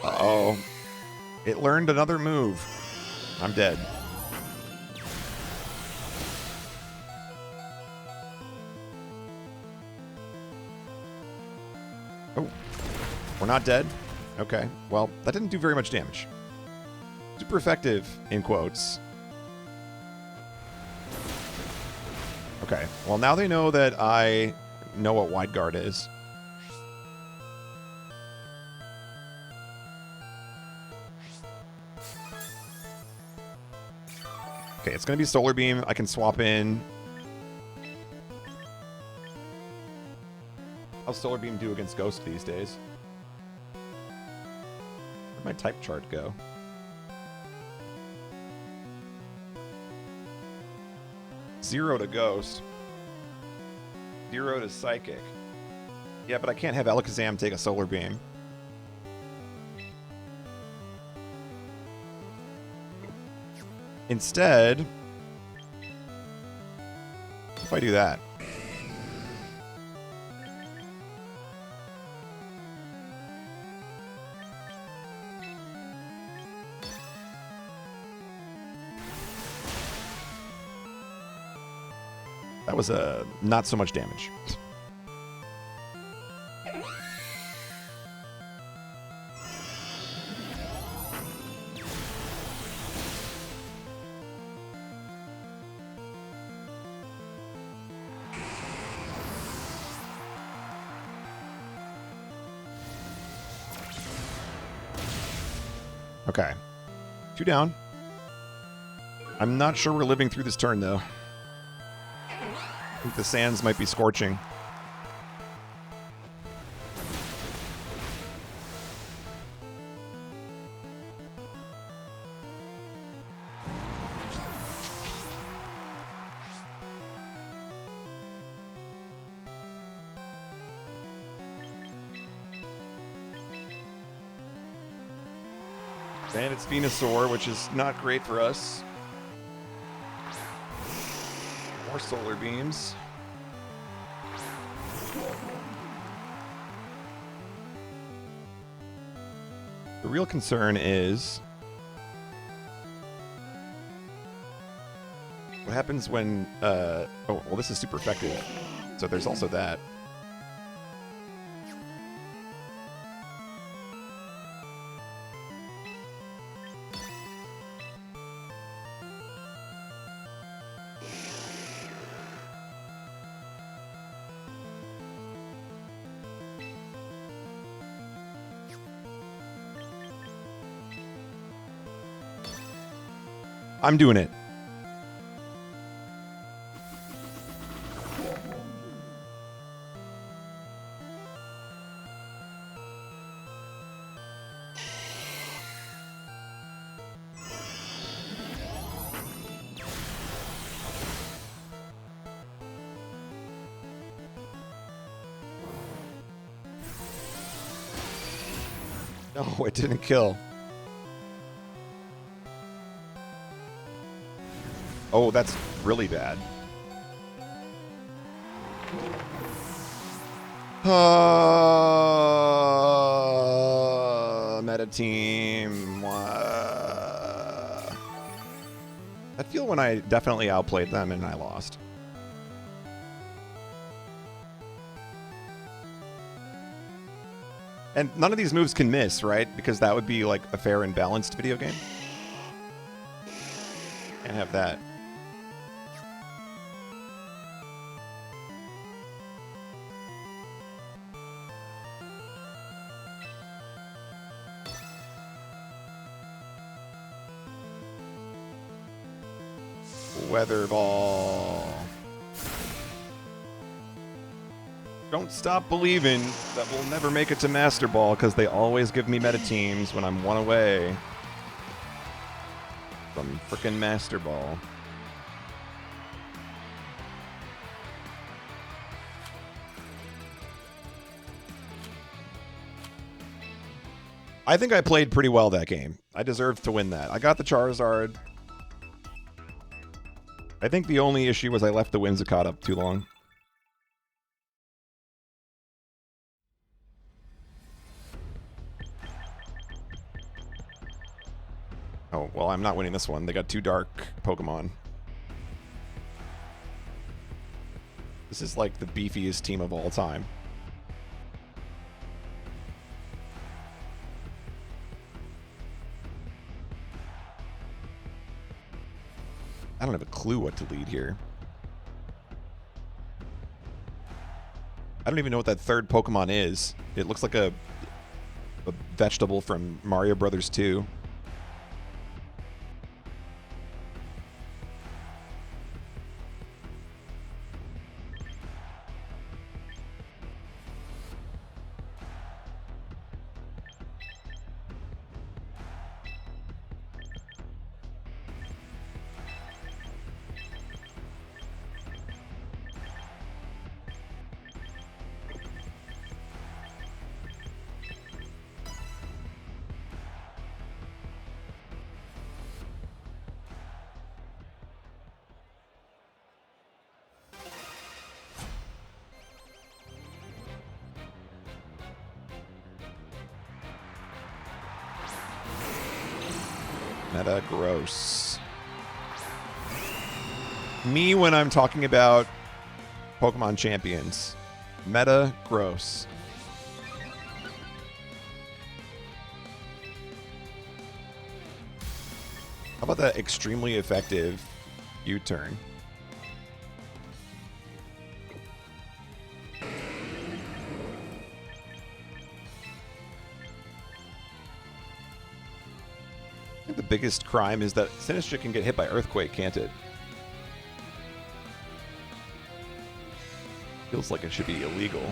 Uh-oh. It learned another move. I'm dead. Oh. We're not dead? Okay. Well, that didn't do very much damage. Super effective, in quotes. Okay. Well, now they know that I know what wide guard is. Okay, it's going to be Solar Beam. I can swap in. How's Solar Beam do against Ghost these days? Where'd my type chart go? Zero to Ghost. 0 to Psychic. Yeah, but I can't have Alakazam take a Solar Beam. Instead, if I do that. That was not so much damage. Okay. 2 down. I'm not sure we're living through this turn, though. I think the sands might be scorching. And it's Venusaur, which is not great for us. More Solar Beams. The real concern is what happens when oh, well, this is super effective, so there's also that. I'm doing it. No, it didn't kill. Oh, that's really bad. Meta team. I feel when I definitely outplayed them and I lost. And none of these moves can miss, right? Because that would be like a fair and balanced video game. Can't have that. Weather Ball. Don't stop believing that we'll never make it to Master Ball because they always give me meta teams when I'm one away from frickin' Master Ball. I think I played pretty well that game. I deserved to win that. I got the Charizard. I think the only issue was I left the Whimsicott up too long. Oh, well, I'm not winning this one. They got 2 dark Pokemon. This is like the beefiest team of all time. I don't have a clue what to lead here. I don't even know what that third Pokemon is. It looks like a vegetable from Mario Brothers 2. Meta gross. Me when I'm talking about Pokemon champions. Meta gross. How about that extremely effective U-turn? The biggest crime is that Sinistcha can get hit by Earthquake, can't it? Feels like it should be illegal.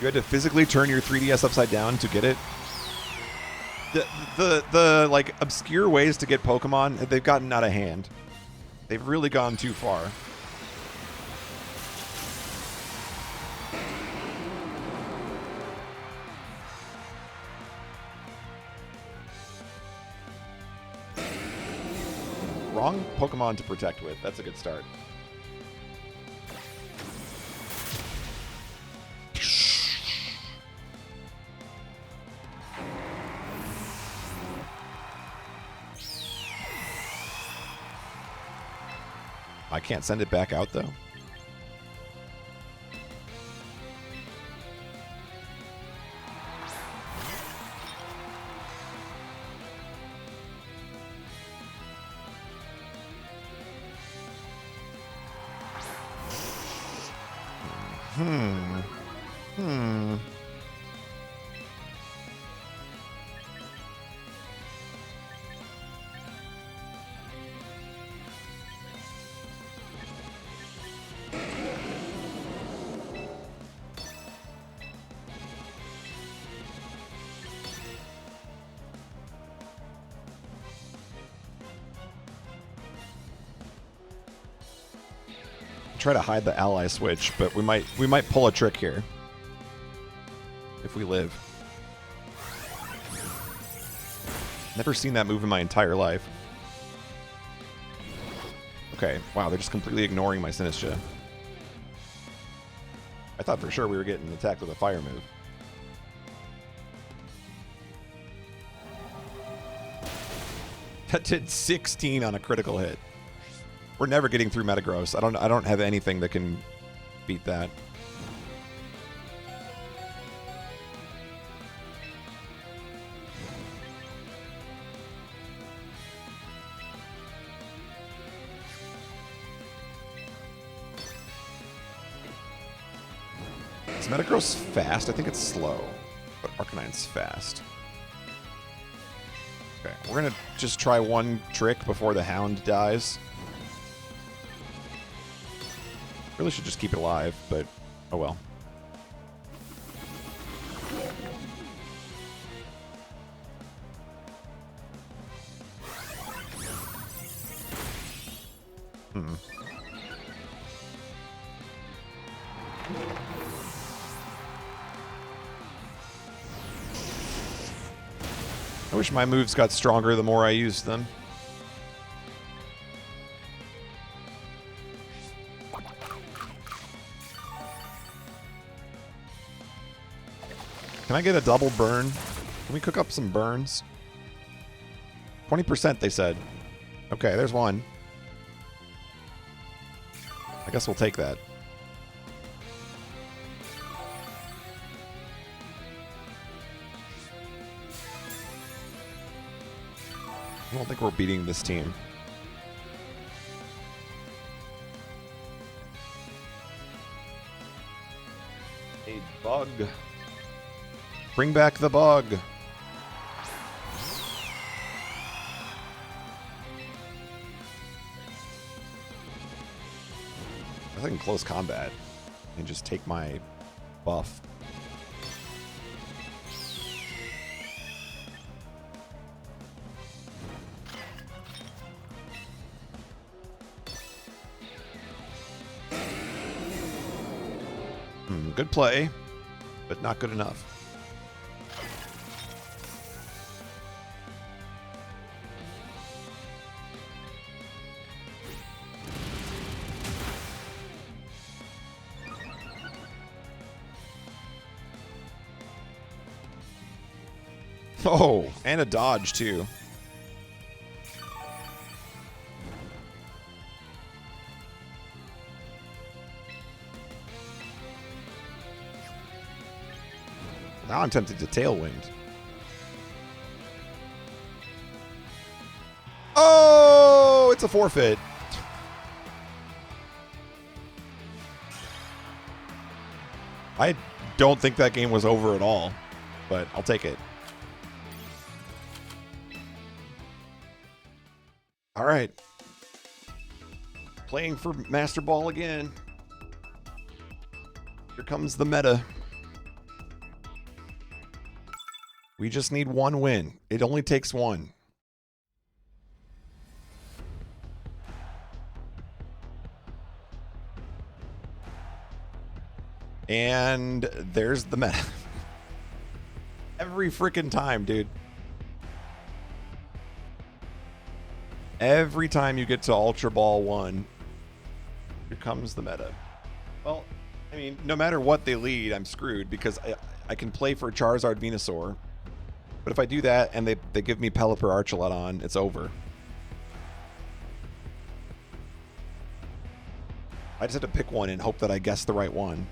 You had to physically turn your 3DS upside down to get it. The like obscure ways to get Pokemon, they've gotten out of hand. They've really gone too far. Wrong Pokemon to protect with. That's a good start. I can't send it back out, though. Try to hide the ally switch, but we might pull a trick here if we live. Never seen that move in my entire life. Okay, wow, they're just completely ignoring my Sinistcha. I thought for sure we were getting attacked with a fire move. That did 16 on a critical hit. We're never getting through Metagross. I don't have anything that can beat that. Is Metagross fast? I think it's slow, but Arcanine's fast. Okay, we're gonna just try one trick before the Hound dies. Really should just keep it alive, but oh well. I wish my moves got stronger the more I used them. Can I get a double burn? Can we cook up some burns? 20% they said. Okay, there's one. I guess we'll take that. I don't think we're beating this team. A bug. Bring back the bug. I think in close combat and just take my buff. Good play, but not good enough. Oh, and a dodge, too. Now I'm tempted to Tailwind. Oh, it's a forfeit. I don't think that game was over at all, but I'll take it. All right. Playing for Master Ball again. Here comes the meta. We just need one win. It only takes one. And there's the meta. Every freaking time, dude. Every time you get to Ultra Ball 1, here comes the meta. Well, I mean, no matter what they lead, I'm screwed because I can play for Charizard Venusaur. But if I do that and they give me Pelipper Archuleta, it's over. I just have to pick one and hope that I guess the right one.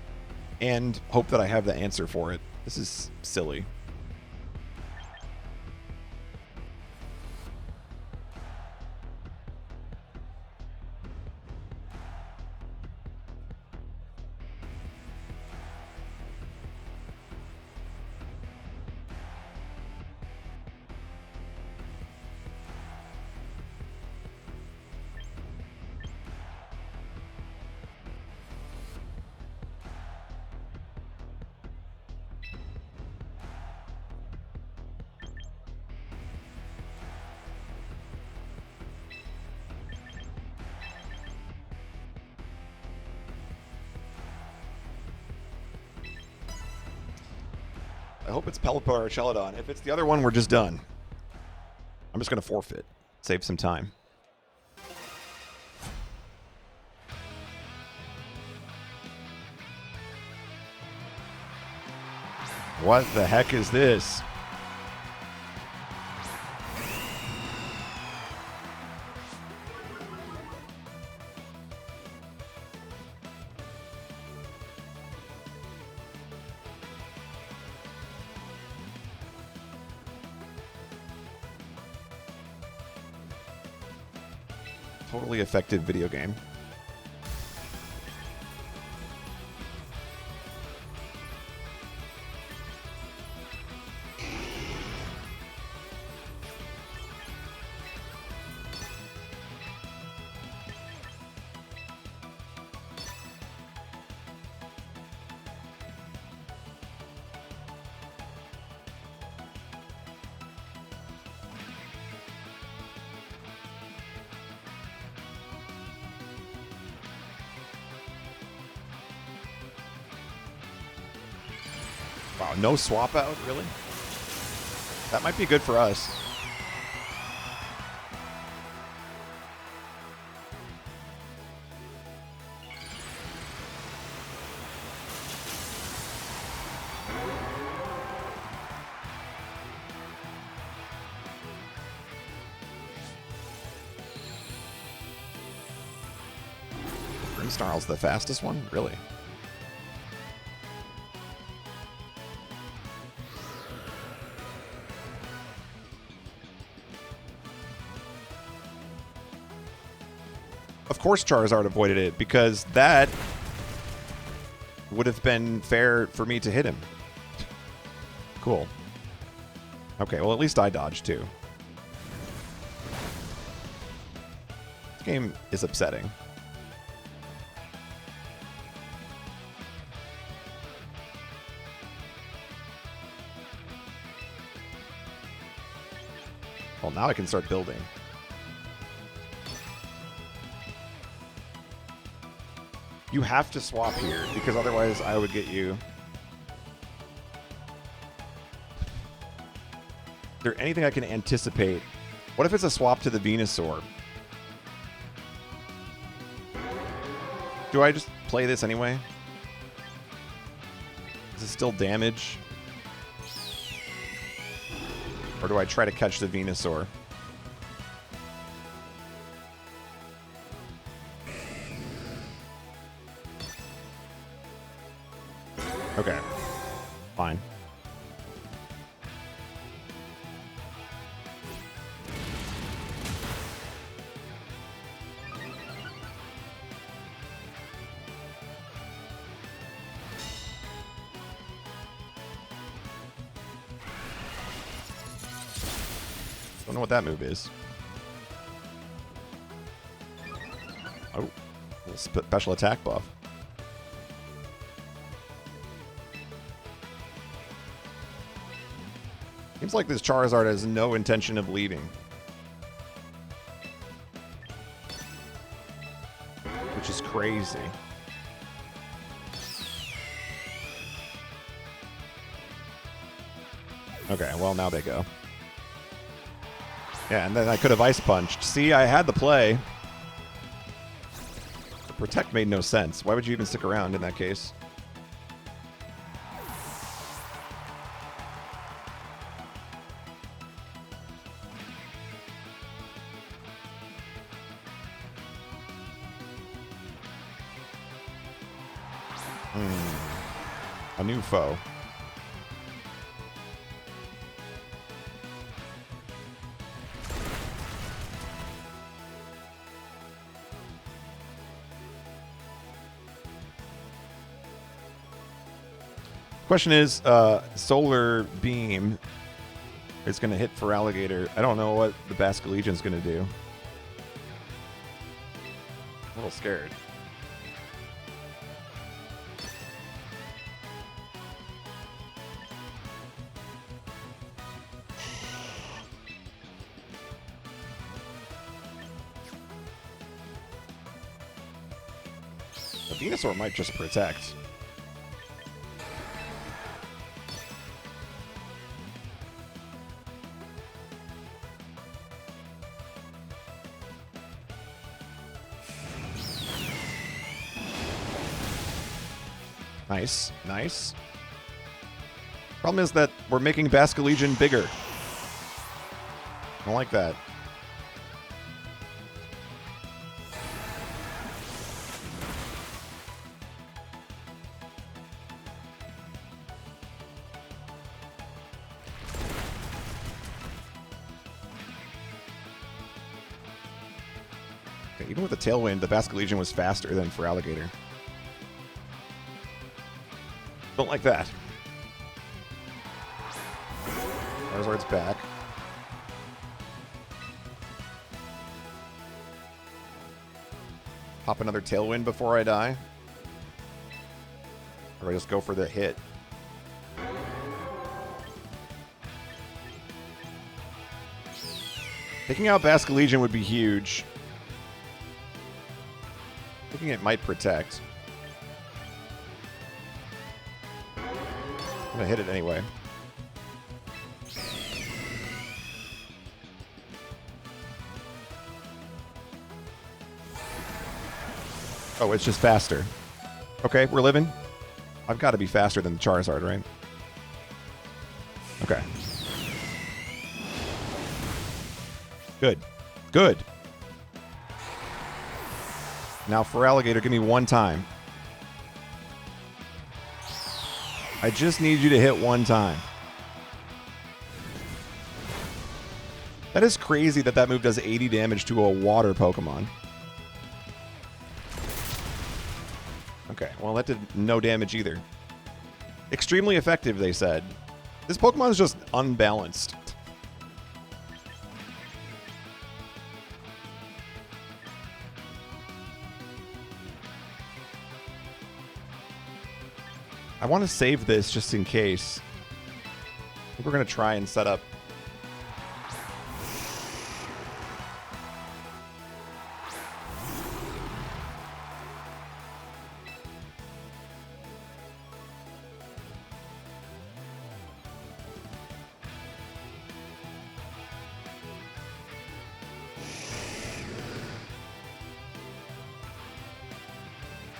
And hope that I have the answer for it. This is silly. I hope it's Pelipper or Archuleta. If it's the other one, we're just done. I'm just going to forfeit. Save some time. What the heck is this? Totally effective video game. Wow, no swap out, really? That might be good for us. Snarl's the fastest one? Really? Of course Charizard avoided it, because that would have been fair for me to hit him. Cool. Okay, well at least I dodged too. This game is upsetting. Well, now I can start building. You have to swap here, because otherwise I would get you. Is there anything I can anticipate? What if it's a swap to the Venusaur? Do I just play this anyway? Is it still damage? Or do I try to catch the Venusaur? Okay. Fine. Don't know what that move is. Oh, little special attack buff. Seems like this Charizard has no intention of leaving. Which is crazy. Okay, well now they go. Yeah, and then I could have Ice Punched. See, I had the play. The Protect made no sense. Why would you even stick around in that case? A new foe. Question is, Solar Beam is going to hit Feraligatr. I don't know what the Basculegion is going to do. A little scared. The Venusaur might just protect. Nice, nice. Problem is that we're making Basculegion bigger. I don't like that. Okay, even with the Tailwind, the Basculegion was faster than Feraligatr. Don't like that. Charizard's back. Pop another Tailwind before I die. Or I just go for the hit. Taking out Basculegion would be huge. Thinking it might protect. I'm gonna hit it anyway. Oh, it's just faster. Okay, we're living. I've got to be faster than the Charizard, right? Okay. Good. Good. Now, Feraligatr, give me one time. I just need you to hit one time. That is crazy that that move does 80 damage to a water Pokemon. Okay, well, that did no damage either. Extremely effective, they said. This Pokemon is just unbalanced. I want to save this just in case. I think we're going to try and set up.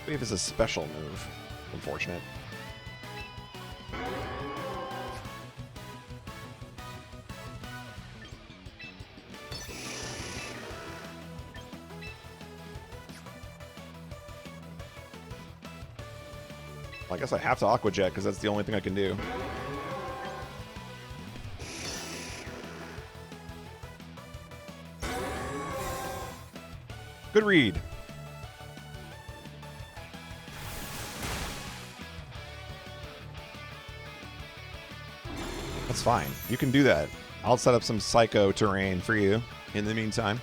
Wave is a special move. Unfortunate. Well, I guess I have to Aqua Jet because that's the only thing I can do. Good read. That's fine. You can do that. I'll set up some Psycho terrain for you in the meantime.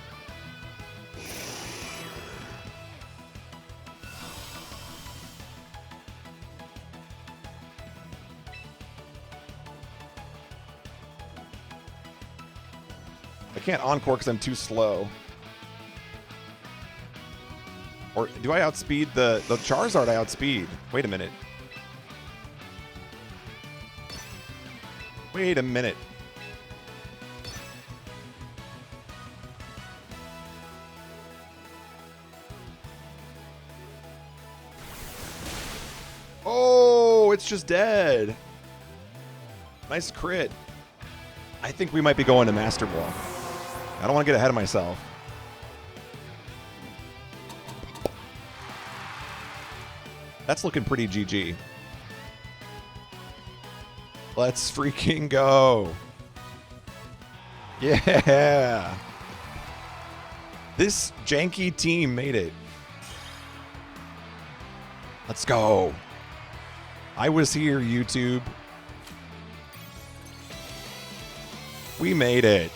I can't Encore because I'm too slow. Or do I outspeed the Charizard? I outspeed. Wait a minute. Wait a minute. Oh, it's just dead. Nice crit. I think we might be going to Master Ball. I don't want to get ahead of myself. That's looking pretty GG. Let's freaking go. Yeah. This janky team made it. Let's go. I was here, YouTube. We made it.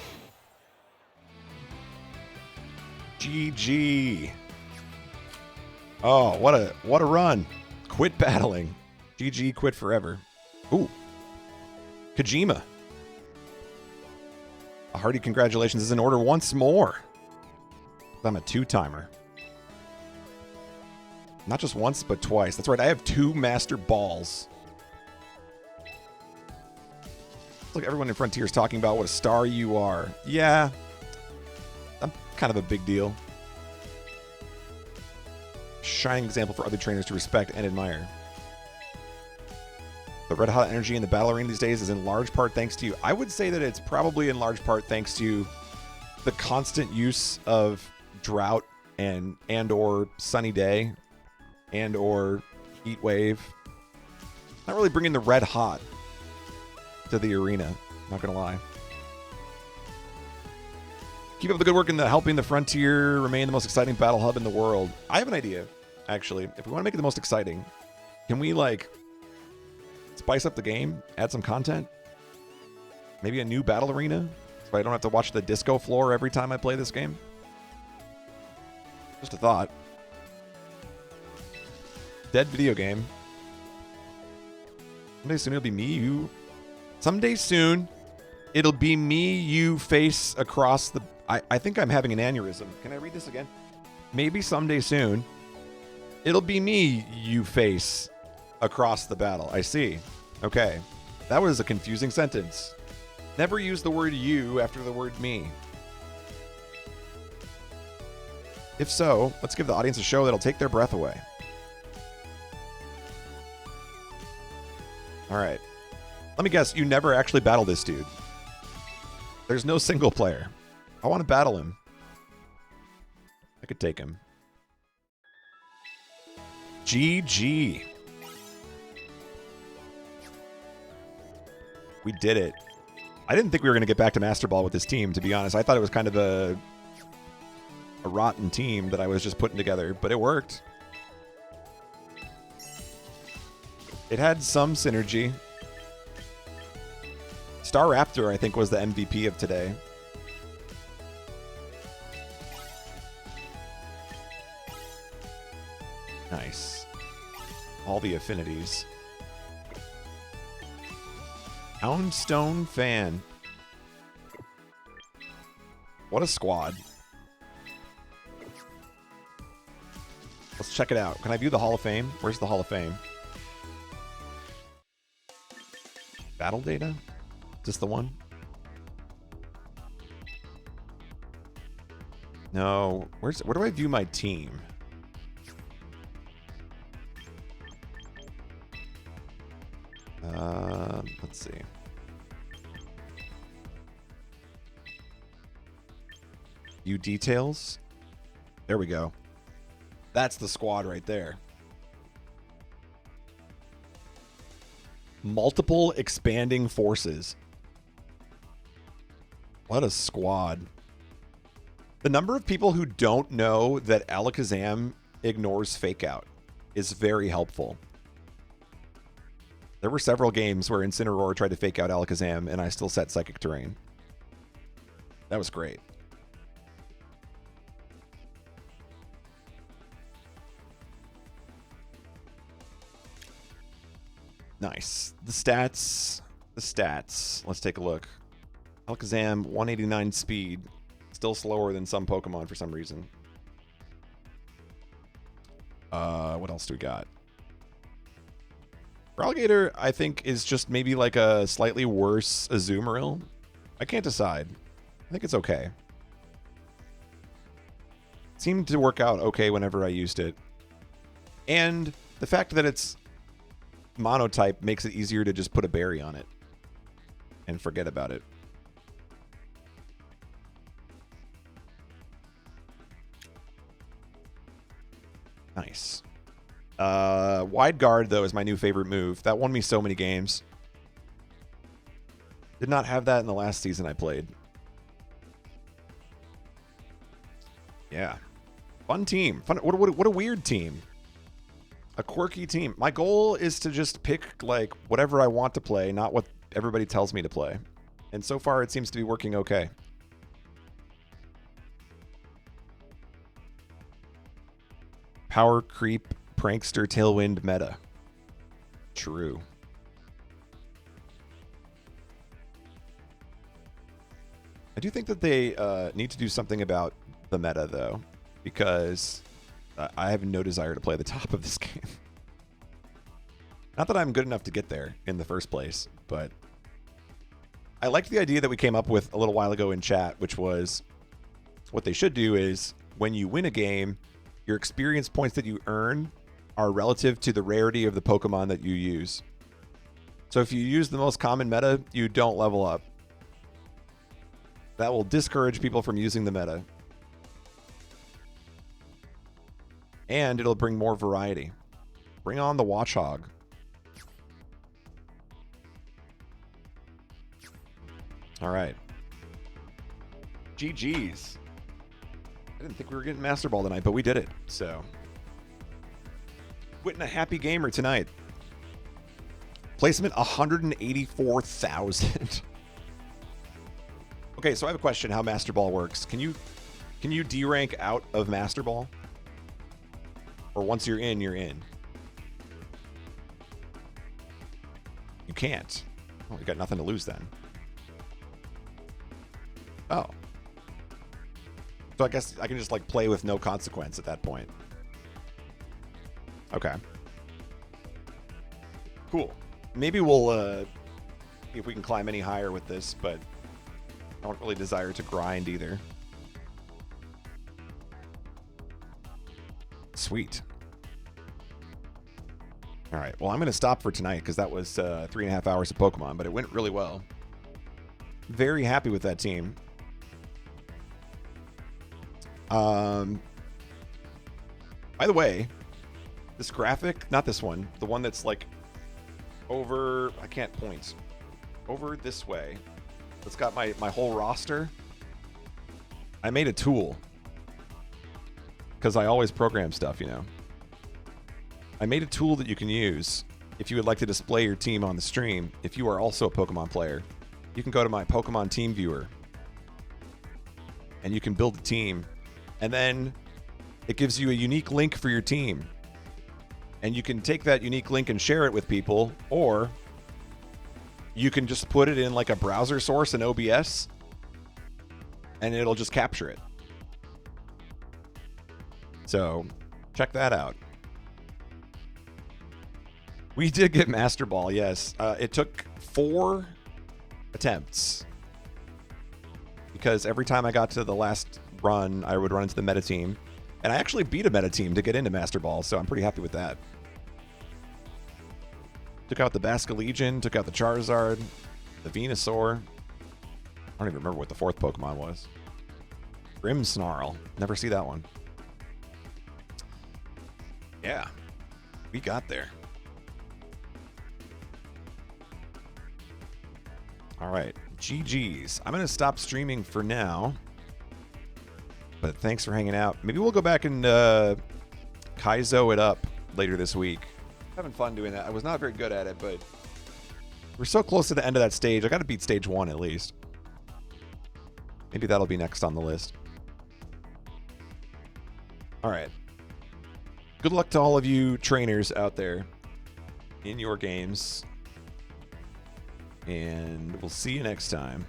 GG. Oh, what a run. Quit battling. GG, quit forever. Ooh. Kojima. A hearty congratulations is in order once more. I'm a two-timer. Not just once, but twice. That's right, I have 2 Master Balls. Look, everyone in Frontier is talking about what a star you are. Yeah. I'm kind of a big deal. Shining example for other trainers to respect and admire. The red hot energy in the battle arena these days is in large part thanks to you. I would say that it's probably in large part thanks to the constant use of drought and or sunny day and or heat wave. Not really bringing the red hot to the arena, not gonna lie. Keep up the good work in helping the Frontier remain the most exciting battle hub in the world. I have an idea, actually. If we want to make it the most exciting, can we like spice up the game, add some content? Maybe a new battle arena so I don't have to watch the disco floor every time I play this game? Just a thought. Dead video game. Someday soon it'll be me, you. Someday soon it'll be me, you face across the... I think I'm having an aneurysm. Can I read this again? Maybe someday soon it'll be me, you face across the battle. I see. Okay. That was a confusing sentence. Never use the word you after the word me. If so, let's give the audience a show that'll take their breath away. All right. Let me guess, you never actually battle this dude. There's no single player. I want to battle him. I could take him. GG. We did it. I didn't think we were going to get back to Master Ball with this team, to be honest. I thought it was kind of a rotten team that I was just putting together, but it worked. It had some synergy. Star Raptor, I think, was the MVP of today. Nice. All the affinities. Houndstone fan. What a squad. Let's check it out. Can I view the Hall of Fame? Where's the Hall of Fame? Battle data? Is this the one? No. Where do I view my team? Let's see. View details. There we go. That's the squad right there. Multiple expanding forces. What a squad. The number of people who don't know that Alakazam ignores fake out is very helpful. There were several games where Incineroar tried to fake out Alakazam and I still set Psychic Terrain. That was great. Nice. The stats. Let's take a look. Alakazam, 189 speed. Still slower than some Pokemon for some reason. What else do we got? Feraligatr, I think, is just maybe like a slightly worse Azumarill. I can't decide. I think it's okay. It seemed to work out okay whenever I used it. And the fact that it's monotype makes it easier to just put a berry on it and forget about it. Nice. Wide guard, though, is my new favorite move. That won me so many games. Did not have that in the last season I played. Yeah. Fun team. Fun. What a weird team. A quirky team. My goal is to just pick, like, whatever I want to play, not what everybody tells me to play. And so far, it seems to be working okay. Power creep, prankster, tailwind meta. True. I do think that they need to do something about the meta, though, because I have no desire to play the top of this game. Not that I'm good enough to get there in the first place, but I liked the idea that we came up with a little while ago in chat, which was what they should do is when you win a game, your experience points that you earn are relative to the rarity of the Pokemon that you use. So if you use the most common meta, you don't level up. That will discourage people from using the meta. And it'll bring more variety. Bring on the Watchog. All right. GG's. I didn't think we were getting Master Ball tonight, but we did it. So, Quitting a happy gamer tonight. Placement 184,000. Okay, so I have a question how Master Ball works. Can you D-rank out of Master Ball? Or once you're in, you're in? You can't. Oh, you got nothing to lose then. Oh. So I guess I can just like play with no consequence at that point. Okay. Cool. Maybe we'll See if we can climb any higher with this, but I don't really desire to grind either. Sweet. All right. Well, I'm going to stop for tonight because that was 3.5 hours of Pokemon, but it went really well. Very happy with that team. By the way, this graphic, not this one, the one that's like over, I can't point, over this way. It's got my whole roster. I made a tool because I always program stuff, you know. I made a tool that you can use if you would like to display your team on the stream. If you are also a Pokemon player, you can go to my Pokemon Team Viewer and you can build a team, and then it gives you a unique link for your team, and you can take that unique link and share it with people, or you can just put it in like a browser source in OBS and it'll just capture it. So check that out. We did get Master Ball, yes. It took 4 attempts because every time I got to the last run, I would run into the meta team. And I actually beat a meta team to get into Master Ball, so I'm pretty happy with that. Took out the Basculegion, took out the Charizard, the Venusaur. I don't even remember what the 4th Pokemon was. Grimmsnarl. Never see that one. Yeah, we got there. All right, GG's. I'm going to stop streaming for now, but thanks for hanging out. Maybe we'll go back and Kaizo it up later this week. Having fun doing that. I was not very good at it, but we're so close to the end of that stage. I got to beat stage 1 at least. Maybe that'll be next on the list. All right. Good luck to all of you trainers out there in your games. And we'll see you next time.